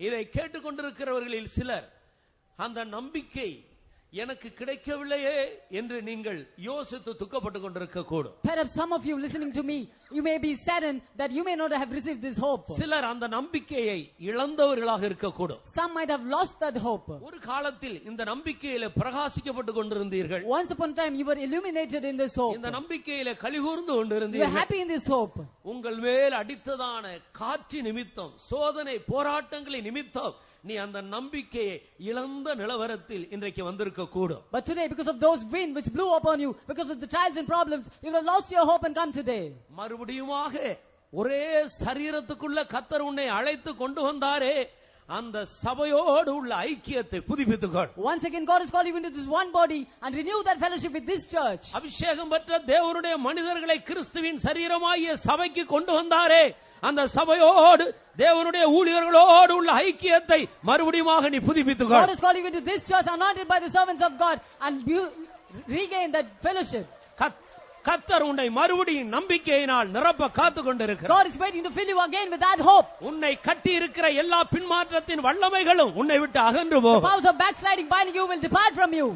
இதை கேட்டுக்கொண்டிருக்கிறவர்களில் சிலர் அந்த நம்பிக்கை எனக்கு கிடைக்கவில்லையே என்று நீங்கள் யோசித்து துக்கப்பட்டுக் கொண்டிருக்க கூடும். perhaps some of you listening to me, you may be saddened that you may not have received this hope. சிலர் அந்த நம்பிக்கையை இழந்தவர்களாக இருக்கக்கூடும். Some might have lost that hope. ஒரு காலத்தில் இந்த நம்பிக்கையில பிரகாசிக்கப்பட்டுக் கொண்டிருந்தீர்கள். Once upon a time you were illuminated in this hope. இந்த நம்பிக்கையில கலிகூர்ந்து You were கொண்டிருந்தீர்கள். happy in this hope. உங்கள் மேல் அடித்ததான காற்று நிமித்தம், சோதனை போராட்டங்களின் நிமித்தம் நீ அந்த நம்பிக்கையை இழந்த நிலவரத்தில் இன்றைக்கு வந்திருக்க இருக்க கூடும். But today, because of those wind which blew upon you, because of the trials and problems, you have lost your hope and come today. மறுபடியுமாக ஒரே சரீரத்துக்குள்ள கர்த்தர் உன்னை அழைத்து கொண்டு வந்தாரே, அந்த சபையோடு உள்ள ஐக்கியத்தை புதுப்பித்துக்கொள். Once again, God has called you into this one body and renew that fellowship with this church. அபிஷேகம் பெற்ற தேவனுடைய மனிதர்களை கிறிஸ்துவின் சரீரமாகிய சபைக்கு கொண்டு வந்தாரே, அந்த சபையோடு தேவனுடைய ஊழியர்களோடு உள்ள ஐக்கியத்தை மறுபடியுமாக நீ புதுப்பித்துக்கொள். God has called you into this church anointed by the servants of God and you regain that fellowship. கர்த்தர் உன்னை மறுபடியும் நம்பிக்கையினால் நிரப்ப காத்து கொண்டிருக்கிறார். God is waiting to fill you again with that hope. உன்னை கட்டி இருக்கிற எல்லா பின்மாற்றத்தின் வல்லமைகளும் உன்னை விட்டு அகன்று The போகும். powers of backsliding binding you will depart from you.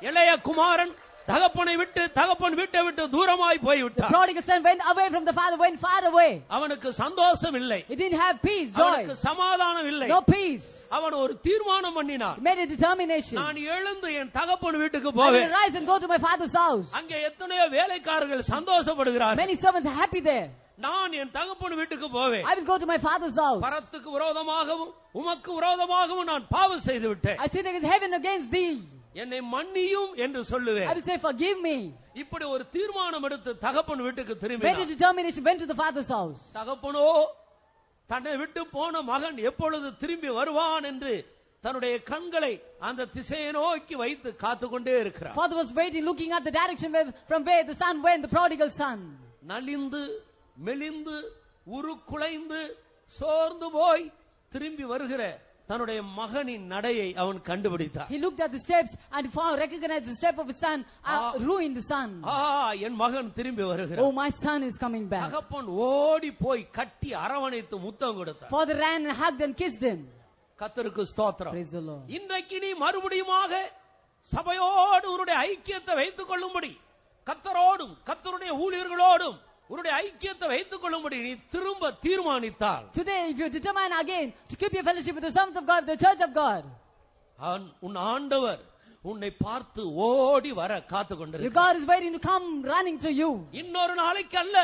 இளைய குமாரன் தகப்பனை விட்டு தகப்பன் வீட்டை விட்டு தூரமாய் The போய்விட்டார். prodigal son went away from the father, went far away. அவனுக்கு சந்தோஷம் இல்லை, He didn't have peace, joy, அவனுக்கு சமாதானம் இல்லை. no peace. அவன் ஒரு தீர்மானம் பண்ணினான், He made a determination. நான் எழுந்து என் தகப்பன் வீட்டுக்கு I will போவேன். rise and go to my father's house. அங்கே எத்தனையோ வேலைக்காரர்கள் சந்தோஷப்படுகிறார்கள். Many servants are happy there. நான் என் தகப்பன் வீட்டுக்கு போவேன். I will go to my father's house. பரத்துக்கு விரோதமாகவும் உமக்கு விரோதமாகவும் நான் பாவம் செய்து விட்டேன், I sin against heaven, against thee. என்னை மன்னியும் என்று I சொல்லுவேன். will say, forgive me. இப்படி ஒரு தீர்மானம் எடுத்து தகப்பன் வீட்டுக்கு Made a திரும்பினான். determination, went to the father's house. தகப்பனோ தன்னை விட்டு போன மகன் எப்பொழுது திரும்பி வருவான் என்று தன்னுடைய கண்களை அந்த திசையை நோக்கி வைத்து காத்துக்கொண்டே இருக்கிறார். Father was waiting, looking at the direction from where the son went, the prodigal son. நலிந்து மெலிந்து உருக்குலைந்து சோர்ந்து போய் திரும்பி வருகிற தன்னுடைய மகனின் நடையை அவன் கண்டுபிடித்தான். He looked at the steps and recognized the step of his son, ruined the son. என் மகன் திரும்பி வருகிறான். Oh, my son is coming back. தகப்பன் ஓடி போய் கட்டி அரவணைத்து முத்தம் கொடுத்தார். Father ran and hugged and kissed him. கர்த்தருக்கு ஸ்தோத்திரம். Praise the Lord. இன்றைக்கு நீ மறுபடியுமாக சபையோடு உன்னுடைய ஐக்கியத்தை வைத்துக் கொள்ளும்படி, கர்த்தரோடும் கர்த்தருடைய ஊழியர்களோடும் உன்னுடைய ஐக்கியத்தை வைத்துக் கொள்ளும்படி நீ திரும்ப தீர்மானித்தால், Today, if you determine again to keep your fellowship with the servants of God, the church of God, உன் ஆண்டவர் உன்னை பார்த்து ஓடி வர காத்து your கொண்டிருக்கிறார். God is waiting to come running to you. இன்னொரு நாளைக்கு அல்ல,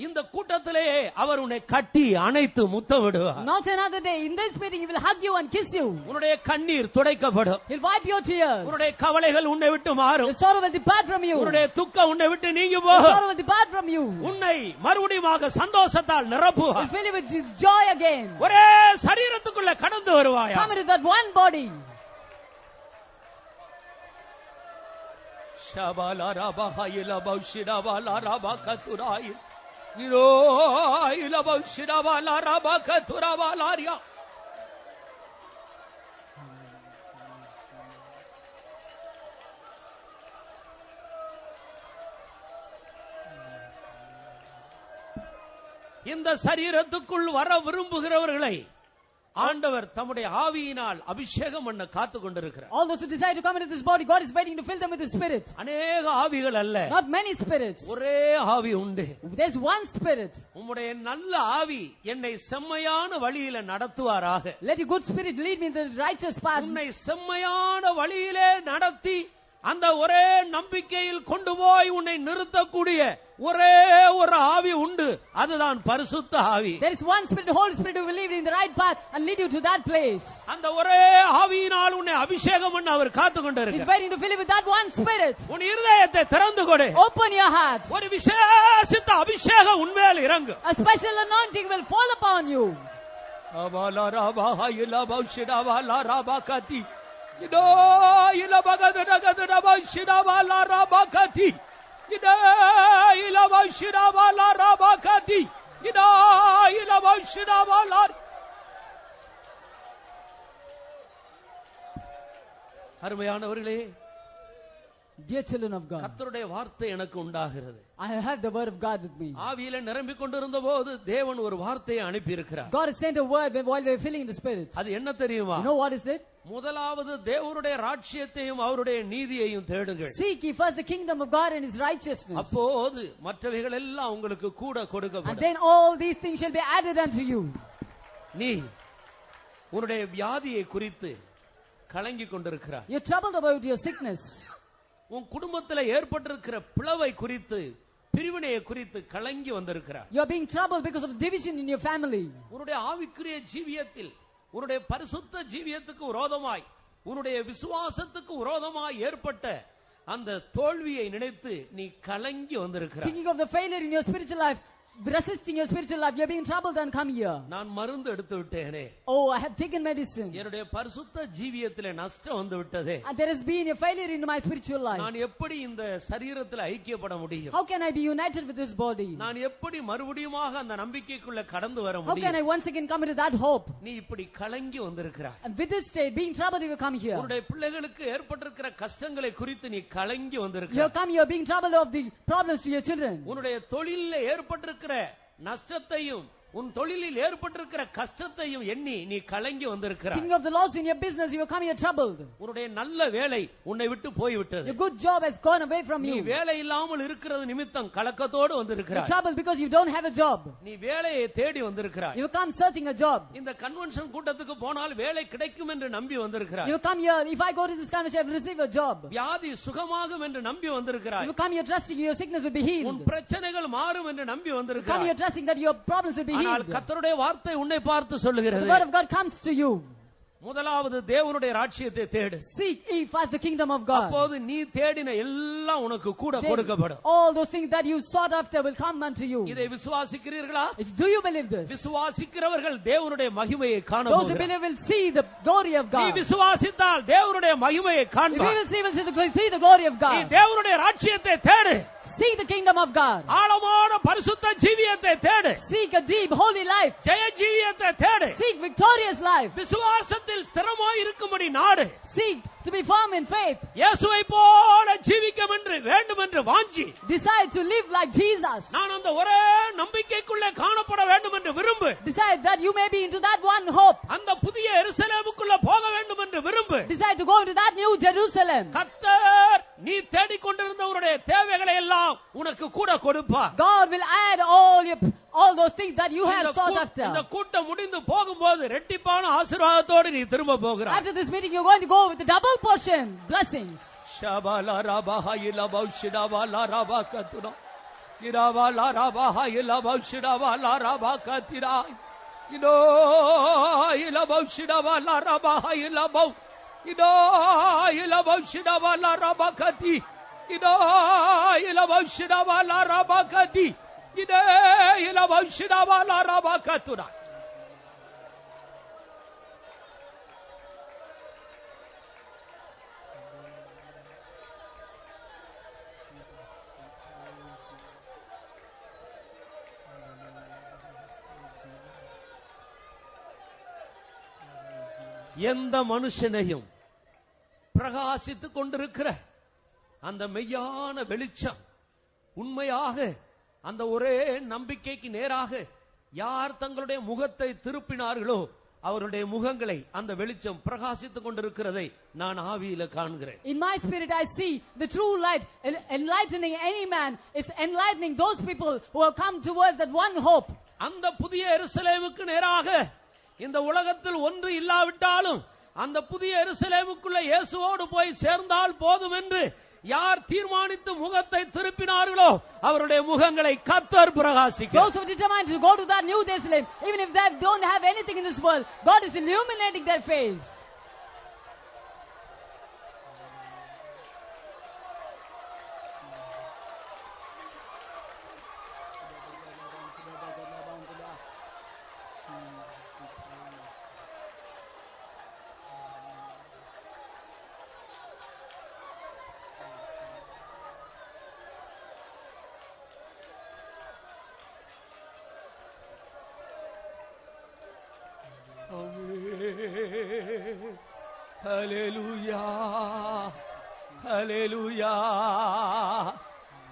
இந்த கூட்டத்திலேயே அவர் உன்னை கட்டி அணைத்து முத்தம் விடுவார். Not another day. In this meeting, He will hug you and kiss you. உன்னுடைய கண்ணீர் துடைக்கப்படும். He'll wipe your tears. உன்னுடைய கவலைகள் உன்னை விட்டு மாறும். Your sorrow will depart from you. உன்னுடைய துக்கம் உன்னை விட்டு நீங்கி Your போகும். sorrow will depart from you. உன்னை மறுபடியுமாக சந்தோஷத்தால் He'll நிரப்புவார். fill you with His joy again. ஒரே சரீரத்துக்குள்ள கடந்து வருவாயா? Come into that one body. ஷபாலா ரபஹா இலபௌ ஷிடபாலா ரபகதுராய் Niro இலபௌ ஷிடபாலா ரபகதுரபாலாரியா. இந்த சரீரத்துக்குள் வர விரும்புகிறவர்களை ஆண்டவர் தம்முடைய ஆவியினால் அபிஷேகம் பண்ண காத்து கொண்டிருக்கிறார். All those who decide to come into this body, God is waiting to fill them with His Spirit. அநேக ஆவிகள் அல்ல, Not many spirits. ஒரே ஆவி உண்டு. There's one Spirit. உம்முடைய நல்ல ஆவி என்னை செம்மையான வழியில நடத்துவாராக. Let your good Spirit lead me in the righteous path. உன்னை செம்மையான வழியிலே நடத்தி அந்த ஒரே நம்பிக்கையில் கொண்டு போய் உன்னை நிறுத்தக்கூடிய ஒரே ஒரு ஆவி உண்டு, அதுதான் பரிசுத்த ஆவி. There is one Spirit, the Holy Spirit, who will lead you in the right path and lead you to that place. அந்த ஒரே ஆவியினால் உன்னை அபிஷேகம் பண்ண அவர் காத்து He's கொண்டிருக்கிறார். waiting to fill you with that one Spirit. உன் இருதயத்தை திறந்து கொடு. Open your heart. ஒரு விசேஷித்த அபிஷேகம் உன்மேல் இறங்கு. A special anointing will fall upon you. அபாலா ரபஹா இலபௌ ஷிடபாலா ரபகதி இதோ இலபகத நகத ரபௌ ஷிடபாலா ரபகதி இதோ இலபௌ ஷிடபாலா ரபகதி இதோ இலபௌ ஷிடபாலா. அருமையானவர்களே, Dear children of God, கர்த்தருடைய வார்த்தை எனக்கு உண்டாகிறது. I have the word of God with me. ஆவியில நிரம்பிக் கொண்டிருந்த போது தேவன் ஒரு வார்த்தையை அனுப்பி இருக்கிறார். God has sent a word while we are filling in the Spirit. அது என்ன தெரியுமா? You know what is it? முதலாவது தேவனுடைய ராஜ்யத்தையும் அவருடைய நீதியையும் தேடுங்கள், Seek ye first the kingdom of God and His righteousness, அப்போது மற்றவைகள் எல்லாம் உங்களுக்கு கூட and கொடுக்கப்படும். then all these things shall be added unto you. நீ உன்னுடைய வியாதியை குறித்து கலங்கிக் கொண்டிருக்கிறாய். You're troubled about your sickness. உன் குடும்பத்தில் ஏற்பட்டிருக்கிற பிளவை குறித்து, பிரிவினையை குறித்து கலங்கி வந்திருக்கிறாய். You're being troubled because of division in your family. உன்னுடைய ஆவிக்குரிய ஜீவியத்தில், உன்னுடைய பரிசுத்த ஜீவியத்துக்கு விரோதமாய் உன்னுடைய விசுவாசத்துக்கு விரோதமாக ஏற்பட்ட அந்த தோல்வியை நினைத்து நீ கலங்கி வந்திருக்கிறாய். Thinking of the failure in your spiritual life, resisting your spiritual life, you are being troubled and come here. நான் மருந்து எடுத்து விட்டேனே. Oh, I have taken medicine. என்னுடைய பரிசுத்த ஜீவியத்திலே நஷ்டம் வந்து விட்டதே. And there has been a failure in my spiritual life. நான் எப்படி இந்த சரீரத்தில் ஐக்கியப்பட முடியும்? How can I be united with this body? நான் எப்படி மறுபடியுமாக அந்த நம்பிக்கைக்குள்ள கடந்து வர How can I முடியும்? once again come into that hope? நீ இப்படி கலங்கி வந்திருக்கிறாய். And with this state, being troubled, you come here. உன்னுடைய பிள்ளைகளுக்கு ஏற்பட்டிருக்கிற கஷ்டங்களை குறித்து நீ கலங்கி You வந்திருக்கிறாய். come here being troubled of the problems to your children. உன்னுடைய தொழிலில் ஏற்பட்டிருக்கிற நஷ்டத்தையும் உன் தொழிலில் ஏற்பட்டிருக்கிற கஷ்டத்தையும் எண்ணி நீ கலங்கி வந்திருக்கிறாய். Thinking of the loss in your business, you come here troubled. உன்னுடைய நல்ல வேலை உன்னை விட்டு போய்விட்டது. Your good job has gone away from நீ you. வேலை இல்லாமல் இருக்கிறது நிமித்தம் கலக்கத்தோடு You're வந்திருக்கிறாய். troubled because you don't have a job. நீ வேலையை தேடி வந்திருக்கிறாய். You come searching a job. இந்த கன்வென்ஷன் கூட்டத்துக்கு போனால் வேலை கிடைக்கும் என்று நம்பி வந்திருக்கிறாய். You come here, if I go to this convention, I will receive a job. வியாதி சுகமாகும் என்று நம்பி வந்திருக்கிறாய். You come here trusting your sickness will be உன் healed. பிரச்சனைகள் மாறும் என்று நம்பி You come வந்திருக்கிறாய். here trusting that your problems will be ஆனால் healed. கர்த்தருடைய வார்த்தை உன்னை பார்த்து The சொல்லுகிறது. word of God comes to you. முதலாவது தேவனுடைய ராஜ்யத்தை தேடு. Seek ye first the kingdom of God. அப்போது நீ தேடின எல்லாம் உனக்கு கூட Then கொடுக்கப்படும். all those things that you sought after will come unto you. இதை விசுவாசிக்கிறீர்களா? Do you believe this? விசுவாசிக்கிறவர்கள் தேவனுடைய மகிமையை Those who காணப்போகிறார்கள். believe will see the glory of நீ God. விசுவாசித்தால் தேவனுடைய மகிமையை If we காண்பாய். will see the glory of நீ God. தேவனுடைய ராஜ்யத்தை தேடு. Seek the kingdom of God. ஆழமான பரிசுத்த ஜீவியத்தை தேடு. Seek a deep holy life. ஜெய ஜீவியத்தை தேடு. Seek victorious life. விசுவாசத்தில் ஸ்திரமாய் இருக்கும்படி நாடு. Seek to be firm in faith. இயேசுவை போல ஜீவிக்கும் என்று வேண்டும் என்று வாஞ்சி. Decide to live like Jesus. நான் அந்த ஒரே நம்பிக்கைக்குள்ளே காணப்பட வேண்டும் என்று விரும்பு. Decide that you may be into that one hope. அந்த புதிய எருசலேமுக்குள்ள போக வேண்டும் என்று விரும்பு. Decide to go into that new Jerusalem. கர்த்தர் நீ தேடிக்கொண்டிருந்தவருடைய தேவைகளை எல்லாம் உனக்கு கூட கொடுப்பார். God will add all those things that you have sought இந்த after. கூட்டம் முடிந்து போகும்போது ரெட்டிப்பான ஆசீர்வாதத்தோடு நீ திரும்ப போகிறாய். After this meeting, you're going to go with a double portion blessings. ஷபல ரபஹயில பௌஷிடவல ரபகதுன இரவல ரபஹயில பௌஷிடவல ரபகதிரா இதோ இல பௌஷிடவல ரபஹயில பௌ இதோ இல பௌஷிடவல ரபகதி இதோ இல பௌஷிடவல ரபகதி இதோ இல பௌஷிடவல ரபகதுனா. எந்த மனுஷனையும் பிரகாசித்துக் கொண்டிருக்கிற அந்த மெய்யான வெளிச்சம் உண்மையாக அந்த ஒரே நம்பிக்கைக்கு நேராக யார் தங்களுடைய முகத்தை திருப்பினார்களோ அவருடைய முகங்களை அந்த வெளிச்சம் பிரகாசித்துக் கொண்டிருக்கிறதை நான் ஆவியில காண்கிறேன். In my spirit I see the true light enlightening any man. It's enlightening those people who have come towards that one hope. அந்த புதிய எருசலேமுக்கு நேராக இந்த உலகத்தில் ஒன்று இல்லாவிட்டாலும் அந்த புதிய எருசலேமுக்குள்ள இயேசுவோடு போய் சேர்ந்தால் போதும் என்று யார் தீர்மானித்து முகத்தை திருப்பினார்களோ அவருடைய முகங்களை கர்த்தர் பிரகாசிக்கிறார். Those who are determined to go to that new Jerusalem, even if they don't have anything in this world, God is illuminating their face. Hallelujah, hallelujah,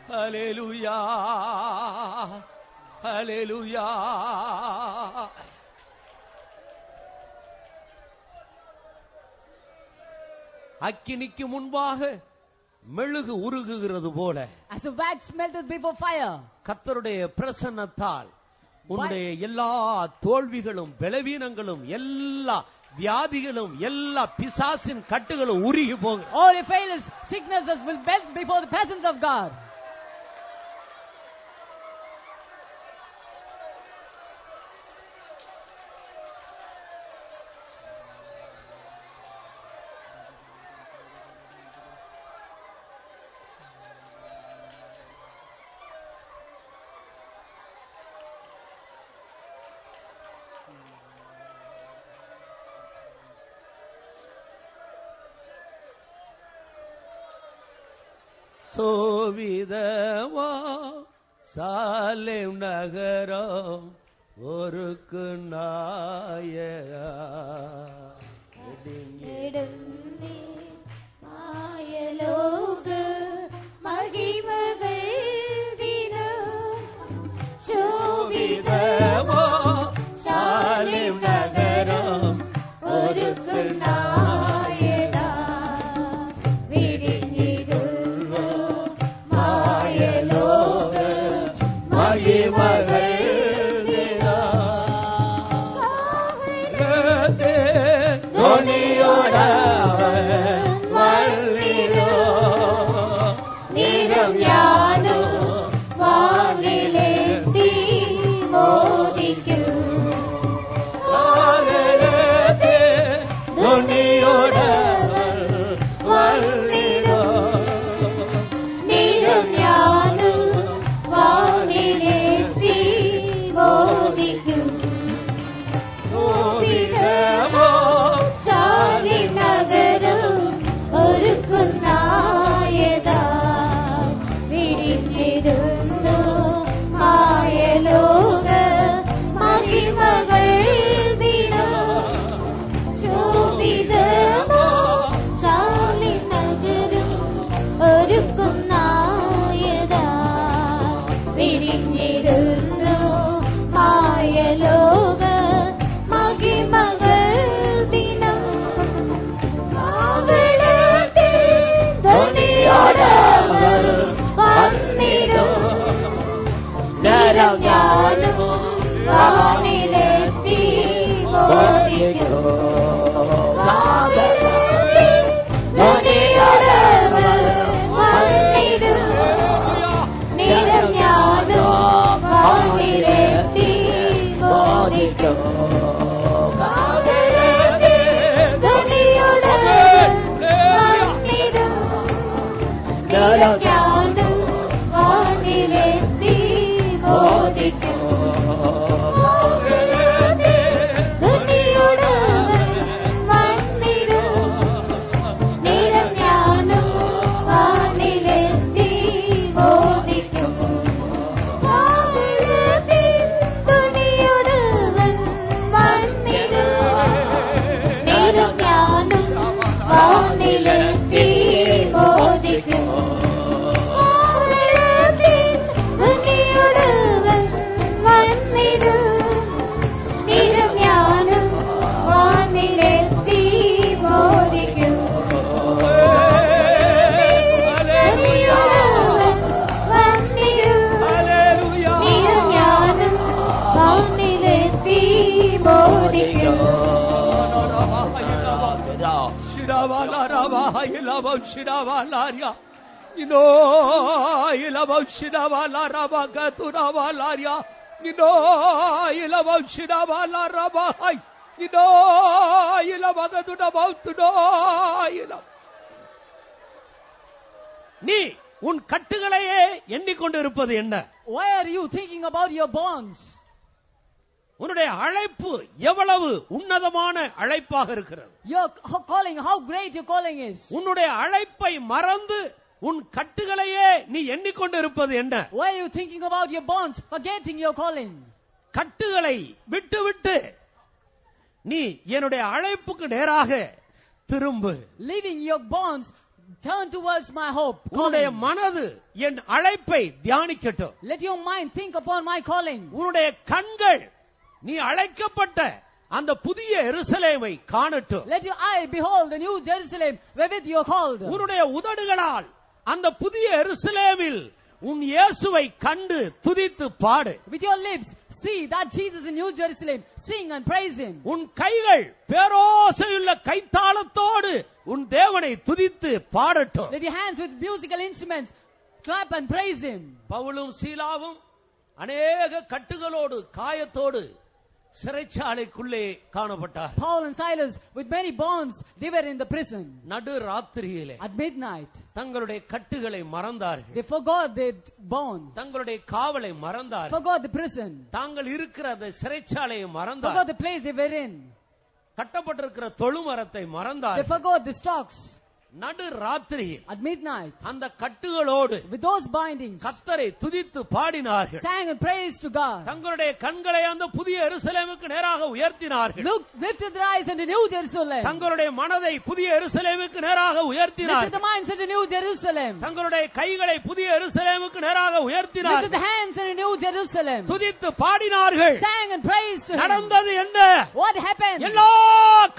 hallelujah, hallelujah. அக்கினிக்கு முன்பாக மெழுகு உருகுகிறது போல As a wax melted before fire, கர்த்தருடைய பிரசன்னத்தால் உன்னுடைய எல்லா தோல்விகளும் பலவீனங்களும் எல்லா வியாதிகளும் எல்லா பிசாசின் கட்டுகளும் உருகி போகும். all your failures, sicknesses will melt before the presence of God. சோவிதமா Salem நகரம் ஒருக்கு நாயகா மாயலோக மகிமகள் தினம் சோவிதமா சாலேம் நகரம் ஒருக்கு நாயகா விடிஞ்சிடுல்லோ மாயலோக மகிமகள் நீ உன் கட்டுகளையே எண்ணிக்கொண்டிருப்பது என்ன? Why are you thinking about your bonds? உன்னுடைய அழைப்பு எவ்வளவு உன்னதமான அழைப்பாக இருக்கிறது. Your calling, how great your calling is. உன்னுடைய அழைப்பை மறந்து உன் கட்டுகளையே நீ எண்ணிக்கொண்டிருப்பது என்ன? Why are you thinking about your bonds, forgetting your calling? கட்டுகளை விட்டு நீ என்னுடைய அழைப்புக்கு நேராக திரும்பு. Leaving your bonds, turn towards my hope. உன்னுடைய மனது என் அழைப்பை தியானிக்கட்டும். Let your mind think upon my calling. உன்னுடைய கண்கள் நீ அழைக்கப்பட்ட அந்த புதிய எருசலேமை காணட்டும். Let your eye behold the new Jerusalem wherewith you are called. உன்னுடைய உதடுகளால் அந்த புதிய எருசலேமில் உன் இயேசுவை கண்டு துதித்து பாடு. With your lips see that Jesus in New Jerusalem, sing and praise him. உன் கைகள் பேரோசையுள்ள கைத்தாளத்தோடு உன் தேவனை துதித்து பாடட்டும். Let your hands with musical instruments clap and praise him. பவுலும் சீலாவும் அநேக கட்டுகளோடு காயத்தோடு சிறைச்சாலைக்குள்ளே காணப்பட்டார். Paul and Silas with many bonds, they were in the prison. நடு ராத்திரியிலே At midnight தங்களுடைய கட்டுகளை மறந்தார்கள். they forgot their bonds, தங்களுடைய காவலை மறந்தார்கள். forgot the prison, தாங்கள் இருக்கிற அந்த சிறைச்சாலையை forgot மறந்தார்கள். the place they were in, கட்டப்பட்டிருக்கிற தொழுமரத்தை they மறந்தார்கள். forgot the stocks. நடு ராத்திரி at midnight, அந்த கட்டுகளோடு with those bindings, கர்த்தரை துதித்து பாடினார்கள். sang and praised to God. தங்களுடைய கண்களை அந்த புதிய எருசலேமுக்கு நேராக உயர்த்தினார்கள். Lifted their eyes unto New Jerusalem. தங்களுடைய மனதை புதிய எருசலேமுக்கு நேராக Lifted the உயர்த்தினார்கள். minds unto New Jerusalem. தங்களுடைய கைகளை புதிய எருசலேமுக்கு நேராக Lifted the உயர்த்தினார்கள். hands unto New Jerusalem. துதித்து பாடினார்கள். Sang and praised to Him. நடந்தது என்ன? What happened? எல்லா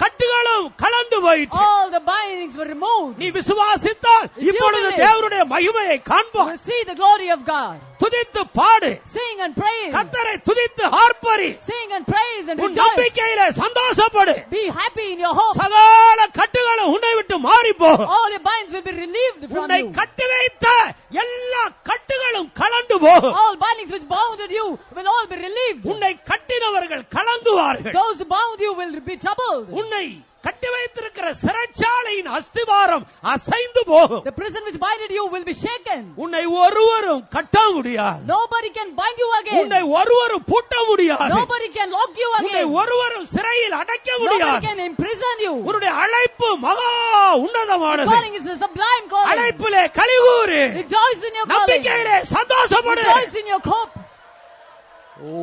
கட்டுகளும் கலந்து போயிற்று. All the bindings were removed. நீ விசுவாசித்தால் இப்பொழுது தேவனுடைய மகிமையை You காண்பாய். will see the glory of God. துதித்து பாடு. Sing and praise. கர்த்தரை துதித்து ஆர்ப்பரி. Sing and praise and உன் rejoice. நம்பிக்கையிலே சந்தோஷப்படு. Be happy in your hope. சகல கட்டுகளும் உன்னை விட்டு மாறி போகும். All your binds will be relieved from உன்னை you. கட்டி வைத்த எல்லா கட்டுகளும் கலந்து போகும். All bindings which bounded you will all be relieved. உன்னை கட்டினவர்கள் கலந்துவார்கள். Those who bound you will be troubled. உன்னை கட்டி வைத்திருக்கிற சிறைச்சாலையின் அஸ்திவாரம் அசைந்து போகும். The prison which binded you will be shaken. உன்னை ஒருவரும் கட்ட முடியாது. Nobody can bind you again. உன்னை ஒருவரும் பூட்ட முடியாது. Nobody can lock you உன்னை again. ஒருவரும் சிறையில் அடைக்க Nobody முடியாது. can imprison you. உன்னுடைய அழைப்பு மகா The உன்னதமானது. calling is a sublime calling. அழைப்பிலே கலிகூறு. Rejoice in your calling. நம்பிக்கையிலே சந்தோஷப்படு. Rejoice in your hope. ஓ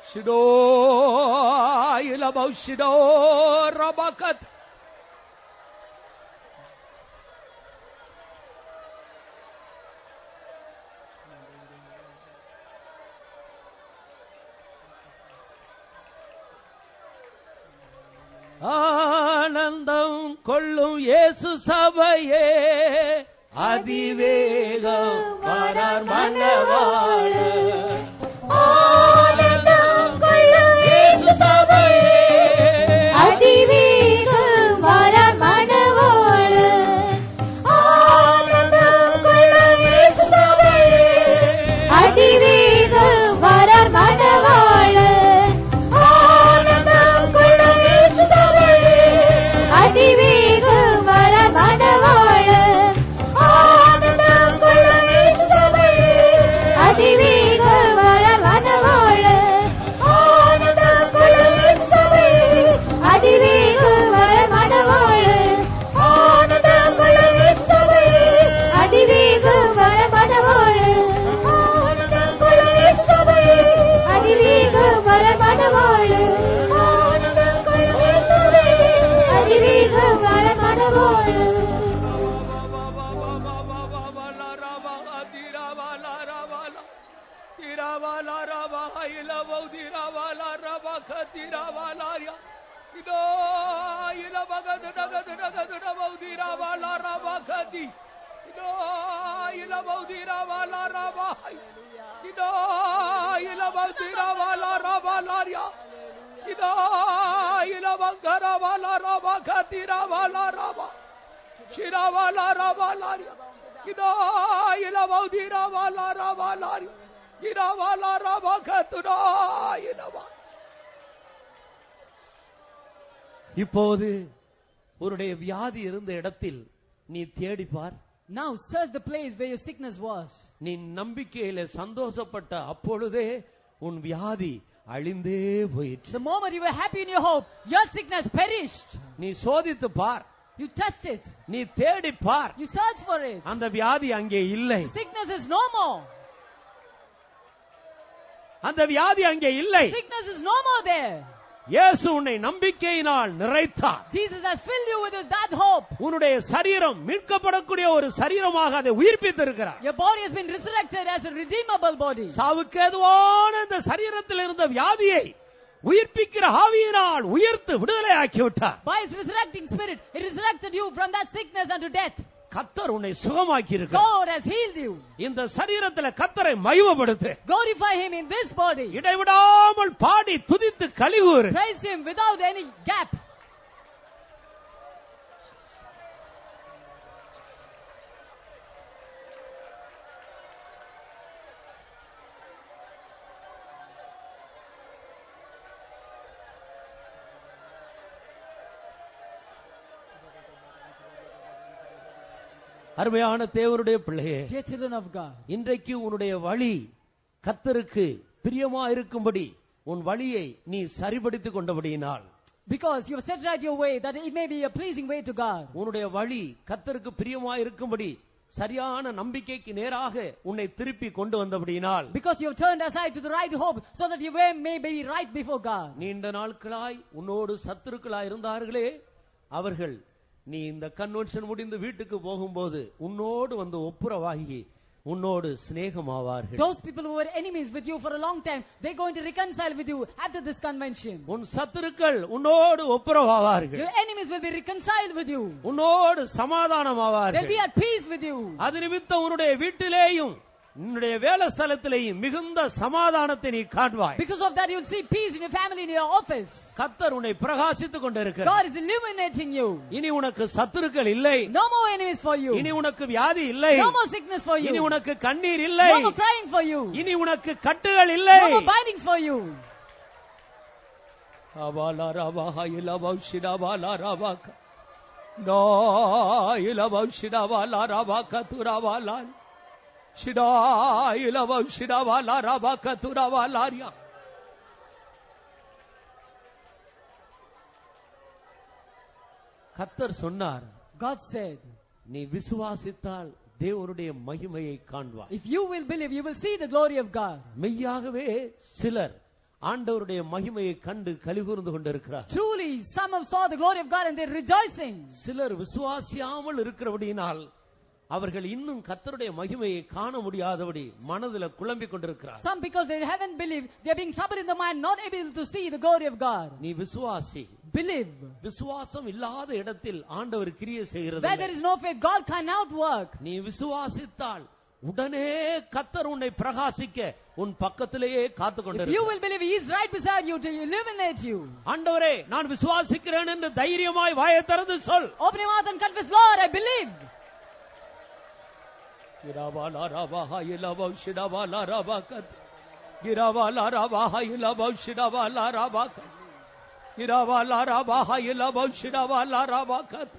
ஷிடோ இலபௌ ஷிடோ ரபகத் ஆனந்தம் கொள்ளும் இயேசு சபையே அதிவேகம் வரார் மனவாளர். ஆனந்தம் கொள்ளும் இயேசு சபையே அதிவேகம் வரார் மணவாளர். ஆனந்தம் கொள்ளும் இயேசு சபையே அதிவேகம் வரார் மணவாளர். ஆனந்தம் கொள்ளும் இயேசு சபையே அதிவேகம் வரார் மணவாளர். ஆனந்தம் கொள்ளும் இயேசு சபையே அதிவேகம் வரார் மணவாளர். ஆனந்தம் கொள்ளும் இயேசு சபையே அதிவேகம் வரார் மணவாளர். ஆனந்தம் கொள்ளும் இயேசு சபையே அதிவேகம் வரார் மணவாளர். ஆனந்தம் கொள்ளும் இயேசு சபையே அதிவேகம் வரார் மணவாளர். ஆனந்தம் கொள்ளும் இயேசு சபையே அதிவேகம் வரார் மணவாளர். இப்போது உன்னுடைய வியாதி இருந்த இடத்தில் நீ தேடிப்பார். Now search the place where your sickness was. நீ நம்பிக்கையில சந்தோஷப்பட்ட அப்பொழுதே உன் வியாதி அழிந்தே போயிற்று. The moment you were happy in your hope, your sickness perished. நீ சோதித்து பார். You test it. நீ தேடி பார். You search for it. அந்த வியாதி அங்கே இல்லை. Sickness is no more. அந்த வியாதி அங்கே இல்லை. Sickness is no more there. இயேசு உன்னை நம்பிக்கையினால் நிறைத்தார். Jesus has filled you with that hope. உன்னுடைய சரீரம் மீட்கப்படக்கூடிய ஒரு சரீரமாக அதை உயிர்ப்பித்திருக்கிறார். Your body has been resurrected as a redeemable body. சாவுக்கு ஏதுவான இந்த சரீரத்தில் இருந்த வியாதியை உயிர்ப்பிக்கிற ஆவியினால் உயிர்த்து விடுதலையாக்கி விட்டார். By His resurrecting spirit, He resurrected you from that sickness unto death. கர்த்தர் உன்னை சுகமாக்கி இருக்கிறார். God has healed you. இந்த சரீரத்தில் கர்த்தரை மகிமைப்படுத்து. Glorify Him in this body. இடைவிடாமல் பாடி துதித்து கலிகூறு. Praise Him without any gap. அருமையான தேவனுடைய பிள்ளையே, Dear children of God, இன்றைக்கு உன்னுடைய வழி கர்த்தருக்கு பிரியமா இருக்கும்படி உன் வழியை நீ சரிபடுத்திக் கொண்டபடியினால் Because you have set right your way, that it may be a pleasing way to God. உன்னுடைய வழி கர்த்தருக்கு பிரியமாய் இருக்கும்படி சரியான நம்பிக்கைக்கு நேராக உன்னை திருப்பி கொண்டு வந்தபடியினால், Because you have turned aside to the right hope, so that your way may be right before God. நீண்ட நாட்களாய் உன்னோடு சத்துருக்களாய் இருந்தார்களே, அவர்கள் நீ இந்த கன்வென்ஷன் முடிந்து வீட்டுக்கு போகும்போது உன்னோடு வந்து ஒப்புரவாகி உன்னோடு சிநேகமாவார்கள். Those people who were enemies with you for a long time, they're going to reconcile with you after this convention. உன் சத்துருக்கள் உன்னோடு ஒப்புரவாவார்கள். Your enemies will be reconciled with you. உன்னோடு சமாதானமாவார்கள். They'll be at peace with you. அது நிமித்தம் உன்னுடைய வீட்டிலேயும் உன்னுடைய வேலை ஸ்தலத்திலேயும் மிகுந்த சமாதானத்தை நீ காண்பாய். Because of that, you'll see peace in your family, in your office. கர்த்தர் உன்னை பிரகாசித்துக் கொண்டிருக்கிறார். God is illuminating you. இனி உனக்கு சத்துருக்கள் இல்லை. No more enemies for you. இனி உனக்கு வியாதி இல்லை. No more sickness for you. இனி உனக்கு கண்ணீர் இல்லை. No more crying for you. இனி உனக்கு கட்டுகள் இல்லை. No more bindings for you. அபாலா ரபாஹா இலபௌஷிடா பாலா ரபாக நோ இலபௌஷிடா பாலா ரபாக துராபாலா ஷிடா இலபௌஷிடா பாலா ரபாக துராபாலாரியா. கர்த்தர் சொன்னார், God said, நீ விசுவாசித்தால் தேவனுடைய மகிமையை காண்பாய். if you will believe, you will see the glory of God. மெய்யாகவே சிலர் ஆண்டவருடைய மகிமையை கண்டு கலிகூர்ந்து கொண்டிருக்கிறார். Truly, some have saw the glory of God and they're rejoicing. சிலர் விசுவாசியாமல் இருக்கிறபடியினால் அவர்கள் இன்னும் கர்த்தருடைய மகிமையை காண முடியாதபடி மனதில் குழம்பிக் கொண்டிருக்கிறார். Some because they haven't believed, they're being troubled in the mind, not able to see the glory of God. நீ விசுவாசி. Believe. விசுவாசம் இல்லாத இடத்தில் ஆண்டவர் கிரியை செய்கிறது. Where there is no faith, God cannot work. நீ விசுவாசித்தால் உடனே கர்த்தர் உன்னை பிரகாசிக்க உன் பக்கத்திலேயே காத்து If you கொண்டிருக்கிறார். will believe, He is right beside you to illuminate you. ஆண்டவரே, நான் விசுவாசிக்கிறேன் என்று தைரியமாய் வாயை திறந்து சொல். Open your mouth and confess, Lord, I believe. கிராபாலா ரபாஹா இலபௌஷிடா ரபாகத் கிராபாலா ரபாஹா இலபௌஷிடா ரபாகத் கிராபாலா ரபாஹா இலபௌஷிடா ரபாகத்.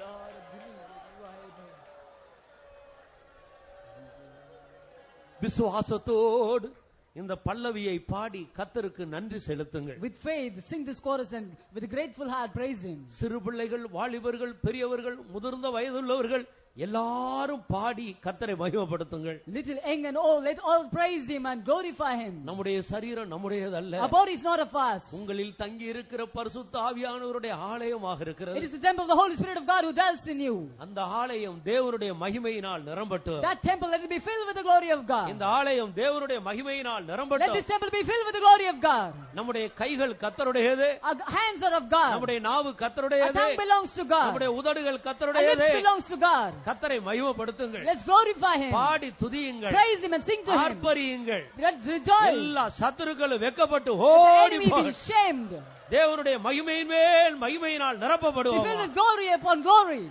விசுவாசத்தோடு இந்த பல்லவியை பாடி கர்த்தருக்கு நன்றி செலுத்துங்கள். With faith, sing this chorus and with a grateful heart praise Him. சிறு பிள்ளைகள், வாலிபர்கள், பெரியவர்கள், முதிர்ந்த வயதுள்ளவர்கள் எல்லாரும் பாடி கர்த்தரை மகிமைப்படுத்துங்கள். Little, young and old, let all praise Him and glorify Him. நம்முடைய சரீரம் நம்முடையதல்ல. Our body is not of us. உங்களில் தங்கி இருக்கிற பரிசுத்த ஆவியானவருடைய ஆலயமாக It இருக்கிறது. is the temple of the Holy Spirit of God who dwells in you. அந்த ஆலயம் தேவனுடைய மகிமையினால் நிரம்பட்டும். That temple, let it be filled with the glory of God. இந்த ஆலயம் தேவனுடைய மகிமையினால் Let நிரம்பட்டும். this temple be filled with the glory of God. நம்முடைய கைகள் கர்த்தருடையது. Our hands are of God. நம்முடைய நாவு Our கர்த்தருடையது. tongue belongs to God. நம்முடைய உதடுகள் Our lips கர்த்தருடையது. belongs to God. கர்த்தரை மகிமைப்படுத்துங்கள். Let's glorify Him. பாடி துதியுங்கள். Praise Him and sing to Him. ஆர்ப்பரியுங்கள். Let's rejoice. எல்லா சத்துருக்களும் வெட்கப்பட்டு The ஓடி enemy be போக shamed. தேவனுடைய மகிமையின் மேல் மகிமையினால் Be filled நிரப்பப்படுவோம். with glory upon glory.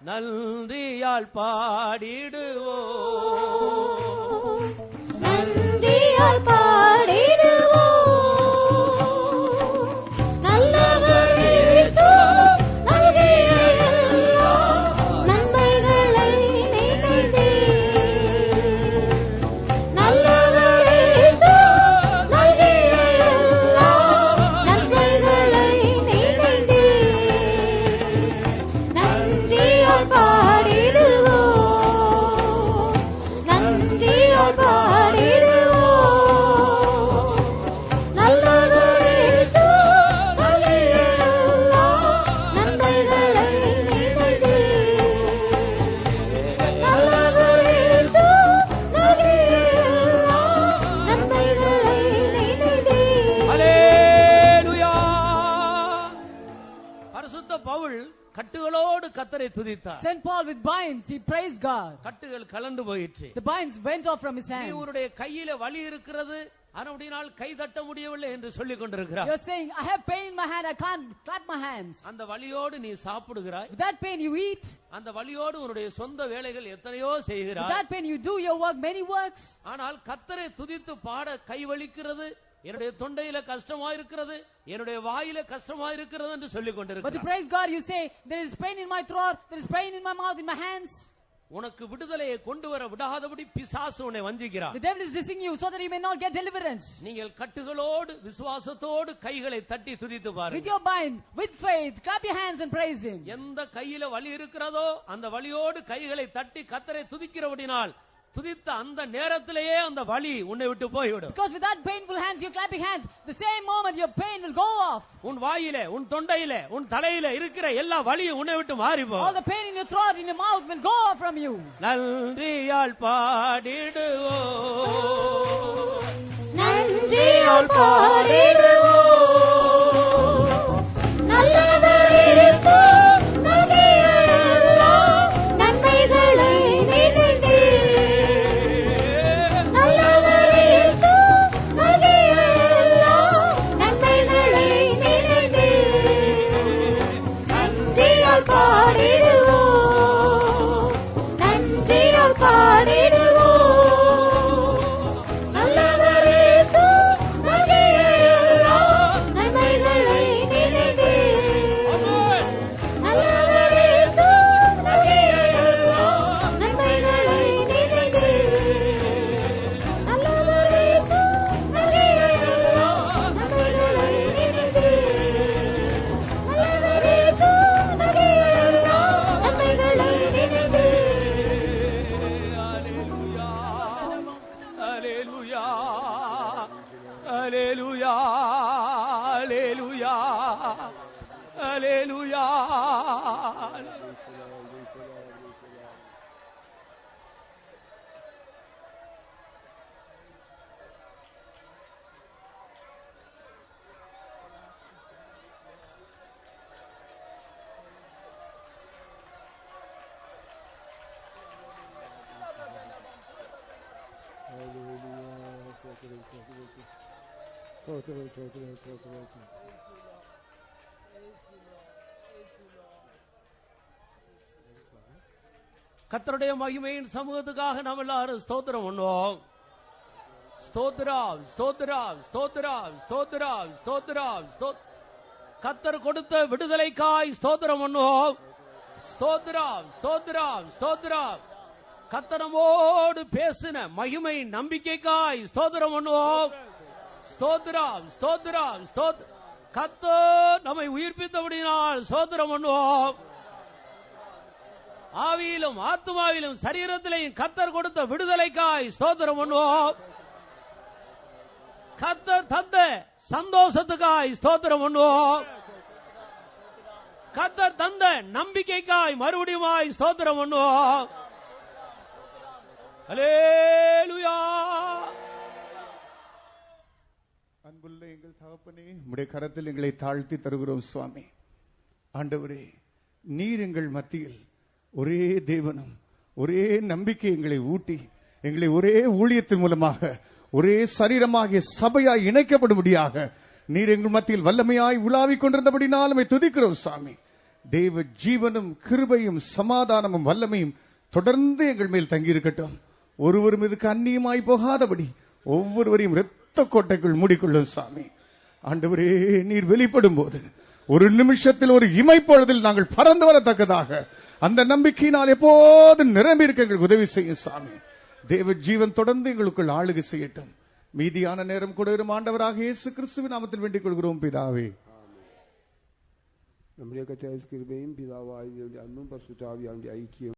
நன்றியால் பாடிடுவோம். நன்றியால் பாடிடுவோம். நல்லவர் இயேசு நல்கிய எல்லா நன்மைகளை நினைத்தே. நல்லவர் இயேசு நல்கிய எல்லா நன்மைகளை நினைத்தே. நன்றியால் பாடிடுவோம். நன்றியால் பாடிடுவோம். நல்லவர் இயேசு நல்கிய எல்லா நன்மைகளை நினைத்தே. நல்லவர் இயேசு நல்கிய எல்லா நன்மைகளை நினைத்தே. அல்லேலூயா. பரிசுத்த பவுல் கட்டுகளோடு கர்த்தரை துதித்தார். St. Paul with binds, he praised God. கட்டுகள் கலண்டு போயிற்று. The binds went off from his hands. இவருடைய கையில வலி இருக்கிறது, அப்படினால் கை தட்ட முடியவில்லை என்று சொல்லிக் கொண்டிருக்கிறார். You're saying, I have pain in my hand, I can't clap my hands. அந்த வலியோடு நீ சாப்பிடுகிறாய். With that pain you eat. அந்த வலியோடு உன்னுடைய சொந்த வேலைகள் எத்தனையோ With செய்கிறாய். that pain you do your work, many works. ஆனால் கர்த்தரை துதித்து பாட கை வலிக்கிறது, என்னுடைய தொண்டையில கஷ்டமா இருக்கிறது, என்னுடைய வாயில கஷ்டமா இருக்கிறது என்று சொல்லிக் But to கொண்டிருக்கிறார். praise God, you say, there is pain in my throat, there is pain in my mouth, in my hands. உனக்கு விடுதலையை கொண்டு வர விடாதபடி பிசாசு உன்னை வஞ்சிக்கிறான். The devil is deceiving you so that you may not get deliverance. நீங்கள் கட்டுகளோடு விசுவாசத்தோடு கைகளை தட்டி துதித்து With பாருங்க. your mind, with faith, clap your hands and praise him. எந்த கையில வலி இருக்கிறதோ அந்த வலியோடு கைகளை தட்டி கர்த்தரை துதிக்கிறபடினால் துதித்த அந்த நேரத்திலேயே அந்த வலி உன்னை விட்டு போய்விடும். Because with that painful hands, you're clapping hands, the same moment your pain will go off. உன் வாயிலே, உன் தொண்டையிலே, உன் தலையில இருக்கிற எல்லா வலியும் உன்னை விட்டு மாறி All போகும். the pain in your throat, in your mouth will go off from you. நன்றியால் பாடிடுவோம், நன்றியால் பாடிடுவோம், நல்லவர் இயேசு நல்கிய எல்லா நன்மைகளை நினைந்து. நல்லவர் இயேசு நல்கிய எல்லா நன்மைகளை நினைந்து. நன்றியால் பாடிடுவோம், நன்றியால் பாடிடுவோம், நல்லவர் இயேசு நல்கிய எல்லா நன்மைகளை நினைந்து. நல்லவர் இயேசு நல்கிய எல்லா நன்மைகளை நினைந்து. நல்லவர் இயேசு நல்கிய எல்லா நன்மைகளை நினைந்து. நல்லவர் இயேசு நல்கிய எல்லா நன்மைகளை நினைந்து. அல்லேலூயா, அல்லேலூயா, அல்லேலூயா, அல்லேலூயா, அல்லேலூயா. கர்த்தருடைய மகிமையின் சமூகத்துக்காக நாம் எல்லாரும் ஸ்தோத்திரம் பண்ணுவோம். ஸ்தோத்திரம், ஸ்தோத்திரம், ஸ்தோத்திரம், ஸ்தோத்திரம், ஸ்தோத்திரம், கர்த்தர் கொடுத்த விடுதலைக்காய் ஸ்தோத்திரம் பண்ணுவோம். ஸ்தோத்திரம், ஸ்தோத்திரம், ஸ்தோத்திரம், கர்த்தர் நம்மோடு பேசின மகிமை நம்பிக்கைக்காய் ஸ்தோத்திரம் பண்ணுவோம். ஸ்தோத்திரம், ஸ்தோத்திரம், ஸ்தோத்திரம், கர்த்தர் நம்மை உயிர்ப்பித்தபடியினால் ஸ்தோத்திரம் பண்ணுவோம். ஆவியிலும் ஆத்துமாவிலும் சரீரத்திலையும் கர்த்தர் கொடுத்த விடுதலைக்காய் ஸ்தோத்திரம் பண்ணுவோம். கர்த்தர் தந்த சந்தோஷத்துக்காய் ஸ்தோத்திரம் பண்ணுவோம். கர்த்தர் தந்த நம்பிக்கைக்காய் மறுபடியுமாய் ஸ்தோத்திரம் பண்ணுவோம். அல்லேலூயா. அன்புள்ள எங்கள் தகப்பனே, உம்முடைய கரத்தில் எங்களை தாழ்த்தி தருகிறோம் சுவாமி. ஆண்டவரே, நீர் எங்கள் மத்தியில் ஒரே தேவனும் ஒரே நம்பிக்கை எங்களை ஊட்டி எங்களை ஒரே ஊழியத்தின் மூலமாக ஒரே சரீரமாகிய சபையாய் இணைக்கப்படும்படியாக நீர் எங்கள் மத்தியில் வல்லமையாய் உலாவிக் கொண்டிருந்தபடினால் நம்மை துதிக்கிறோம் சுவாமி. தேவ ஜீவனும் கிருபையும் சமாதானமும் வல்லமையும் தொடர்ந்து எங்கள் மேல் தங்கியிருக்கட்டும். ஒருவரும் இதுக்கு அந்நியமாய் போகாதபடி ஒவ்வொருவரையும் இரத்த கோட்டைக்குள் மூடிக்கொள்ளும் சாமி. ஆண்டவரே, நீர் வெளிப்படும் போது ஒரு நிமிஷத்தில் ஒரு இமைப்பொழுதில் நாங்கள் பறந்து வரத்தக்கதாக அந்த நம்பிக்கையினால் எப்போது நிரம்பி இருக்க எங்களுக்கு உதவி செய்யும் சாமி. தேவ ஜீவன் தொடர்ந்து எங்களுக்குள் ஆளுகை செய்யட்டும். மீதியான நேரம் கூட வரும் ஆண்டவராக இயேசு கிறிஸ்துவின் நாமத்தில் வேண்டிக் கொள்கிறோம் பிதாவே. நம்முடைய கர்த்தர் கிருபையும் பிதாவாகிய அன்பும் பரிசுத்த ஆவியானவருடைய ஐக்கியம்